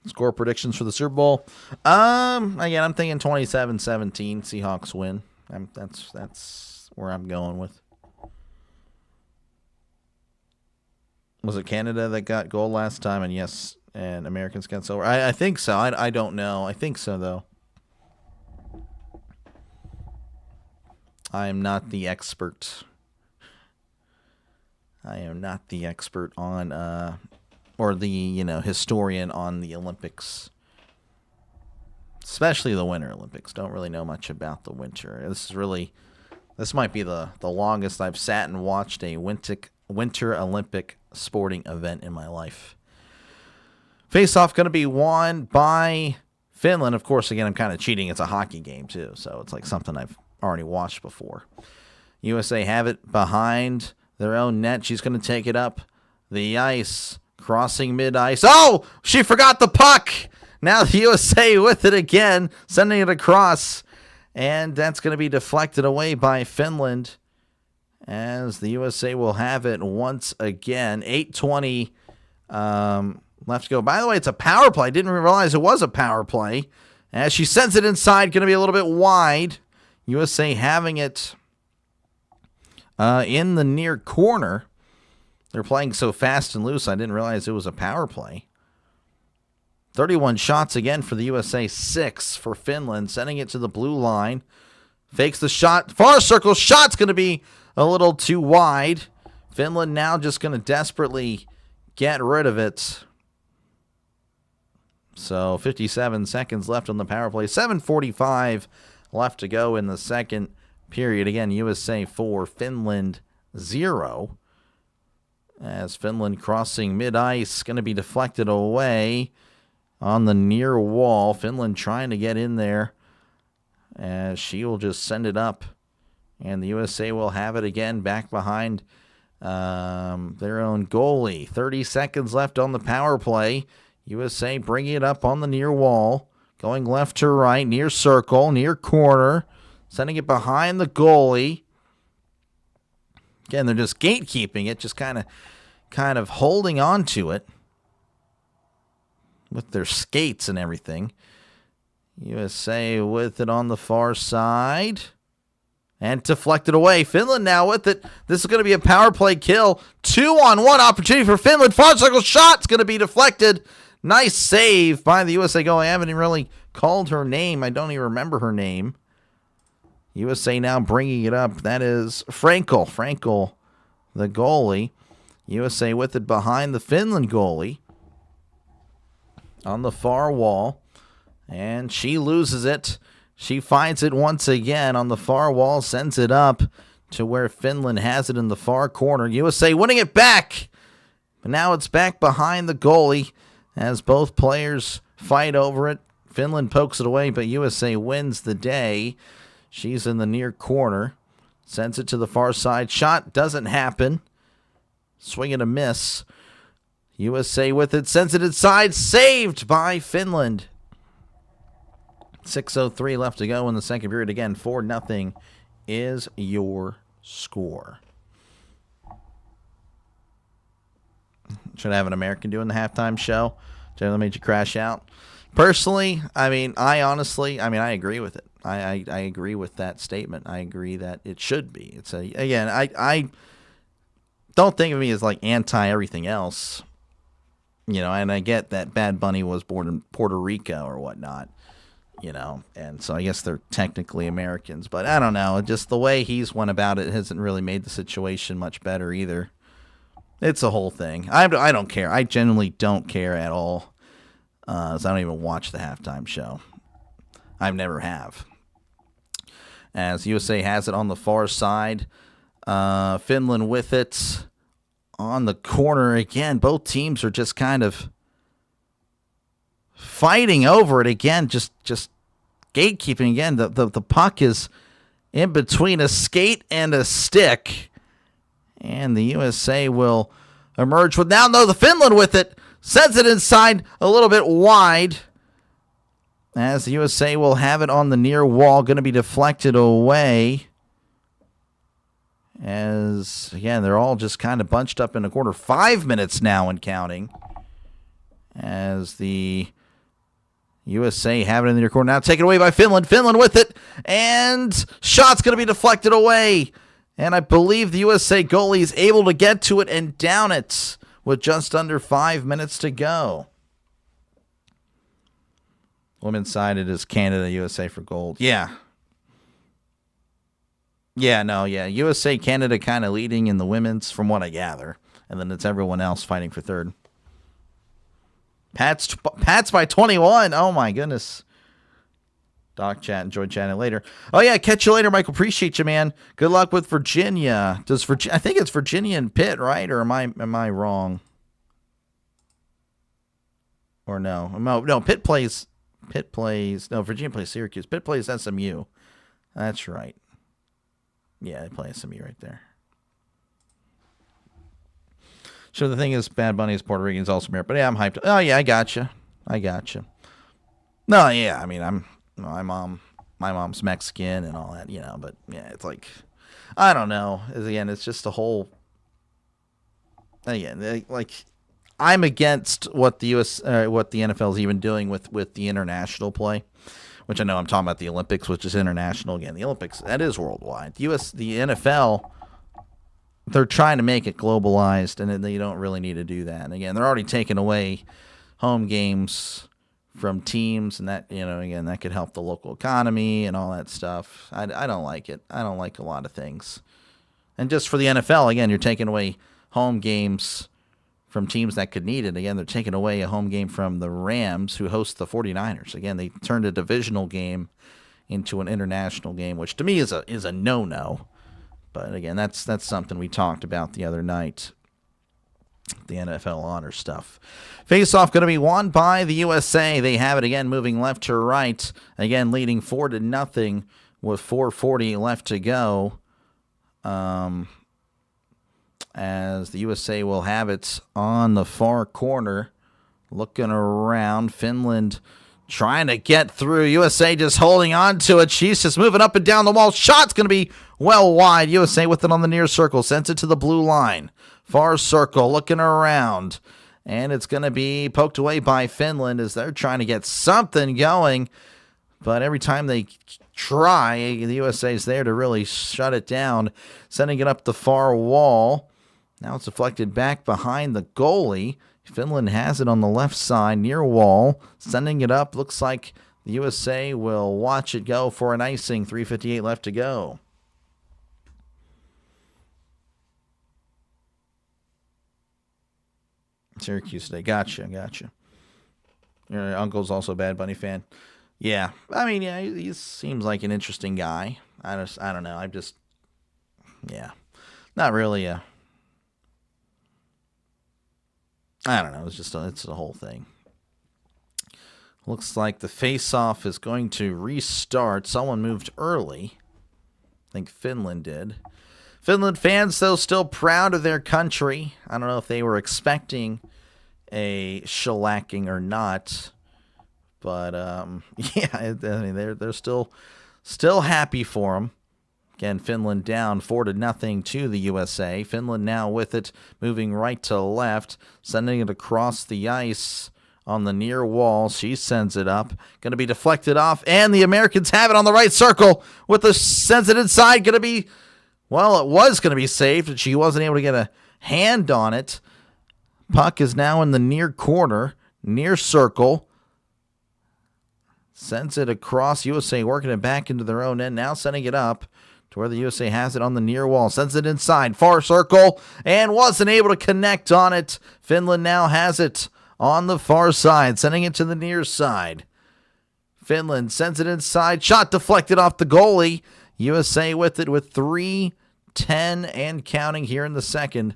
Score predictions for the Super Bowl. Again, I'm thinking 27-17. Seahawks win. That's where I'm going with. Was it Canada that got gold last time? And yes, and Americans got silver. I think so. I don't know. I think so, though. I am not the expert. I am not the expert on, or the, historian on the Olympics. Especially the Winter Olympics. Don't really know much about the winter. This might be the longest I've sat and watched a winter Olympic sporting event in my life. Face-off going to be won by Finland. Of course, again, I'm kind of cheating. It's a hockey game, too. So it's like something I've already watched before. USA have it behind their own net. She's going to take it up the ice, crossing mid-ice. Oh, she forgot the puck. Now the USA with it again, sending it across. And that's going to be deflected away by Finland as the USA will have it once again. 8:20 left to go. By the way, it's a power play. I didn't realize it was a power play. As she sends it inside, going to be a little bit wide. USA having it in the near corner. They're playing so fast and loose, I didn't realize it was a power play. 31 shots again for the USA, 6 for Finland. Sending it to the blue line. Fakes the shot. Far circle. Shot's going to be a little too wide. Finland now just going to desperately get rid of it. So 57 seconds left on the power play. 7:45 left to go in the second period. Again, USA 4, Finland 0. As Finland crossing mid-ice, going to be deflected away on the near wall. Finland trying to get in there as she will just send it up. And the USA will have it again back behind their own goalie. 30 seconds left on the power play. USA bringing it up on the near wall. Going left to right, near circle, near corner. Sending it behind the goalie. Again, they're just gatekeeping it, just kind of holding on to it with their skates and everything. USA with it on the far side. And deflected away. Finland now with it. This is going to be a power play kill. 2-on-1 opportunity for Finland. Far circle shot's going to be deflected. Nice save by the USA goalie. I haven't even really called her name. I don't even remember her name. USA now bringing it up. That is Frankel. Frankel, the goalie. USA with it behind the Finland goalie. On the far wall. And she loses it. She finds it once again on the far wall. Sends it up to where Finland has it in the far corner. USA winning it back. But now it's back behind the goalie as both players fight over it. Finland pokes it away, but USA wins the day. She's in the near corner. Sends it to the far side. Shot doesn't happen. Swing and a miss. USA with it. Sends it inside. Saved by Finland. 6:03 left to go in the second period. Again, 4-0 is your score. Should I have an American doing the halftime show? That made you crash out? Personally, I agree with it. I agree with that statement. I agree that it should be. I don't think of me as like anti everything else. And I get that Bad Bunny was born in Puerto Rico or whatnot. And so I guess they're technically Americans. But I don't know. Just the way he's went about it hasn't really made the situation much better either. It's a whole thing. I don't care. I genuinely don't care at all. So I don't even watch the halftime show. I never have. As USA has it on the far side. Finland with it on the corner again. Both teams are just kind of fighting over it again. Just gatekeeping again. The puck is in between a skate and a stick. And the USA will emerge with now, no, the Finland with it. Sends it inside a little bit wide. As the USA will have it on the near wall. Going to be deflected away. As, again, they're all just kind of bunched up in a corner. 5 minutes now and counting. As the USA have it in the near corner. Now taken away by Finland. Finland with it. And shot's going to be deflected away. And I believe the USA goalie is able to get to it and down it with just under 5 minutes to go. Women's side, it is Canada, USA for gold. Yeah. USA, Canada kind of leading in the women's from what I gather. And then it's everyone else fighting for third. Pats by 21. Oh, my goodness. Doc chat. Enjoy chatting later. Oh, yeah. Catch you later, Michael. Appreciate you, man. Good luck with Virginia. I think it's Virginia and Pitt, right? Or am I wrong? Or no? No, Pitt plays. No, Virginia plays Syracuse. Pitt plays SMU. That's right. Yeah, they play SMU right there. So the thing is, Bad Bunny is Puerto Rican, is also American. But yeah, I'm hyped. Oh yeah, I gotcha. No, yeah, I mean, my mom's Mexican and all that, But yeah, it's like, I don't know. Again, it's just a whole. Again, like, I'm against what the NFL is even doing with the international play, which I know I'm talking about the Olympics, which is international. Again, the Olympics, that is worldwide. The NFL, they're trying to make it globalized, and they don't really need to do that. And again, they're already taking away home games from teams, and that, again, that could help the local economy and all that stuff. I don't like it. I don't like a lot of things. And just for the NFL, again, you're taking away home games from teams that could need it. Again, they're taking away a home game from the Rams, who host the 49ers. Again, they turned a divisional game into an international game, which to me is a no-no. But again, that's something we talked about the other night. The NFL honor stuff. Face-off going to be won by the USA. They have it again, moving left to right. Again, leading 4-0 with 4:40 left to go. As the USA will have it on the far corner. Looking around. Finland trying to get through. USA just holding on to it. She's just moving up and down the wall. Shot's going to be well wide. USA with it on the near circle. Sends it to the blue line. Far circle. Looking around. And it's going to be poked away by Finland as they're trying to get something going. But every time they try, the USA is there to really shut it down. Sending it up the far wall. Now it's deflected back behind the goalie. Finland has it on the left side, near wall. Sending it up. Looks like the USA will watch it go for an icing. 3:58 left to go. Syracuse today. Gotcha. Your uncle's also a Bad Bunny fan. Yeah. I mean, yeah, he seems like an interesting guy. I don't know. Yeah. Not really a... I don't know. It's the whole thing. Looks like the face-off is going to restart. Someone moved early. I think Finland did. Finland fans, though, still proud of their country. I don't know if they were expecting a shellacking or not. But, yeah, I mean, they're still happy for them. Again, Finland down 4-0 to the USA. Finland now with it, moving right to left, sending it across the ice on the near wall. She sends it up. Going to be deflected off, and the Americans have it on the right circle with the sends it inside. Going to be, well, it was going to be saved, but she wasn't able to get a hand on it. Puck is now in the near corner, near circle. Sends it across. USA working it back into their own end. Now sending it up to where the USA has it on the near wall. Sends it inside. Far circle. And wasn't able to connect on it. Finland now has it on the far side. Sending it to the near side. Finland sends it inside. Shot deflected off the goalie. USA with it with 3:10 and counting here in the second.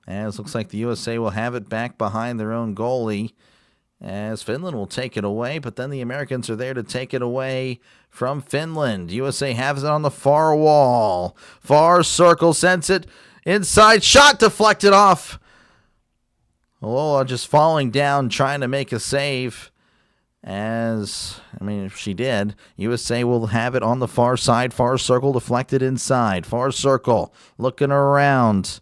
As looks like the USA will have it back behind their own goalie. as Finland will take it away, but then the Americans are there to take it away from Finland. USA has it on the far wall. Far circle, sends it inside. Shot deflected off. Lola just falling down, trying to make a save. If she did, USA will have it on the far side. Far circle deflected inside. Far circle looking around.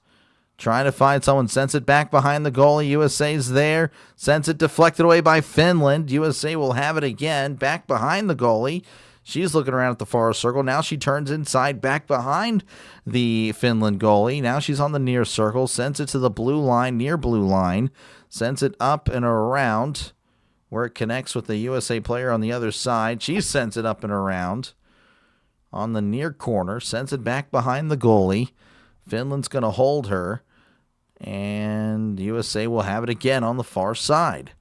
Trying to find someone, sends it back behind the goalie. USA's there, sends it deflected away by Finland. USA will have it again, back behind the goalie. She's looking around at the far circle. Now she turns inside, back behind the Finland goalie. Now she's on the near circle, sends it to the blue line, near blue line. Sends it up and around where it connects with the USA player on the other side. She sends it up and around on the near corner, sends it back behind the goalie. Finland's going to hold her, and USA will have it again on the far side.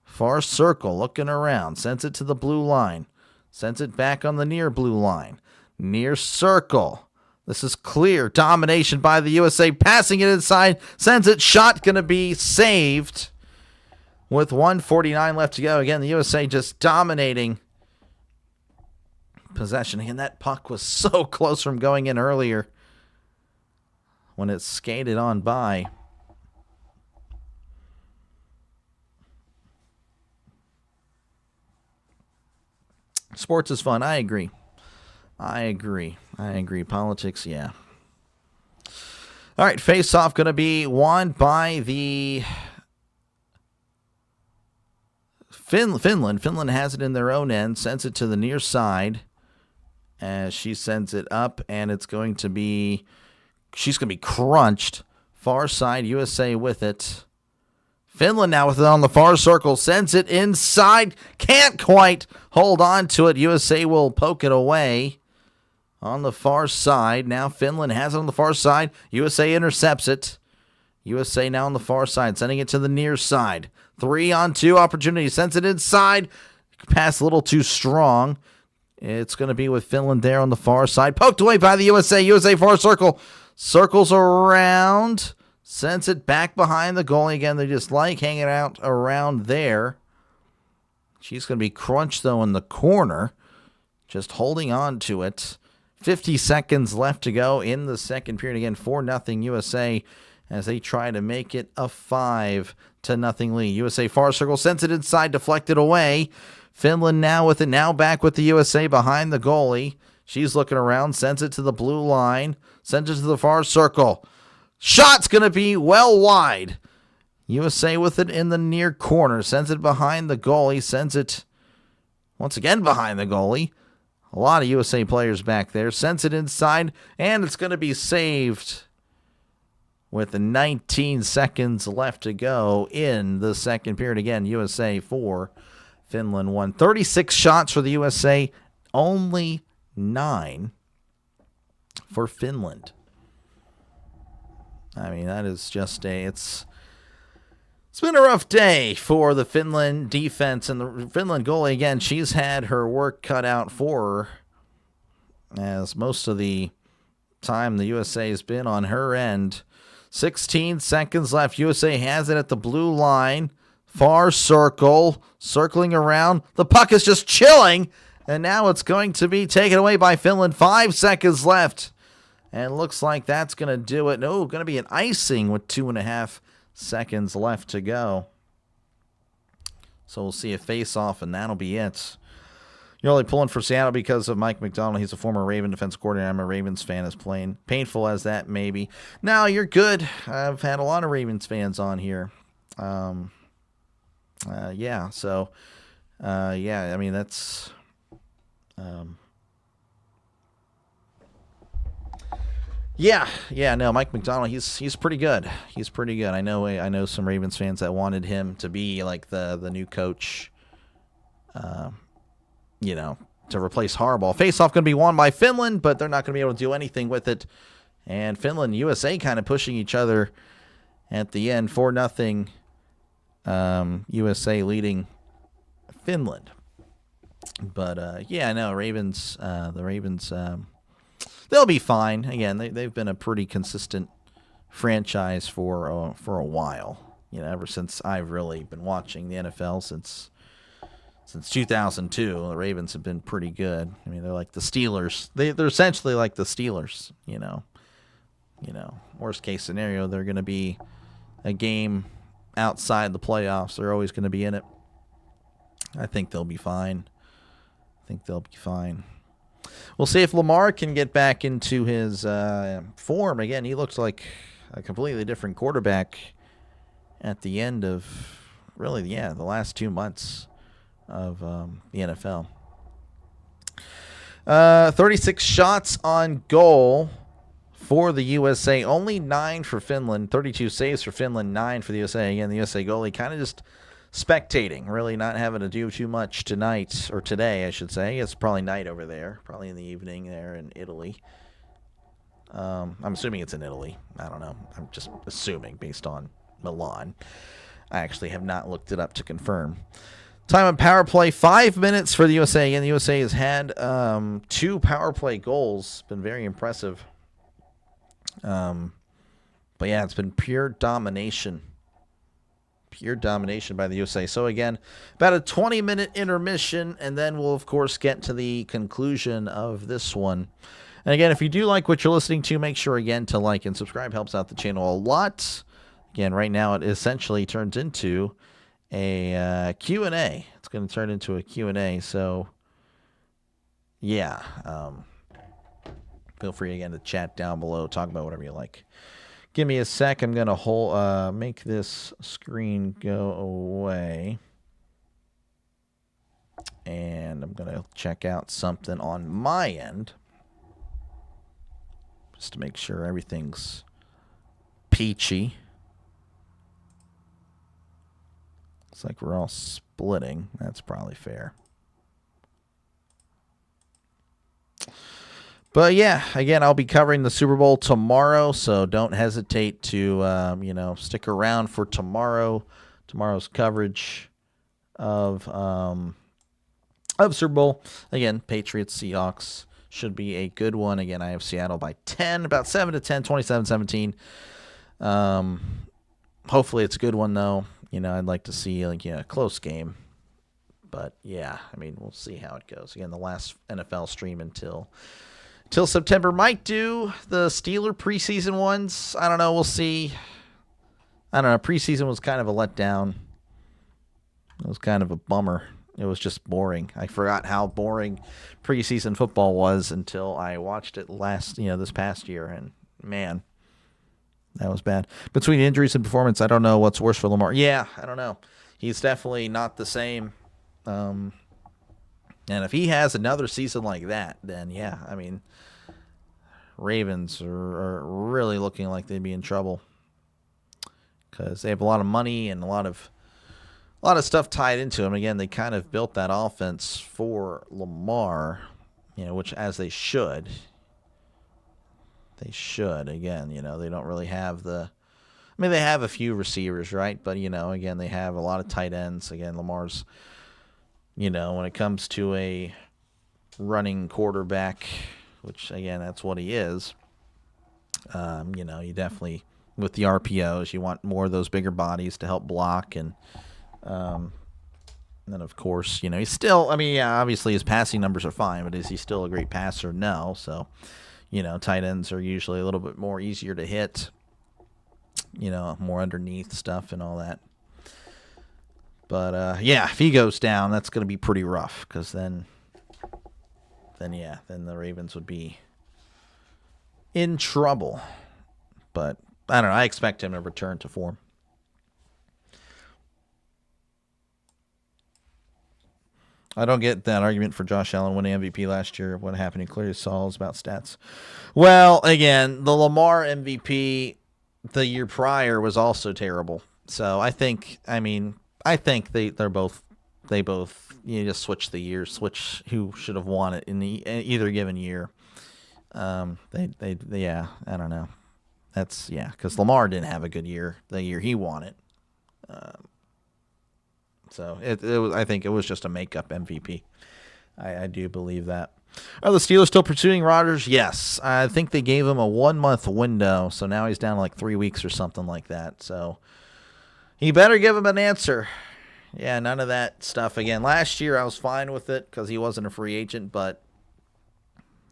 Far circle, looking around, sends it to the blue line, sends it back on the near blue line. Near circle. This is clear. Domination by the USA, passing it inside, sends it, shot going to be saved with 1:49 left to go. Again, the USA just dominating possession, and that puck was so close from going in earlier when it skated on by. Sports is fun. I agree. Politics, yeah. All right, face-off going to be won by the Finland. Finland has it in their own end, sends it to the near side as she sends it up, and it's going to be... She's going to be crunched. Far side, USA with it. Finland now with it on the far circle. Sends it inside. Can't quite hold on to it. USA will poke it away on the far side. Now Finland has it on the far side. USA intercepts it. USA now on the far side, sending it to the near side. 3-on-2 opportunity. Sends it inside. Pass a little too strong. It's going to be with Finland there on the far side. Poked away by the USA. USA far circle. Circles around, sends it back behind the goalie again. They just like hanging out around there. She's going to be crunched, though, in the corner, just holding on to it. 50 seconds left to go in the second period. Again, 4-0 USA as they try to make it a 5-0 lead. USA far circle, sends it inside, deflected away. Finland now with it, now back with the USA behind the goalie. She's looking around, sends it to the blue line, sends it to the far circle. Shot's going to be well wide. USA with it in the near corner, sends it behind the goalie, sends it once again behind the goalie. A lot of USA players back there. Sends it inside, and it's going to be saved with 19 seconds left to go in the second period. Again, USA 4, Finland 1. 36 shots for the USA, only 9 for Finland. I mean, that is just it's been a rough day for the Finland defense, and the Finland goalie, again, she's had her work cut out for her, as most of the time the USA has been on her end. 16 seconds left. USA has it at the blue line. Far circle, circling around. The puck is just chilling, and now it's going to be taken away by Finland. 5 seconds left, and looks like that's going to do it. No, going to be an icing with 2.5 seconds left to go. So we'll see a face-off, and that'll be it. You're only pulling for Seattle because of Mike McDonald. He's a former Raven defense coordinator. I'm a Ravens fan, as plain painful as that may be. No, you're good. I've had a lot of Ravens fans on here. Yeah, so, yeah, I mean, that's... Yeah, no, Mike McDonald, he's pretty good. He's pretty good. I know some Ravens fans that wanted him to be like the new coach, to replace Harbaugh. Face-off going to be won by Finland, but they're not going to be able to do anything with it. And Finland, USA kind of pushing each other at the end. 4-0, USA leading Finland. But, yeah, no, Ravens, the Ravens... they'll be fine. Again, they've been a pretty consistent franchise for a while. ever since I've really been watching the NFL since 2002. The Ravens have been pretty good. I mean, they're like the Steelers. They're essentially like the Steelers. Worst case scenario, they're going to be a game outside the playoffs. They're always going to be in it. I think they'll be fine. We'll see if Lamar can get back into his form. Again, he looks like a completely different quarterback at the end of, really, the last 2 months of the NFL. 36 shots on goal for the USA. Only 9 for Finland. 32 saves for Finland, 9 for the USA. Again, the USA goalie kind of just spectating, really not having to do too much tonight, or today, I should say. It's probably night over there, probably in the evening there in Italy. I'm assuming it's in Italy. I don't know. I'm just assuming based on Milan. I actually have not looked it up to confirm. Time on power play, 5 minutes for the USA. And the USA has had 2 power play goals. Been very impressive. But yeah, it's been pure domination. Pure domination by the USA. So again, about a 20-minute intermission, and then we'll, of course, get to the conclusion of this one. And again, if you do like what you're listening to, make sure, again, to like and subscribe. Helps out the channel a lot. Again, right now it essentially turns into a Q&A. It's going to turn into a Q&A. So, yeah. Feel free, again, to chat down below. Talk about whatever you like. Give me a sec. I'm going to make this screen go away. And I'm going to check out something on my end. Just to make sure everything's peachy. Looks like we're all splitting. That's probably fair. But yeah, again, I'll be covering the Super Bowl tomorrow, so don't hesitate to, stick around for tomorrow's coverage of Super Bowl. Again, Patriots, Seahawks should be a good one. Again, I have Seattle by 10, about 7-10, 27-17. Hopefully it's a good one, though. I'd like to see a close game. But yeah, I mean, we'll see how it goes. Again, the last NFL stream until September. Might do the Steeler preseason ones. I don't know. We'll see. I don't know. Preseason was kind of a letdown. It was kind of a bummer. It was just boring. I forgot how boring preseason football was until I watched it this past year. And man, that was bad. Between injuries and performance, I don't know what's worse for Lamar. Yeah, I don't know. He's definitely not the same. And if he has another season like that, then yeah, I mean, Ravens are really looking like they'd be in trouble because they have a lot of money and a lot of stuff tied into them. Again, they kind of built that offense for Lamar, which as they should. They should. Again, they don't really have they have a few receivers, right? But, again, they have a lot of tight ends. Again, Lamar's, when it comes to a running quarterback, which, again, that's what he is, you definitely, with the RPOs, you want more of those bigger bodies to help block. And then, of course, he's still, obviously his passing numbers are fine, but is he still a great passer? No. So, tight ends are usually a little bit more easier to hit, more underneath stuff and all that. But, yeah, if he goes down, that's going to be pretty rough because then the Ravens would be in trouble. But, I don't know. I expect him to return to form. I don't get that argument for Josh Allen winning MVP last year. What happened? He clearly saw about stats. Well, again, the Lamar MVP the year prior was also terrible. So I think they both just switch the years, switch who should have won it in either given year. I don't know. Because Lamar didn't have a good year the year he won it. So I think it was just a makeup MVP. I do believe that. Are the Steelers still pursuing Rodgers? Yes. I think they gave him a 1-month window, so now he's down to like 3 weeks or something like that. So, He better give him an answer. Yeah, none of that stuff. Again, last year I was fine with it because he wasn't a free agent, but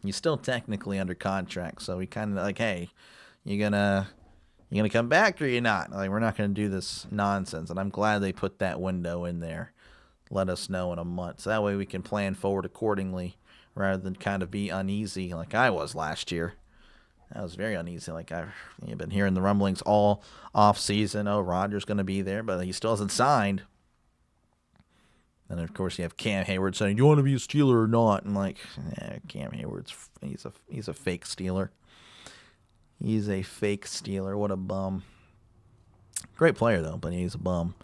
he's still technically under contract. So we kind of like, hey, you gonna come back or you not? Like, we're not gonna do this nonsense. And I'm glad they put that window in there. Let us know in a month. So that way we can plan forward accordingly rather than kind of be uneasy like I was last year. I was very uneasy. Like, I've been hearing the rumblings all off season. Oh, Rodgers going to be there, but he still hasn't signed. And of course, you have Cam Hayward saying, "Do you want to be a Steeler or not?" And like, Cam Hayward's he's a fake Steeler. He's a fake Steeler. What a bum. Great player though, but he's a bum.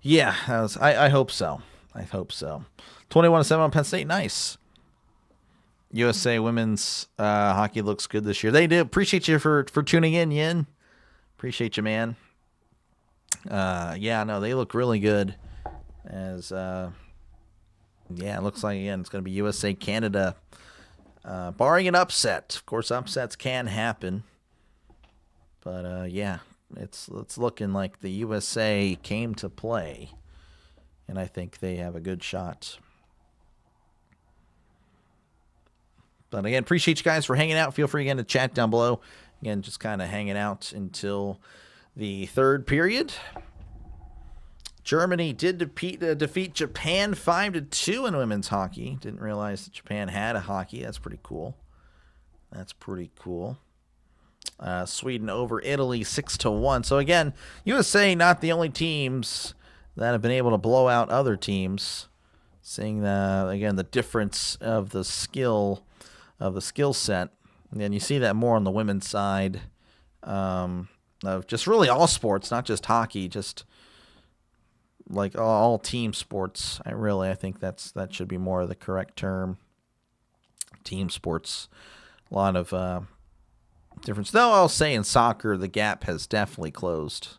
Yeah, I hope so. I hope so. 21-7 on Penn State. Nice. USA women's hockey looks good this year. They do. Appreciate you for tuning in, Yin. Appreciate you, man. Yeah, no, they look really good. As it looks like again it's going to be USA Canada, barring an upset. Of course, upsets can happen, but it's looking like the USA came to play, and I think they have a good shot. But again, appreciate you guys for hanging out. Feel free again to chat down below. Again, just kind of hanging out until the third period. Germany did defeat Japan 5-2 in women's hockey. Didn't realize that Japan had a hockey. That's pretty cool. Sweden over Italy 6-1. So again, USA not the only teams that have been able to blow out other teams. Seeing the difference of the skill set, and you see that more on the women's side of just really all sports, not just hockey, just like all team sports. I think that should be more of the correct term. Team sports, a lot of difference. Though I'll say in soccer, the gap has definitely closed,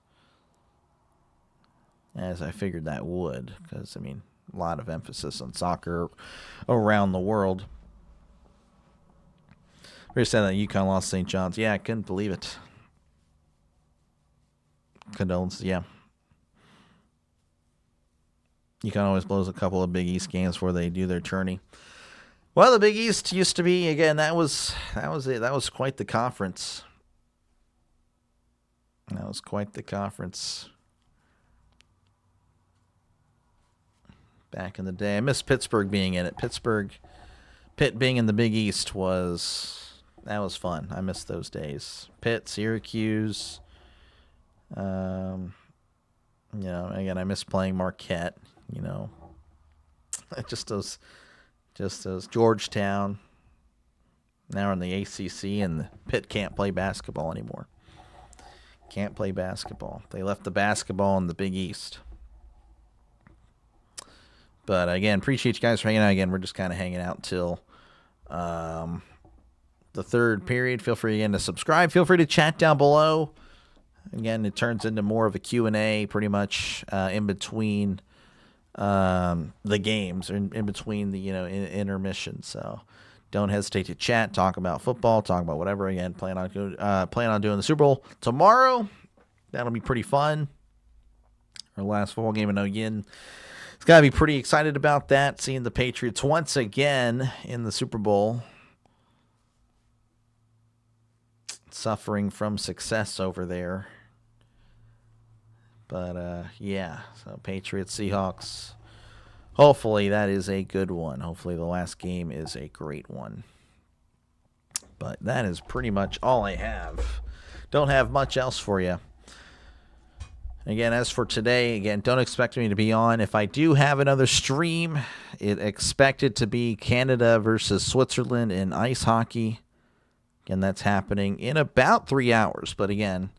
as I figured that would, because a lot of emphasis on soccer around the world. We just said that UConn lost St. John's. Yeah, I couldn't believe it. Condolences, yeah. UConn always blows a couple of Big East games before they do their tourney. Well, the Big East used to be, again, that was it. That was quite the conference. Back in the day. I miss Pittsburgh being in it. Pitt being in the Big East was fun. I miss those days. Pitt, Syracuse. Again, I miss playing Marquette. Just those Georgetown. Now we're in the ACC, and Pitt can't play basketball anymore. Can't play basketball. They left the basketball in the Big East. But again, appreciate you guys for hanging out. Again, we're just kind of hanging out till the third period. Feel free again to subscribe. Feel free to chat down below. Again, it turns into more of a Q&A pretty much in between the games, or in between the intermission. So don't hesitate to chat, talk about football, talk about whatever. Again, plan on doing the Super Bowl tomorrow. That'll be pretty fun. Our last football game. I know Yin has got to be pretty excited about that, seeing the Patriots once again in the Super Bowl. Suffering from success over there. But, so Patriots, Seahawks. Hopefully that is a good one. Hopefully the last game is a great one. But that is pretty much all I have. Don't have much else for you. Again, as for today, don't expect me to be on. If I do have another stream, expect it to be Canada versus Switzerland in ice hockey. Again, that's happening in about 3 hours. But again,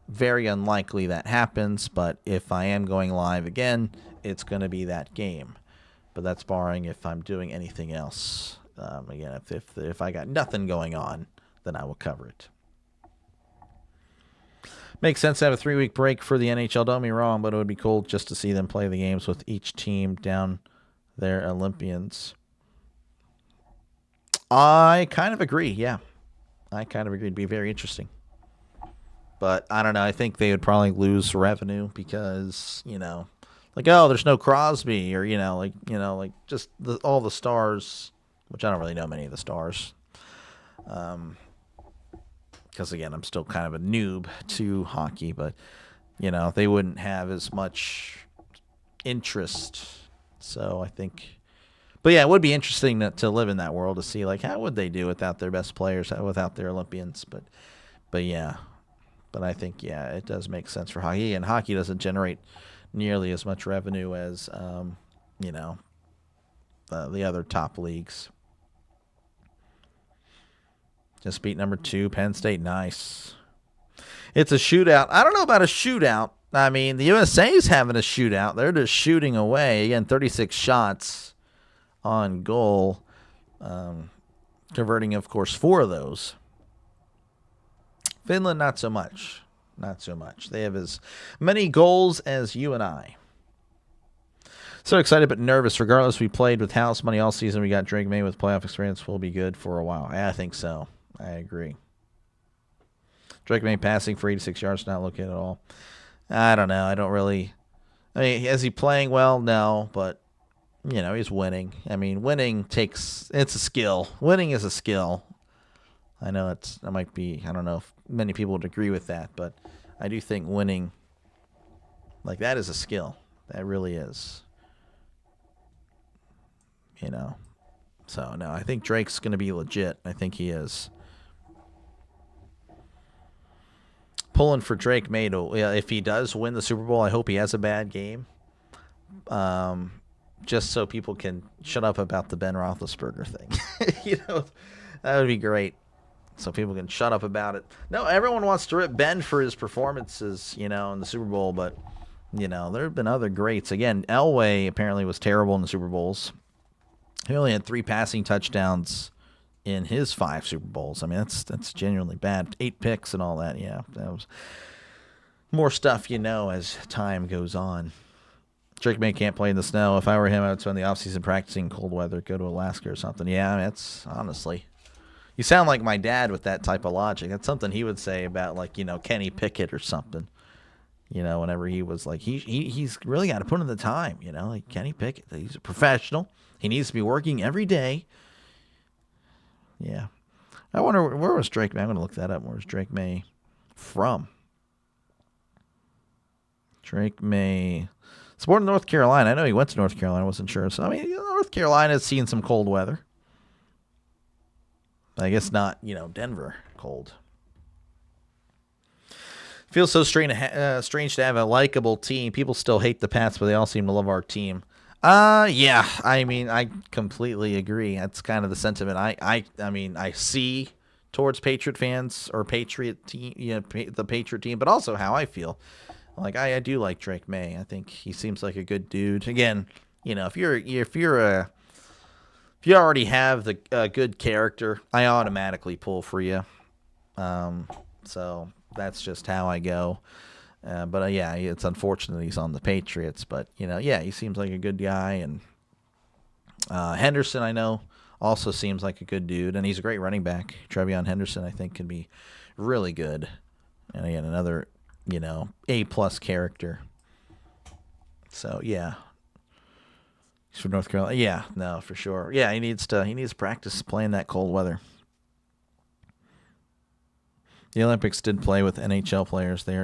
very unlikely that happens. But if I am going live again, it's going to be that game. But that's barring if I'm doing anything else. Again, if I got nothing going on, then I will cover it. Makes sense to have a 3-week break for the NHL. Don't be wrong, but it would be cool just to see them play the games with each team down their Olympians. I kind of agree, yeah. I kind of agree. It'd be very interesting. But I don't know. I think they would probably lose revenue because, like, oh, there's no Crosby, or like just all the stars, which I don't really know many of the stars. Because again, I'm still kind of a noob to hockey, but they wouldn't have as much interest. So I think, but yeah, it would be interesting to live in that world to see, like, how would they do without their best players, without their Olympians. But yeah, but I think, yeah, it does make sense for hockey, and hockey doesn't generate nearly as much revenue as the other top leagues. Just beat number 2, Penn State. Nice. It's a shootout. I don't know about a shootout. I mean, the USA's having a shootout. They're just shooting away. Again, 36 shots on goal. Converting, of course, 4 of those. Finland, not so much. Not so much. They have as many goals as you and I. So excited but nervous. Regardless, we played with house money all season. We got Drake May with playoff experience. We'll be good for a while. I think so. I agree. Drake May passing for 86 yards, not looking at all. I don't know. I mean, is he playing well? No, but, he's winning. I mean, it's a skill. Winning is a skill. I know it might be, I don't know if many people would agree with that, but I do think winning, like, that is a skill. That really is. So, no, I think Drake's going to be legit. I think he is. Pulling for Drake May if he does win the Super Bowl, I hope he has a bad game. Just so people can shut up about the Ben Roethlisberger thing. That would be great. So people can shut up about it. No, everyone wants to rip Ben for his performances, in the Super Bowl, but, there have been other greats. Again, Elway apparently was terrible in the Super Bowls. He only had 3 passing touchdowns in his 5 Super Bowls. I mean, that's genuinely bad. 8 picks and all that. Yeah, that was more stuff, as time goes on. Drake May can't play in the snow. If I were him, I would spend the offseason practicing cold weather, go to Alaska or something. Yeah, that's honestly. You sound like my dad with that type of logic. That's something he would say about, like, Kenny Pickett or something. Whenever he was like, he's really got to put in the time, like Kenny Pickett. He's a professional. He needs to be working every day. Yeah. I wonder, where was Drake May? I'm going to look that up. Where's Drake May from? Drake May. It's born in North Carolina. I know he went to North Carolina. I wasn't sure. So, I mean, North Carolina's seen some cold weather. I guess not, Denver cold. Feels so strange to have a likable team. People still hate the Pats, but they all seem to love our team. Yeah. I mean, I completely agree. That's kind of the sentiment I see towards Patriot fans or Patriot team, the Patriot team, but also how I feel. Like, I do like Drake May. I think he seems like a good dude. Again, if you already have the good character, I automatically pull for you. So that's just how I go. But yeah, it's unfortunate he's on the Patriots. But, yeah, he seems like a good guy. And Henderson, I know, also seems like a good dude. And he's a great running back. Trevion Henderson, I think, can be really good. And again, another, A-plus character. So, yeah. He's from North Carolina. Yeah, no, for sure. Yeah, he needs to practice playing that cold weather. The Olympics did play with NHL players. They were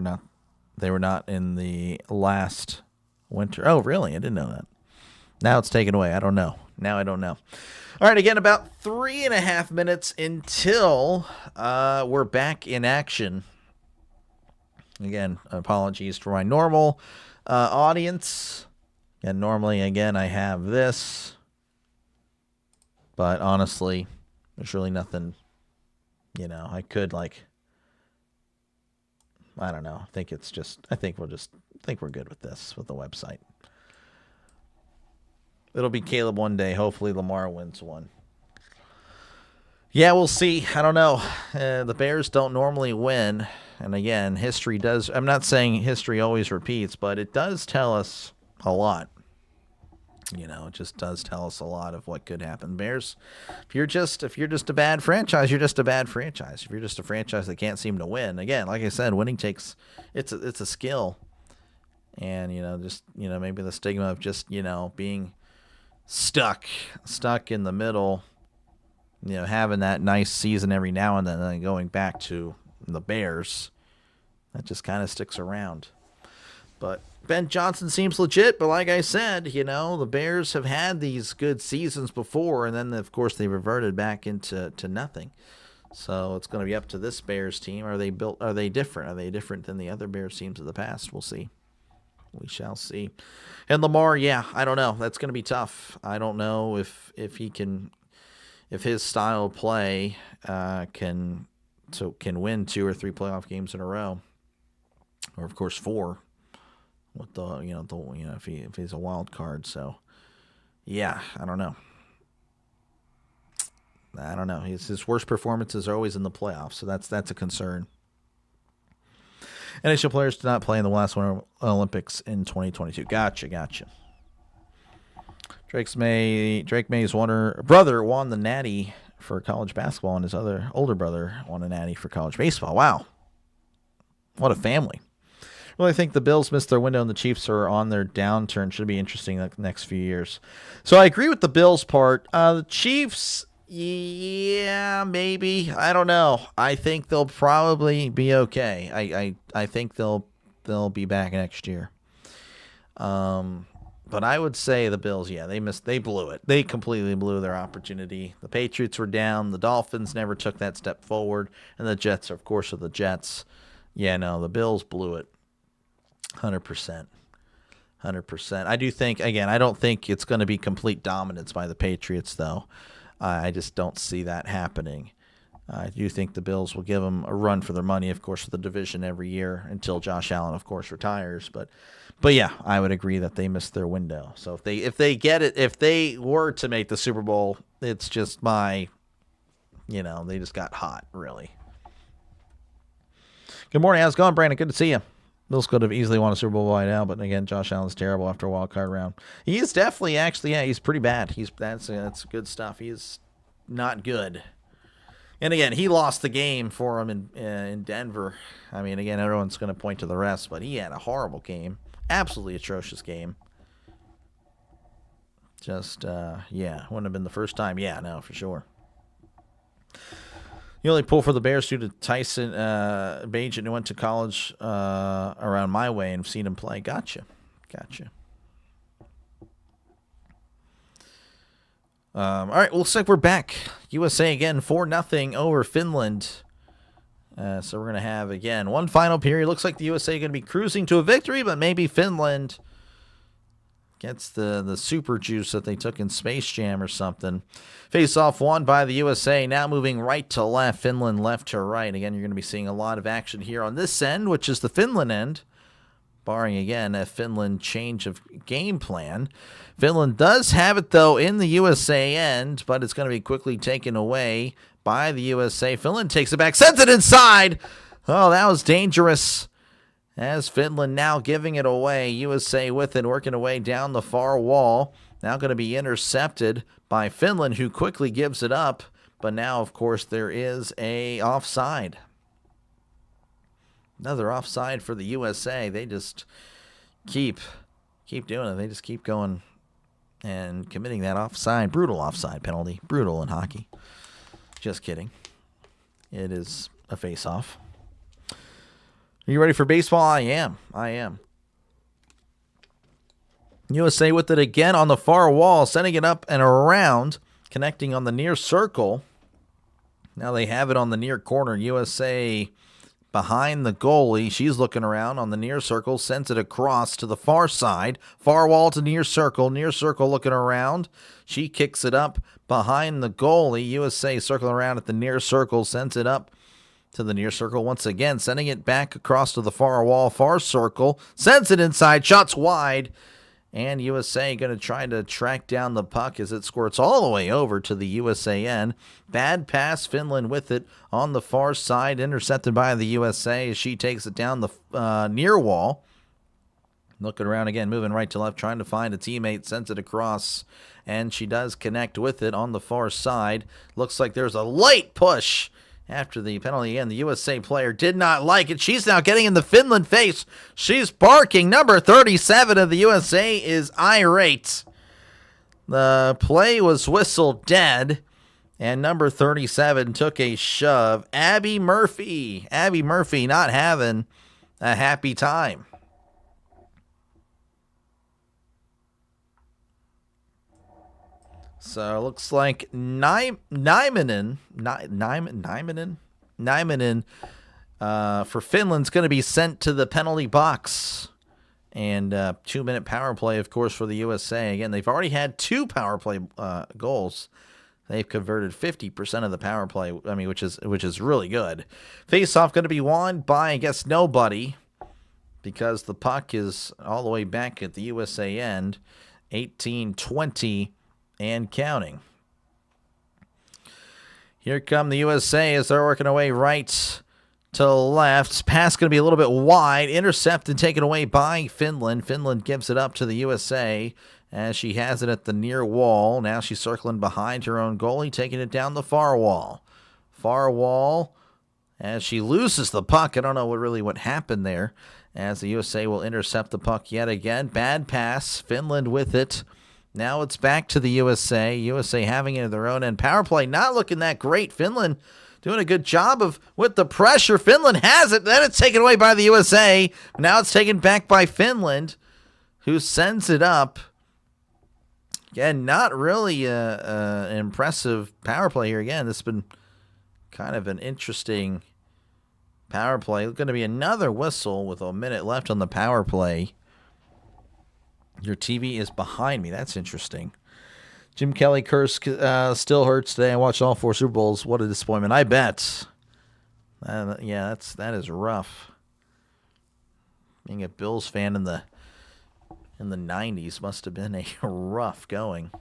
not in the last winter. Oh, really? I didn't know that. Now it's taken away. I don't know. Now I don't know. All right, again, about 3.5 minutes until we're back in action. Again, apologies for my normal audience. And normally, again, I have this. But honestly, there's really nothing, I could, like, I don't know. I think we're good with this, with the website. It'll be Caleb one day. Hopefully Lamar wins one. Yeah, we'll see. I don't know. The Bears don't normally win. And again, history does. I'm not saying history always repeats, but it does tell us a lot. It just does tell us a lot of what could happen. Bears, if you're just a bad franchise, you're just a bad franchise. If you're just a franchise that can't seem to win, again, like I said, winning takes it's a skill, and maybe the stigma of just being stuck in the middle, having that nice season every now and then going back to the Bears, that just kind of sticks around. But Ben Johnson seems legit, but like I said, the Bears have had these good seasons before, and then, of course, they reverted back into nothing. So it's going to be up to this Bears team. Are they different? Are they different than the other Bears teams of the past? We'll see. We shall see. And Lamar, I don't know. That's going to be tough. I don't know if he can, if his style of play can win 2 or 3 playoff games in a row, or of course 4. With if he's a wild card. So I don't know. His worst performances are always in the playoffs, so that's a concern. NHL players did not play in the last Winter Olympics in 2022. Gotcha. Drake May's brother won the Natty for college basketball, and his other older brother won a Natty for college baseball. Wow, what a family. Well, I think the Bills missed their window and the Chiefs are on their downturn. Should be interesting the next few years. So I agree with the Bills part. The Chiefs, maybe. I don't know. I think they'll probably be okay. I think they'll be back next year. But I would say the Bills, they blew it. They completely blew their opportunity. The Patriots were down. The Dolphins never took that step forward. And the Jets, of course, are the Jets. The Bills blew it. 100%. I do think, again, I don't think it's going to be complete dominance by the Patriots, though. I just don't see that happening. I do think the Bills will give them a run for their money, of course, for the division every year until Josh Allen, of course, retires. But I would agree that they missed their window. So if they get it, if they were to make the Super Bowl, it's just they just got hot, really. Good morning. How's it going, Brandon? Good to see you. Bills could have easily won a Super Bowl by now, but again, Josh Allen's terrible after a wild card round. He is definitely, he's pretty bad. That's good stuff. He's not good. And again, he lost the game for him in Denver. I mean, again, everyone's going to point to the rest, but he had a horrible game, absolutely atrocious game. Just wouldn't have been the first time. No, for sure. You only pull for the Bears due to Tyson Bagent, who went to college around my way and have seen him play. Gotcha. All right, looks like we're back. USA again 4-0 over Finland. So we're going to have, again, one final period. Looks like the USA going to be cruising to a victory, but maybe Finland gets the super juice that they took in Space Jam or something. Face-off won by the USA. Now moving right to left. Finland left to right. Again, you're going to be seeing a lot of action here on this end, which is the Finland end. Barring, again, a Finland change of game plan. Finland does have it, though, in the USA end, but it's going to be quickly taken away by the USA. Finland takes it back, sends it inside. Oh, that was dangerous. As Finland now giving it away. USA with it, working away down the far wall. Now going to be intercepted by Finland, who quickly gives it up. But now, of course, there is a offside. Another offside for the USA. They just keep doing it. They just keep going and committing that offside. Brutal offside penalty. Brutal in hockey. Just kidding. It is a face-off. Are you ready for baseball? I am. USA with it again on the far wall, sending it up and around, connecting on the near circle. Now they have it on the near corner. USA behind the goalie. She's looking around on the near circle, sends it across to the far side. Far wall to near circle looking around. She kicks it up behind the goalie. USA circling around at the near circle, sends it up to the near circle once again, sending it back across to the far wall, far circle, sends it inside, shots wide, and USA going to try to track down the puck as it squirts all the way over to the USA end. Bad pass, Finland with it on the far side, intercepted by the USA as she takes it down the near wall. Looking around again, moving right to left, trying to find a teammate, sends it across, and she does connect with it on the far side. Looks like there's a late push after the penalty again. The USA player did not like it. She's now getting in the Finland face. She's barking. Number 37 of the USA is irate. The play was whistled dead, and number 37 took a shove. Abby Murphy not having a happy time. So it looks like Nymanen for Finland's going to be sent to the penalty box. And 2-minute power play, of course, for the USA. Again, they've already had 2 power play goals. They've converted 50% of the power play, which is really good. Face-off going to be won by, I guess, nobody, because the puck is all the way back at the USA end, 18-20 and counting. Here come the USA as they're working away right to left. Pass going to be a little bit wide. Intercepted, taken away by Finland. Finland gives it up to the USA as she has it at the near wall. Now she's circling behind her own goalie, taking it down the far wall. Far wall as she loses the puck. I don't know what happened there as the USA will intercept the puck yet again. Bad pass. Finland with it. Now it's back to the USA. USA having it at their own end. Power play not looking that great. Finland doing a good job with the pressure. Finland has it. Then it's taken away by the USA. Now it's taken back by Finland, who sends it up. Again, not really an impressive power play here. Again, this has been kind of an interesting power play. It's going to be another whistle with a minute left on the power play. Your TV is behind me. That's interesting. Jim Kelly curse still hurts today. I watched all 4 Super Bowls. What a disappointment. I bet. That is rough. Being a Bills fan in the 90s must have been a rough going.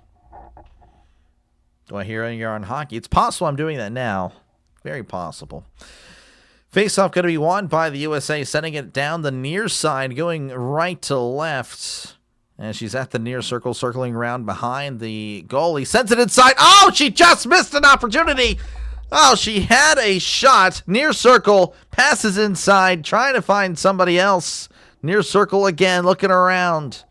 Do I hear you're on hockey? It's possible I'm doing that now. Very possible. Face-off going to be won by the USA, sending it down the near side, going right to left. And she's at the near circle, circling around behind the goalie. Sends it inside. Oh, she just missed an opportunity. Oh, she had a shot. Near circle, passes inside, trying to find somebody else. Near circle again, looking around.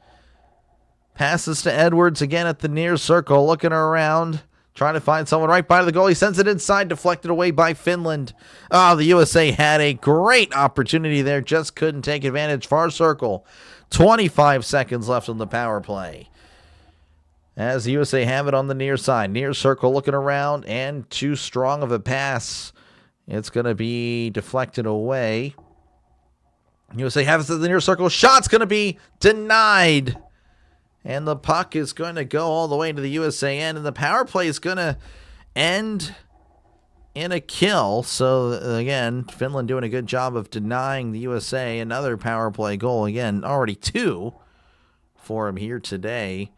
Passes to Edwards again at the near circle, looking around. Trying to find someone right by the goalie. Sends it inside, deflected away by Finland. Oh, the USA had a great opportunity there. Just couldn't take advantage. Far circle. 25 seconds left on the power play. As the USA have it on the near side. Near circle looking around and too strong of a pass. It's going to be deflected away. USA have it to the near circle. Shot's going to be denied. And the puck is going to go all the way to the USA end. And the power play is going to end in a kill. So, again, Finland doing a good job of denying the USA another power play goal. Again, already 2 for him here today.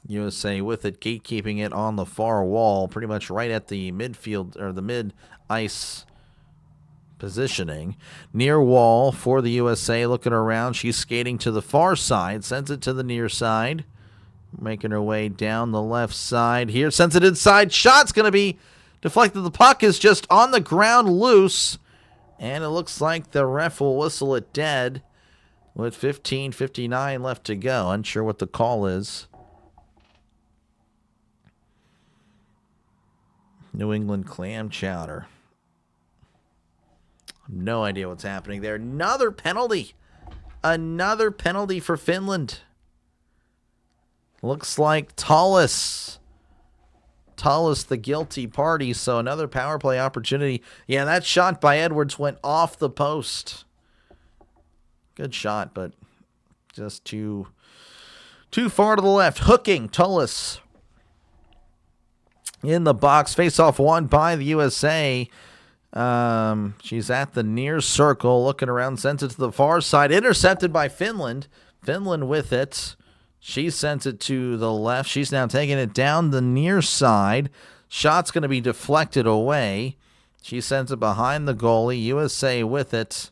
USA with it, gatekeeping it on the far wall, pretty much right at the midfield, or the mid-ice positioning. Near wall for the USA, looking around. She's skating to the far side, sends it to the near side. Making her way down the left side here. Sends it inside. Shot's going to be deflected. The puck is just on the ground loose. And it looks like the ref will whistle it dead with 15:59 left to go. Unsure what the call is. New England clam chowder. No idea what's happening there. Another penalty. Another penalty for Finland. Looks like Tullis, the guilty party. So another power play opportunity. Yeah, that shot by Edwards went off the post. Good shot, but just too far to the left. Hooking Tullis in the box. Face-off won by the USA. She's at the near circle, looking around, sends it to the far side. Intercepted by Finland. Finland with it. She sends it to the left. She's now taking it down the near side. Shot's going to be deflected away. She sends it behind the goalie. USA with it.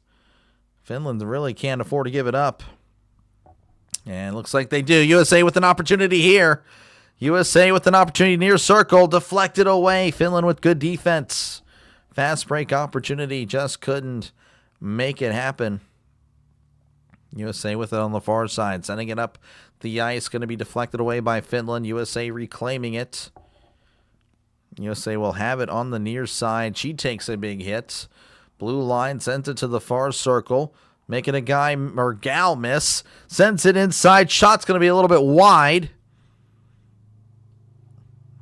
Finland really can't afford to give it up. And looks like they do. USA with an opportunity here. USA with an opportunity near circle. Deflected away. Finland with good defense. Fast break opportunity. Just couldn't make it happen. USA with it on the far side. Sending it up the ice. Going to be deflected away by Finland. USA reclaiming it. USA will have it on the near side. She takes a big hit. Blue line sends it to the far circle. Making a guy or gal miss. Sends it inside. Shot's going to be a little bit wide.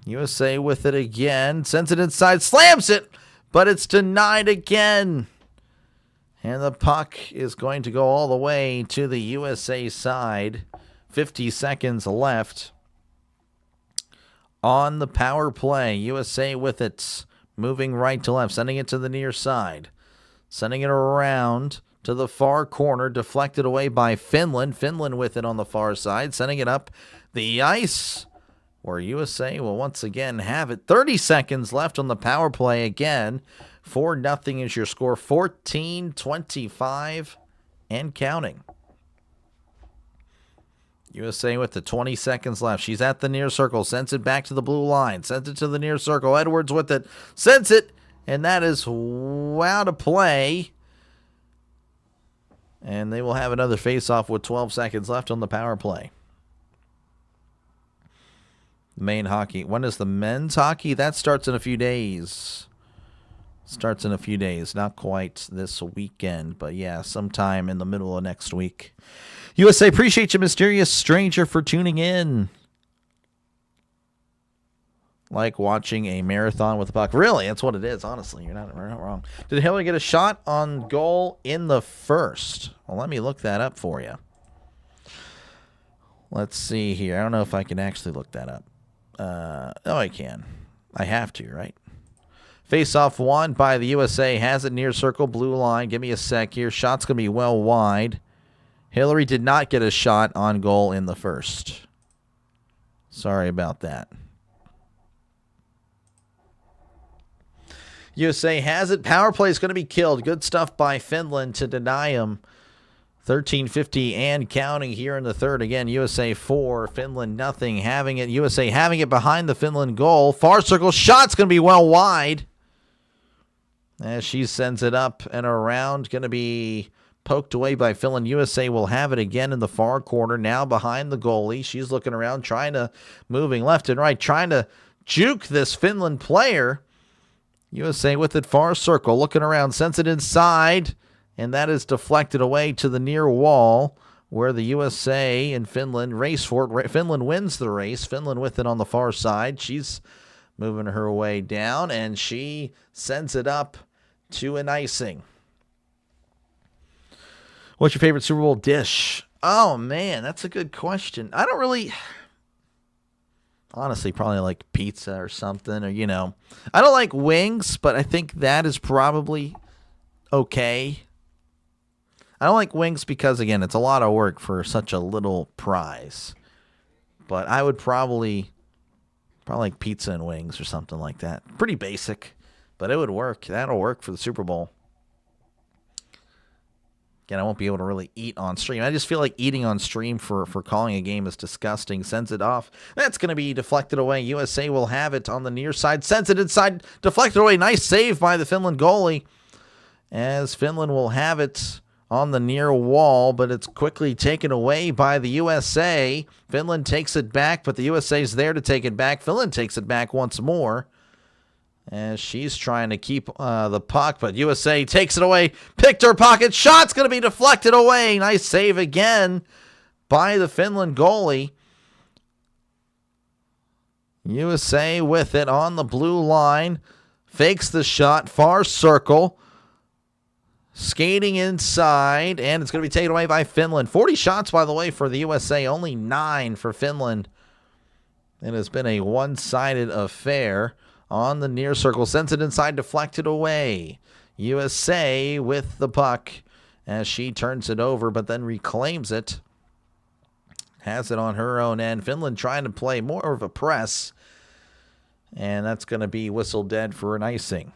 USA with it again. Sends it inside. Slams it. But it's denied again. And the puck is going to go all the way to the USA side. 50 seconds left on the power play. USA with it. Moving right to left. Sending it to the near side. Sending it around to the far corner, deflected away by Finland. Finland with it on the far side, sending it up the ice, where USA will once again have it. 30 seconds left on the power play again. 4-0 is your score. 14-25 and counting. USA with the 20 seconds left. She's at the near circle, sends it back to the blue line, sends it to the near circle. Edwards with it, sends it, and that is out of play. And they will have another face-off with 12 seconds left on the power play. Main hockey. When is the men's hockey? That starts in a few days. Starts in a few days. Not quite this weekend, but yeah, sometime in the middle of next week. USA, appreciate you, Mysterious Stranger, for tuning in. Like watching a marathon with the puck. Really, that's what it is, honestly. You're not wrong. Did Hillary get a shot on goal in the first? Well, let me look that up for you. Let's see here. I don't know if I can actually look that up. Oh, I can. I have to, right? Face-off won by the USA. Has it near circle, blue line. Give me a sec here. Shot's going to be well wide. Hillary did not get a shot on goal in the first. Sorry about that. USA has it. Power play is going to be killed. Good stuff by Finland to deny him. 13:50 and counting here in the third. Again, USA 4, Finland nothing. Having it. USA having it behind the Finland goal. Far circle shot's going to be well wide. As she sends it up and around. Going to be poked away by Finland. USA will have it again in the far corner. Now behind the goalie. She's looking around, moving left and right, trying to juke this Finland player. USA with it, far circle, looking around, sends it inside, and that is deflected away to the near wall, where the USA and Finland race for it. Finland wins the race. Finland with it on the far side. She's moving her way down, and she sends it up to an icing. What's your favorite Super Bowl dish? Oh, man, that's a good question. I don't really... Honestly, probably like pizza or something, or, I don't like wings, but I think that is probably okay. I don't like wings because, again, it's a lot of work for such a little prize. But I would probably like pizza and wings or something like that. Pretty basic, but it would work. That'll work for the Super Bowl. Again, I won't be able to really eat on stream. I just feel like eating on stream for calling a game is disgusting. Sends it off. That's going to be deflected away. USA will have it on the near side. Sends it inside. Deflected away. Nice save by the Finland goalie. As Finland will have it on the near wall, but it's quickly taken away by the USA. Finland takes it back, but the USA is there to take it back. Finland takes it back once more. As she's trying to keep the puck, but USA takes it away. Picked her pocket. Shot's going to be deflected away. Nice save again by the Finland goalie. USA with it on the blue line. Fakes the shot. Far circle. Skating inside. And it's going to be taken away by Finland. 40 shots, by the way, for the USA. Only 9 for Finland. It has been a one-sided affair. On the near circle, sends it inside, deflected away. USA with the puck as she turns it over, but then reclaims it. Has it on her own end. Finland trying to play more of a press. And that's going to be whistled dead for an icing.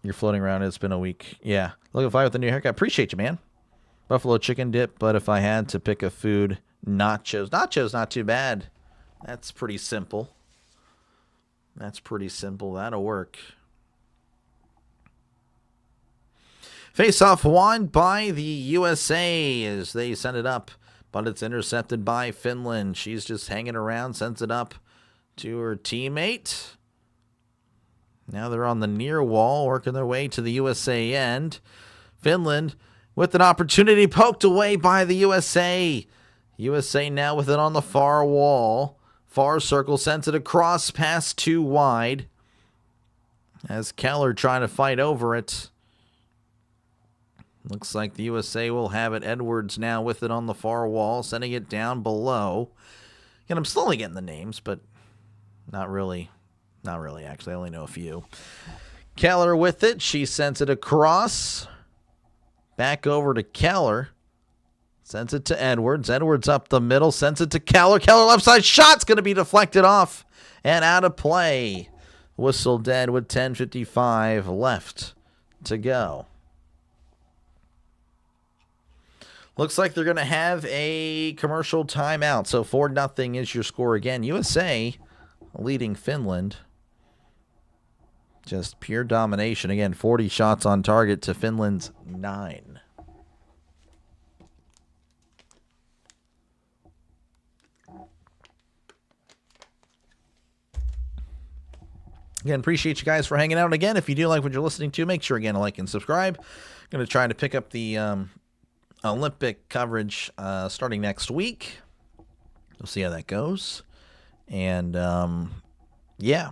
You're floating around. It's been a week. Yeah. Looking fine with the new haircut. Appreciate you, man. Buffalo chicken dip, but if I had to pick a food, nachos. Nachos, not too bad. That's pretty simple. That'll work. Face-off won by the USA as they send it up, but it's intercepted by Finland. She's just hanging around, sends it up to her teammate. Now they're on the near wall, working their way to the USA end. Finland with an opportunity, poked away by the USA. USA now with it on the far wall. Far circle, sends it across, pass too wide. As Keller trying to fight over it. Looks like the USA will have it. Edwards now with it on the far wall, sending it down below. And I'm slowly getting the names, but not really. Not really, actually. I only know a few. Keller with it. She sends it across. Back over to Keller. Sends it to Edwards. Edwards up the middle. Sends it to Keller. Keller left side. Shot's going to be deflected off and out of play. Whistle dead with 10:55 left to go. Looks like they're going to have a commercial timeout. So 4-0 is your score again. USA leading Finland. Just pure domination. Again, 40 shots on target to Finland's 9. Again, appreciate you guys for hanging out. And again, if you do like what you're listening to, make sure, again, to like and subscribe. I'm going to try to pick up the Olympic coverage starting next week. We'll see how that goes. And, yeah,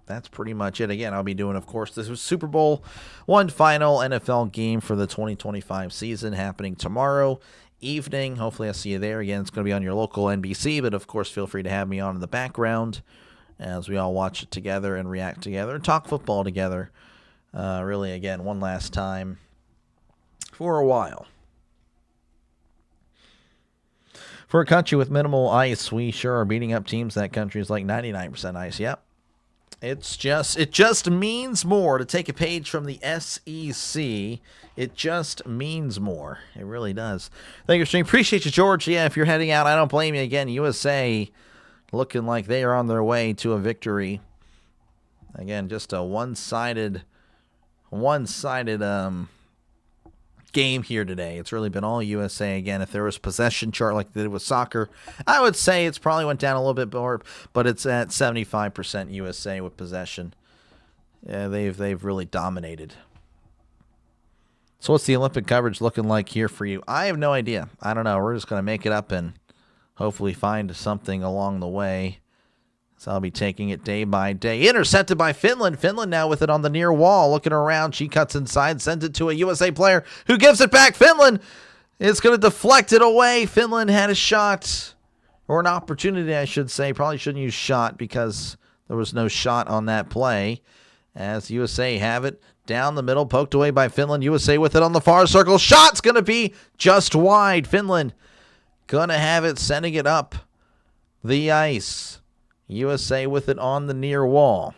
that's pretty much it. Again, I'll be doing, of course, this was Super Bowl one final NFL game for the 2025 season happening tomorrow evening. Hopefully I'll see you there. Again, it's going to be on your local NBC, but, of course, feel free to have me on in the background as we all watch it together and react together and talk football together. Really, again, one last time for a while. For a country with minimal ice, we sure are beating up teams that countries like 99% ice. Yep. It just means more to take a page from the SEC. It just means more. It really does. Thank you, Stream. Appreciate you, George. Yeah, if you're heading out, I don't blame you. Again, USA looking like they are on their way to a victory. Again, just a one-sided game here today. It's really been all USA. Again, if there was a possession chart like they did with soccer, I would say it's probably went down a little bit more, but it's at 75% USA with possession. Yeah, they've really dominated. So what's the Olympic coverage looking like here for you? I have no idea. I don't know. We're just going to make it up and hopefully find something along the way. So I'll be taking it day by day. Intercepted by Finland. Finland now with it on the near wall. Looking around. She cuts inside. Sends it to a USA player who gives it back. Finland is going to deflect it away. Finland had a shot. Or an opportunity, I should say. Probably shouldn't use shot because there was no shot on that play. As USA have it. Down the middle. Poked away by Finland. USA with it on the far circle. Shot's going to be just wide. Finland going to have it. Sending it up the ice. USA with it on the near wall.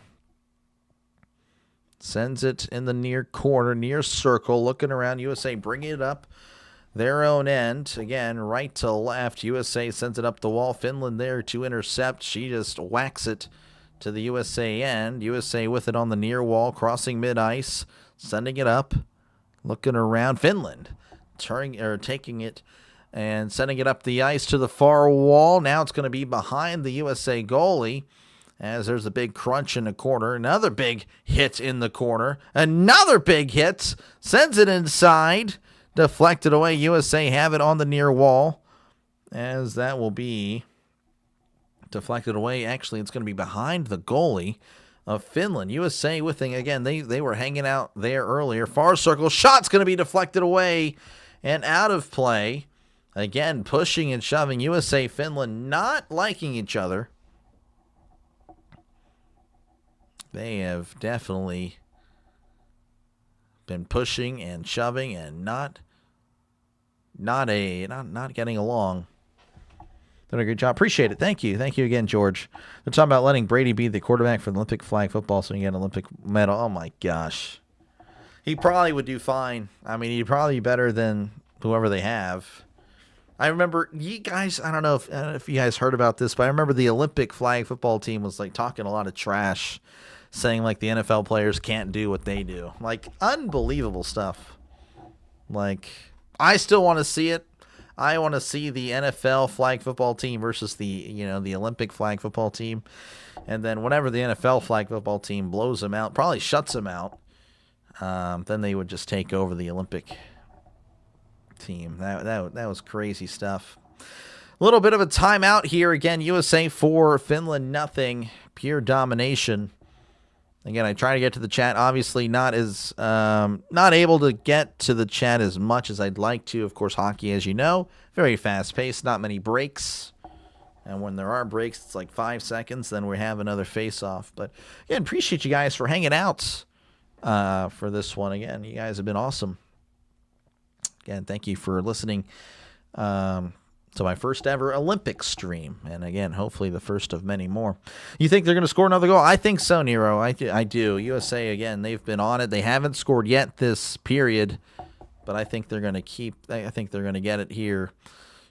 Sends it in the near corner, near circle. Looking around. USA bringing it up their own end. Again, right to left. USA sends it up the wall. Finland there to intercept. She just whacks it to the USA end. USA with it on the near wall. Crossing mid-ice. Sending it up. Looking around. Finland taking it and sending it up the ice to the far wall. Now it's going to be behind the USA goalie as there's a big crunch in the corner. Another big hit in the corner. Another big hit. Sends it inside. Deflected away. USA have it on the near wall as that will be deflected away. Actually, it's going to be behind the goalie of Finland. USA with it. Again, they were hanging out there earlier. Far circle. Shot's going to be deflected away and out of play. Again, pushing and shoving. USA, Finland not liking each other. They have definitely been pushing and shoving and not getting along. Done a good job. Appreciate it. Thank you. Thank you again, George. They're talking about letting Brady be the quarterback for the Olympic flag football so he can get an Olympic medal. Oh, my gosh. He probably would do fine. I mean, he'd probably be better than whoever they have. I remember you guys, I don't know if you guys heard about this, but I remember the Olympic flag football team was like talking a lot of trash, saying like the NFL players can't do what they do. Like, unbelievable stuff. Like, I still want to see it. I want to see the NFL flag football team versus the Olympic flag football team. And then whenever the NFL flag football team blows them out, probably shuts them out, then they would just take over the Olympic team. That was crazy stuff. A little bit of a timeout here. Again, USA 4, Finland nothing. Pure domination. Again, I try to get to the chat. Obviously, not able to get to the chat as much as I'd like to. Of course, hockey, as you know, very fast-paced, not many breaks. And when there are breaks, it's like 5 seconds. Then we have another face-off. But again, appreciate you guys for hanging out for this one. Again, you guys have been awesome. Again, thank you for listening to my first ever Olympic stream. And again, hopefully the first of many more. You think they're going to score another goal? I think so, Nero. I do. USA, again, they've been on it. They haven't scored yet this period, but I think they're going to get it here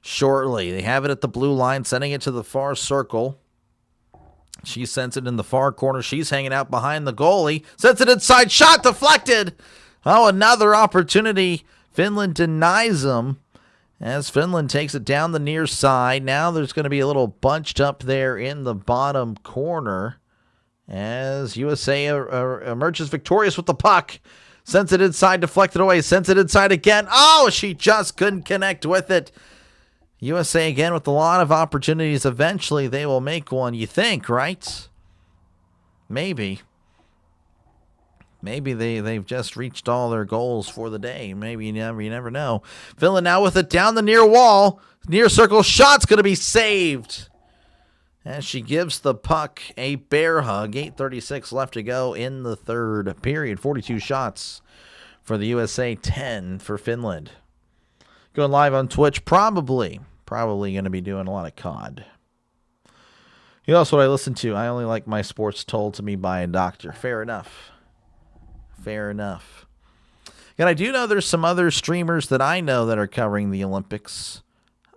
shortly. They have it at the blue line, sending it to the far circle. She sends it in the far corner. She's hanging out behind the goalie. Sends it inside. Shot deflected. Oh, another opportunity. Finland denies them as Finland takes it down the near side. Now there's going to be a little bunched up there in the bottom corner as USA emerges victorious with the puck. Sends it inside, deflected away. Sends it inside again. Oh, she just couldn't connect with it. USA again with a lot of opportunities. Eventually they will make one, you think, right? Maybe they've just reached all their goals for the day. Maybe you never know. Finland now with it down the near wall. Near circle shot's going to be saved. As she gives the puck a bear hug. 8:36 left to go in the third period. 42 shots for the USA, 10 for Finland. Going live on Twitch, probably going to be doing a lot of COD. You know, that's what I listen to. I only like my sports told to me by a doctor. Fair enough. And I do know there's some other streamers that I know that are covering the Olympics.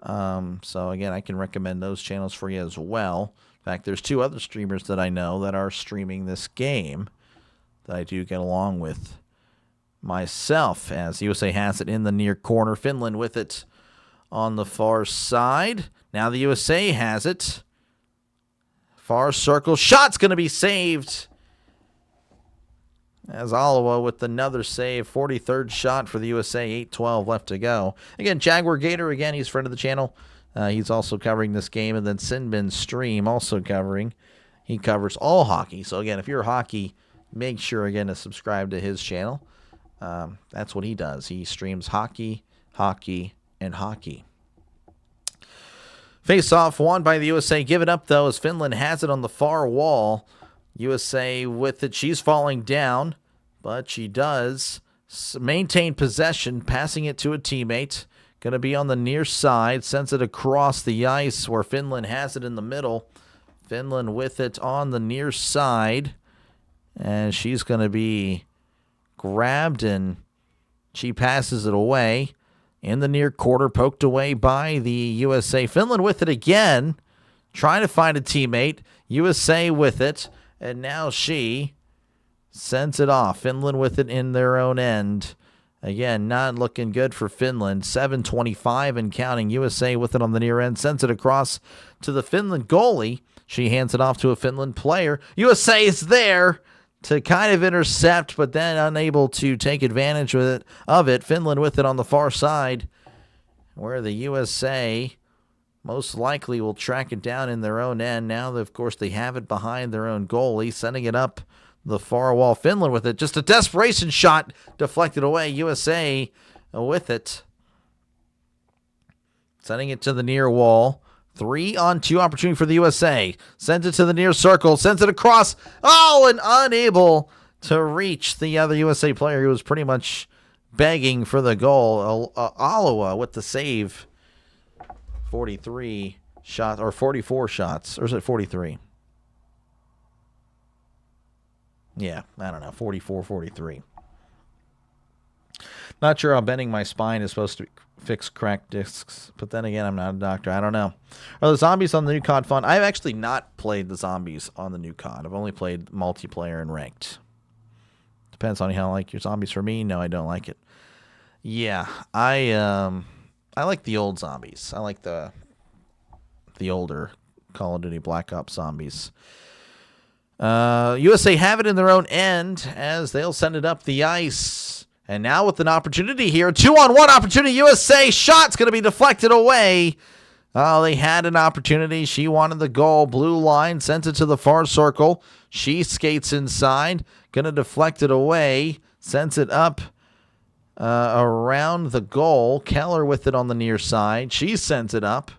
So, again, I can recommend those channels for you as well. In fact, there's 2 other streamers that I know that are streaming this game that I do get along with myself. As USA has it in the near corner. Finland with it on the far side. Now the USA has it. Far circle. Shot's going to be saved. As Alawa with another save, 43rd shot for the USA, 8:12 left to go. Again, Jaguar Gator, again, he's a friend of the channel. He's also covering this game. And then Sinbin Stream also covering. He covers all hockey. So, again, if you're hockey, make sure, again, to subscribe to his channel. That's what he does. He streams hockey, and hockey. Face-off won by the USA. Give it up, though, as Finland has it on the far wall. USA with it. She's falling down, but she does maintain possession, passing it to a teammate. Going to be on the near side. Sends it across the ice where Finland has it in the middle. Finland with it on the near side. And she's going to be grabbed, and she passes it away. In the near quarter, poked away by the USA. Finland with it again, trying to find a teammate. USA with it. And now she sends it off. Finland with it in their own end. Again, not looking good for Finland. 7:25 and counting. USA with it on the near end. Sends it across to the Finland goalie. She hands it off to a Finland player. USA is there to kind of intercept, but then unable to take advantage of it. Finland with it on the far side, where the USA most likely will track it down in their own end. Now, of course, they have it behind their own goalie, sending it up the far wall. Finland with it. Just a desperation shot deflected away. USA with it. Sending it to the near wall. 3-on-2 opportunity for the USA. Sends it to the near circle. Sends it across. Oh, and unable to reach the other USA player who was pretty much begging for the goal. Alawa with the save. 43 shots, or 44 shots, or is it 43? Yeah, I don't know, 44, 43. Not sure how bending my spine is supposed to fix cracked discs, but then again, I'm not a doctor. I don't know. Are the zombies on the new COD fun? I've actually not played the zombies on the new COD. I've only played multiplayer and ranked. Depends on how you like your zombies. For me, no, I don't like it. Yeah, I like the old zombies. I like the older Call of Duty Black Ops zombies. USA have it in their own end as they'll send it up the ice. And now with an opportunity here, 2-on-1 opportunity, USA shot's going to be deflected away. Oh, they had an opportunity. She wanted the goal. Blue line sent it to the far circle. She skates inside, going to deflect it away, sends it up around the goal. Keller with it on the near side. She sends it up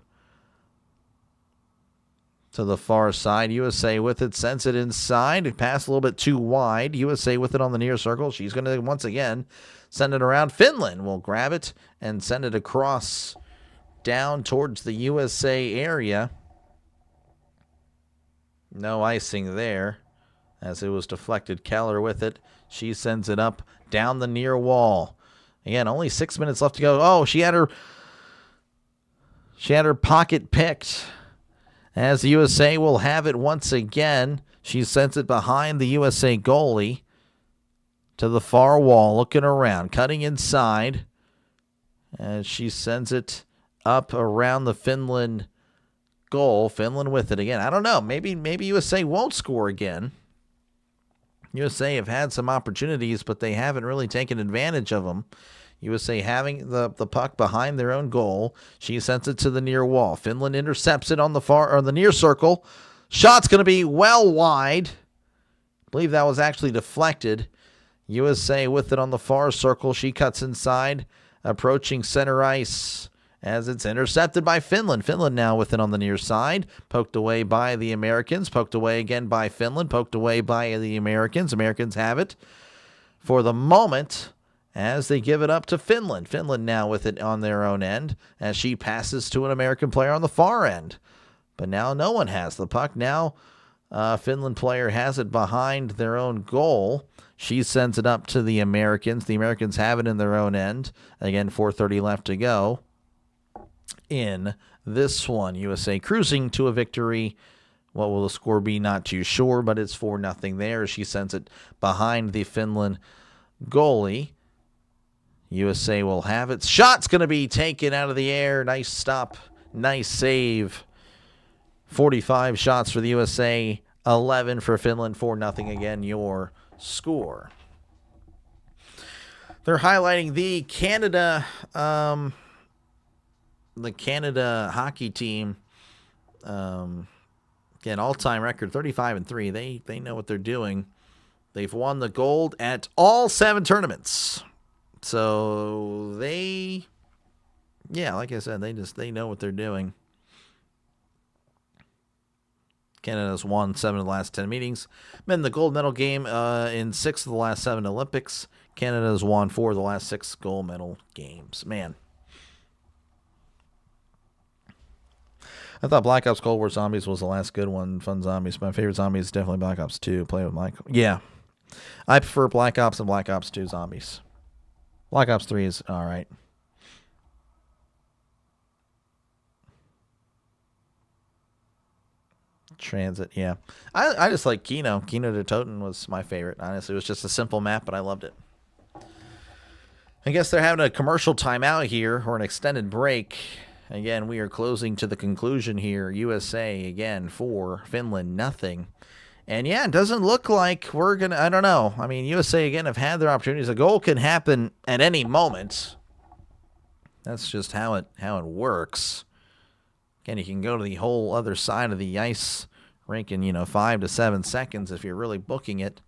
to the far side. USA with it, sends it inside. It passed a little bit too wide. USA with it on the near circle. She's going to once again send it around. Finland will grab it and send it across down towards the USA area. No icing there as it was deflected. Keller with it. She sends it up down the near wall. Again, only 6 minutes left to go. Oh, she had her pocket picked. As the USA will have it once again. She sends it behind the USA goalie to the far wall, looking around, cutting inside. As she sends it up around the Finland goal. Finland with it again. I don't know. Maybe USA won't score again. USA have had some opportunities, but they haven't really taken advantage of them. USA having the puck behind their own goal. She sends it to the near wall. Finland intercepts it on the near circle. Shot's going to be well wide. I believe that was actually deflected. USA with it on the far circle. She cuts inside, approaching center ice as it's intercepted by Finland. Finland now with it on the near side. Poked away by the Americans. Poked away again by Finland. Poked away by the Americans. Americans have it for the moment as they give it up to Finland. Finland now with it on their own end as she passes to an American player on the far end. But now no one has the puck. Now Finland player has it behind their own goal. She sends it up to the Americans. The Americans have it in their own end. Again, 4:30 left to go in this one. USA cruising to a victory. What will the score be? Not too sure, but it's 4-0 there. She sends it behind the Finland goalie. USA will have it. Shot's going to be taken out of the air. Nice stop. Nice save. 45 shots for the USA. 11 for Finland. 4-0 again, your score. They're highlighting the Canada hockey team. Again, all-time record 35-3. They know what they're doing. They've won the gold at all 7 tournaments. So like I said, they know what they're doing. Canada's won 7 of the last 10 meetings. Been in the gold medal game in 6 of the last 7 Olympics. Canada's won 4 of the last 6 gold medal games. Man. I thought Black Ops Cold War Zombies was the last good one. Fun zombies. My favorite zombie is definitely Black Ops 2. Play with Michael. Yeah. I prefer Black Ops and Black Ops 2 zombies. Black Ops 3 is all right. Transit, yeah. I just like Kino. Kino de Toten was my favorite. Honestly, it was just a simple map, but I loved it. I guess they're having a commercial timeout here, or an extended break. Again, we are closing to the conclusion here. USA, again, 4. Finland, nothing. And, yeah, it doesn't look like we're going to... I don't know. I mean, USA, again, have had their opportunities. A goal can happen at any moment. That's just how it works. Again, you can go to the whole other side of the ice rink in, 5 to 7 seconds if you're really booking it.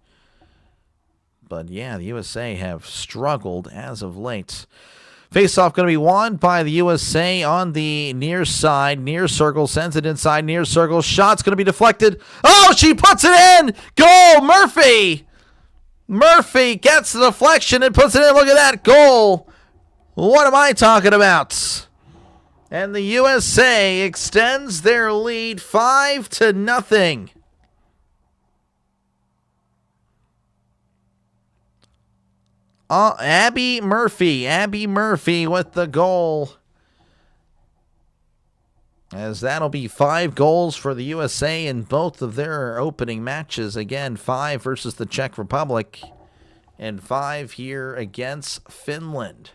But, yeah, the USA have struggled as of late. Face-off going to be won by the USA on the near side. Near circle, sends it inside. Near circle, shot's going to be deflected. Oh, she puts it in! Goal, Murphy! Murphy gets the deflection and puts it in. Look at that goal! What am I talking about? And the USA extends their lead 5-0. Abby Murphy with the goal. As that'll be 5 goals for the USA in both of their opening matches. Again, 5 versus the Czech Republic and 5 here against Finland.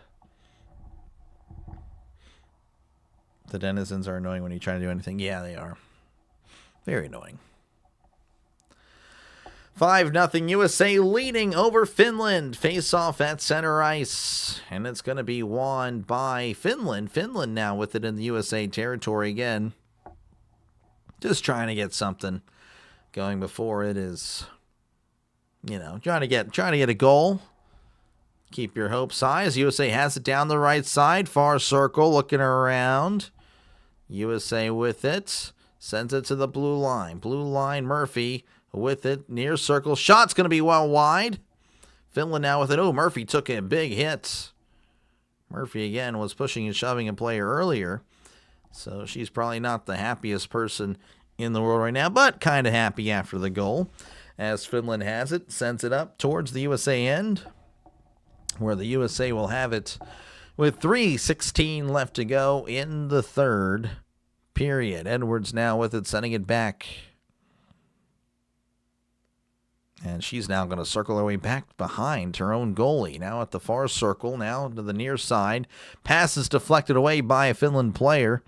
The denizens are annoying when you try to do anything. Yeah, they are. Very annoying. 5-0 USA leading over Finland. Face off at center ice. And it's going to be won by Finland. Finland now with it in the USA territory again. Just trying to get something going before it is, trying to get a goal. Keep your hopes high as USA has it down the right side. Far circle looking around. USA with it. Sends it to the blue line. Blue line Murphy with it, near circle. Shot's going to be well wide. Finland now with it. Oh, Murphy took a big hit. Murphy, again, was pushing and shoving a player earlier. So she's probably not the happiest person in the world right now, but kind of happy after the goal. As Finland has it, sends it up towards the USA end, where the USA will have it with 3:16 left to go in the third period. Edwards now with it, sending it back. And she's now going to circle her way back behind her own goalie. Now at the far circle, now to the near side. Pass is deflected away by a Finland player.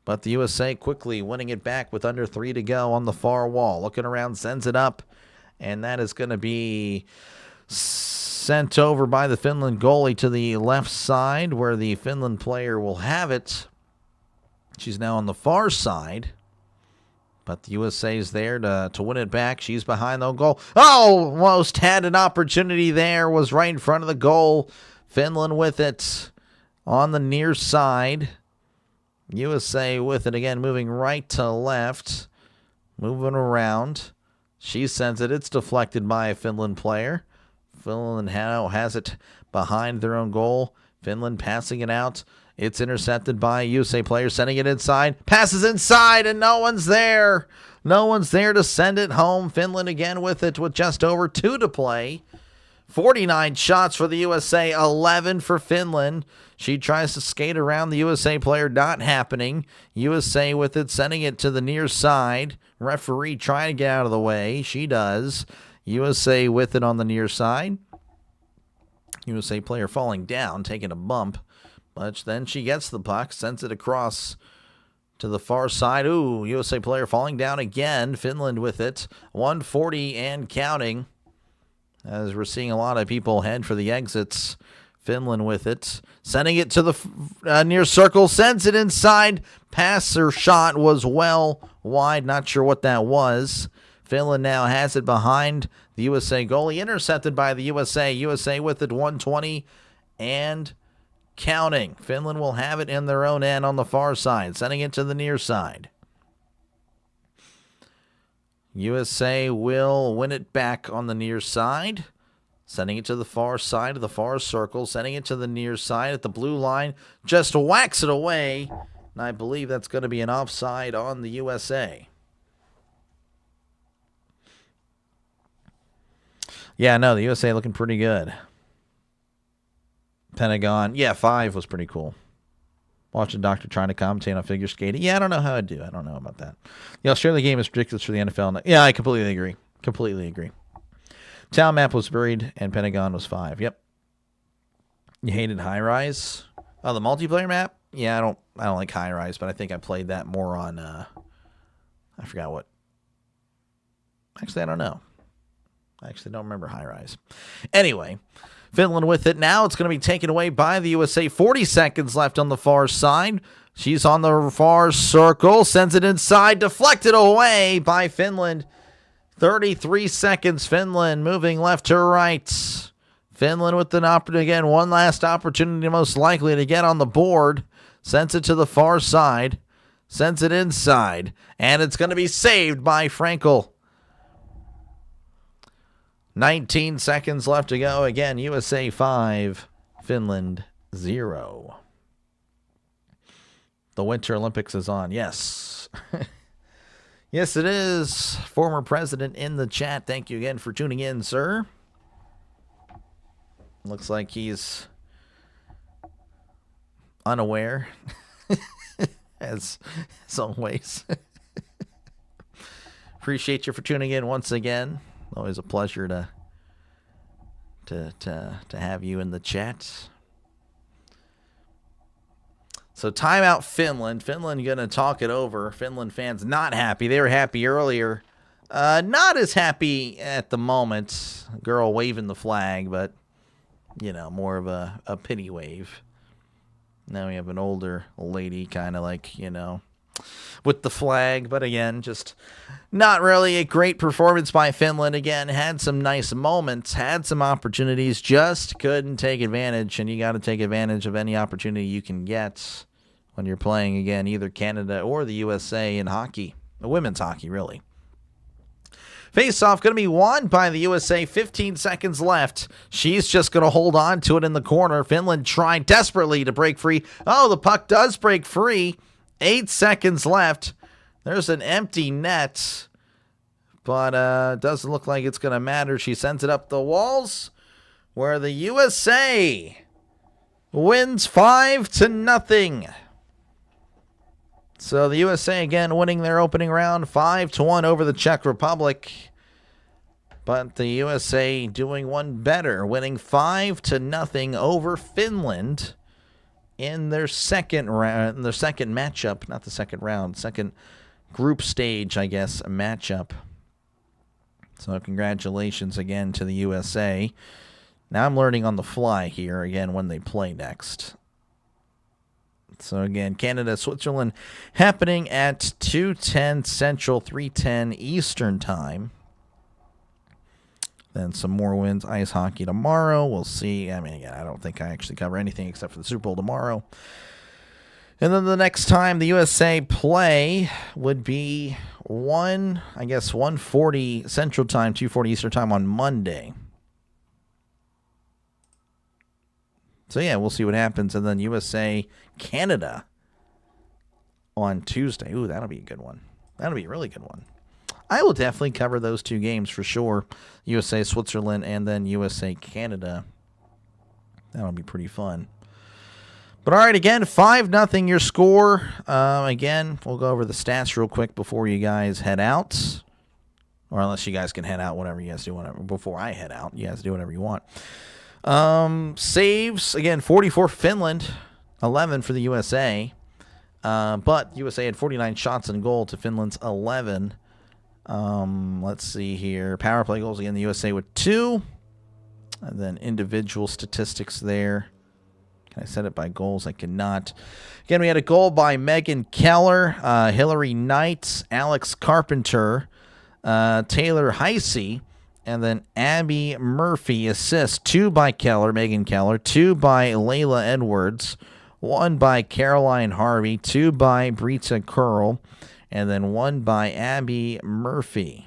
But the USA quickly winning it back with under 3 to go on the far wall. Looking around, sends it up. And that is going to be sent over by the Finland goalie to the left side, where the Finland player will have it. She's now on the far side. But the USA's there to win it back. She's behind the goal. Oh, almost had an opportunity there. Was right in front of the goal. Finland with it on the near side. USA with it again, moving right to left. Moving around. She sends it. It's deflected by a Finland player. Finland now has it behind their own goal. Finland passing it out. It's intercepted by a USA player, sending it inside. Passes inside, and no one's there. No one's there to send it home. Finland again with it with just over 2 to play. 49 shots for the USA, 11 for Finland. She tries to skate around the USA player, not happening. USA with it, sending it to the near side. Referee trying to get out of the way. She does. USA with it on the near side. USA player falling down, taking a bump. But then she gets the puck, sends it across to the far side. Ooh, USA player falling down again. Finland with it. 140 and counting. As we're seeing a lot of people head for the exits. Finland with it. Sending it to the near circle. Sends it inside. Pass or shot was well wide. Not sure what that was. Finland now has it behind the USA goalie. Intercepted by the USA. USA with it. 120 and counting. Finland will have it in their own end on the far side, sending it to the near side. USA will win it back on the near side, sending it to the far side of the far circle, sending it to the near side at the blue line, just whacks it away, and I believe that's going to be an offside on the USA. Yeah, no, the USA looking pretty good. Pentagon. Yeah, 5 was pretty cool. Watching the doctor trying to commentate on figure skating. Yeah, I don't know how I'd do. I don't know about that. The Australia game is ridiculous for the NFL. Yeah, I completely agree. Completely agree. Town map was buried and Pentagon was 5. Yep. You hated High Rise? Oh, the multiplayer map? Yeah, I don't like High Rise, but I think I played that more on I forgot what. Actually, I don't know. I actually don't remember High Rise. Anyway, Finland with it now. It's going to be taken away by the USA. 40 seconds left on the far side. She's on the far circle. Sends it inside. Deflected away by Finland. 33 seconds. Finland moving left to right. Finland with an opportunity again. One last opportunity most likely to get on the board. Sends it to the far side. Sends it inside. And it's going to be saved by Frankel. 19 seconds left to go. Again, USA 5, Finland 0. The Winter Olympics is on. Yes. Yes, it is. Former president in the chat. Thank you again for tuning in, sir. Looks like he's unaware, as always. Appreciate you for tuning in once again. Always a pleasure to have you in the chat. So timeout Finland. Finland going to talk it over. Finland fans not happy. They were happy earlier. Not as happy at the moment. Girl waving the flag, but, you know, more of a pity wave. Now we have an older lady kind of like, you know, with the flag. But again, just not really a great performance by Finland. Again, had some nice moments, had some opportunities, just couldn't take advantage. And you got to take advantage of any opportunity you can get when you're playing, again, either Canada or the USA in hockey. Women's hockey, really. Face-off going to be won by the USA. 15 seconds left. She's just going to hold on to it in the corner. Finland trying desperately to break free. Oh, the puck does break free. 8 seconds left. There's an empty net. But doesn't look like it's going to matter. She sends it up the walls, where the USA wins 5-0. So the USA again winning their opening round 5-1 over the Czech Republic. But the USA doing one better, winning 5-0 over Finland in their second round, their second matchup, not the second round, second group stage, I guess, matchup. So congratulations again to the USA. Now I'm learning on the fly here again when they play next. So again, Canada, Switzerland happening at 2:10 Central, 3:10 Eastern time. Then some more wins, ice hockey tomorrow. We'll see. I mean, again, I don't think I actually cover anything except for the Super Bowl tomorrow. And then the next time the USA play would be 1:40 Central time, 2:40 Eastern time on Monday. So, yeah, we'll see what happens. And then USA, Canada on Tuesday. Ooh, that'll be a good one. That'll be a really good one. I will definitely cover those two games for sure. USA, Switzerland, and then USA, Canada. That'll be pretty fun. But, all right, again, 5-0 your score. Again, we'll go over the stats real quick before you guys head out. Or unless you guys can head out, whatever you guys do. Whatever. Before I head out, you guys do whatever you want. Saves, again, 44 for Finland, 11 for the USA. But USA had 49 shots on goal to Finland's 11. Let's see here. Power play goals, again, the USA with 2. And then individual statistics there. Can I set it by goals? I cannot. Again, we had a goal by Megan Keller, Hillary Knight, Alex Carpenter, Taylor Heisey, and then Abby Murphy assists. 2 by Keller, Megan Keller. 2 by Layla Edwards. 1 by Caroline Harvey. 2 by Brita Curl. And then 1 by Abby Murphy.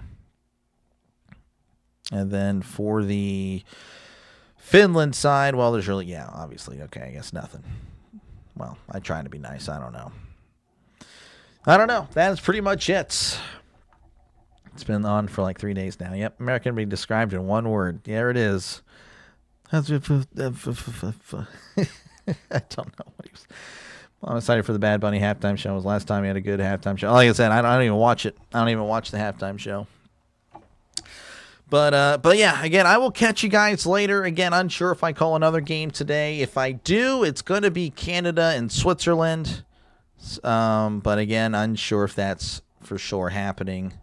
And then for the Finland side, well, there's really, yeah, obviously, okay, I guess nothing. Well, I try to be nice. I don't know. That is pretty much it. It's been on for like 3 days now. Yep, American can be described in one word. There it is. I don't know what he was. Well, I'm excited for the Bad Bunny halftime show. It was last time he had a good halftime show. Like I said, I don't even watch it. I don't even watch the halftime show. But yeah, again, I will catch you guys later. Again, unsure if I call another game today. If I do, it's going to be Canada and Switzerland. But again, unsure if that's for sure happening.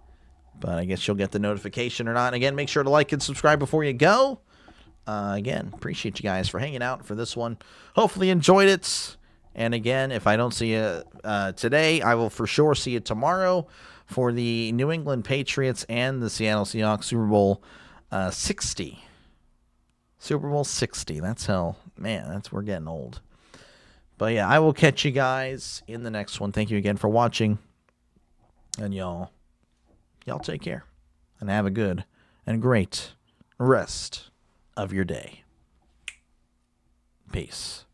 But I guess you'll get the notification or not. And again, make sure to like and subscribe before you go. Again, appreciate you guys for hanging out for this one. Hopefully you enjoyed it. And again, if I don't see you today, I will for sure see you tomorrow for the New England Patriots and the Seattle Seahawks Super Bowl 60. Super Bowl 60. That's hell. Man, we're getting old. But yeah, I will catch you guys in the next one. Thank you again for watching. And y'all take care. And have a good and great rest of your day. Peace.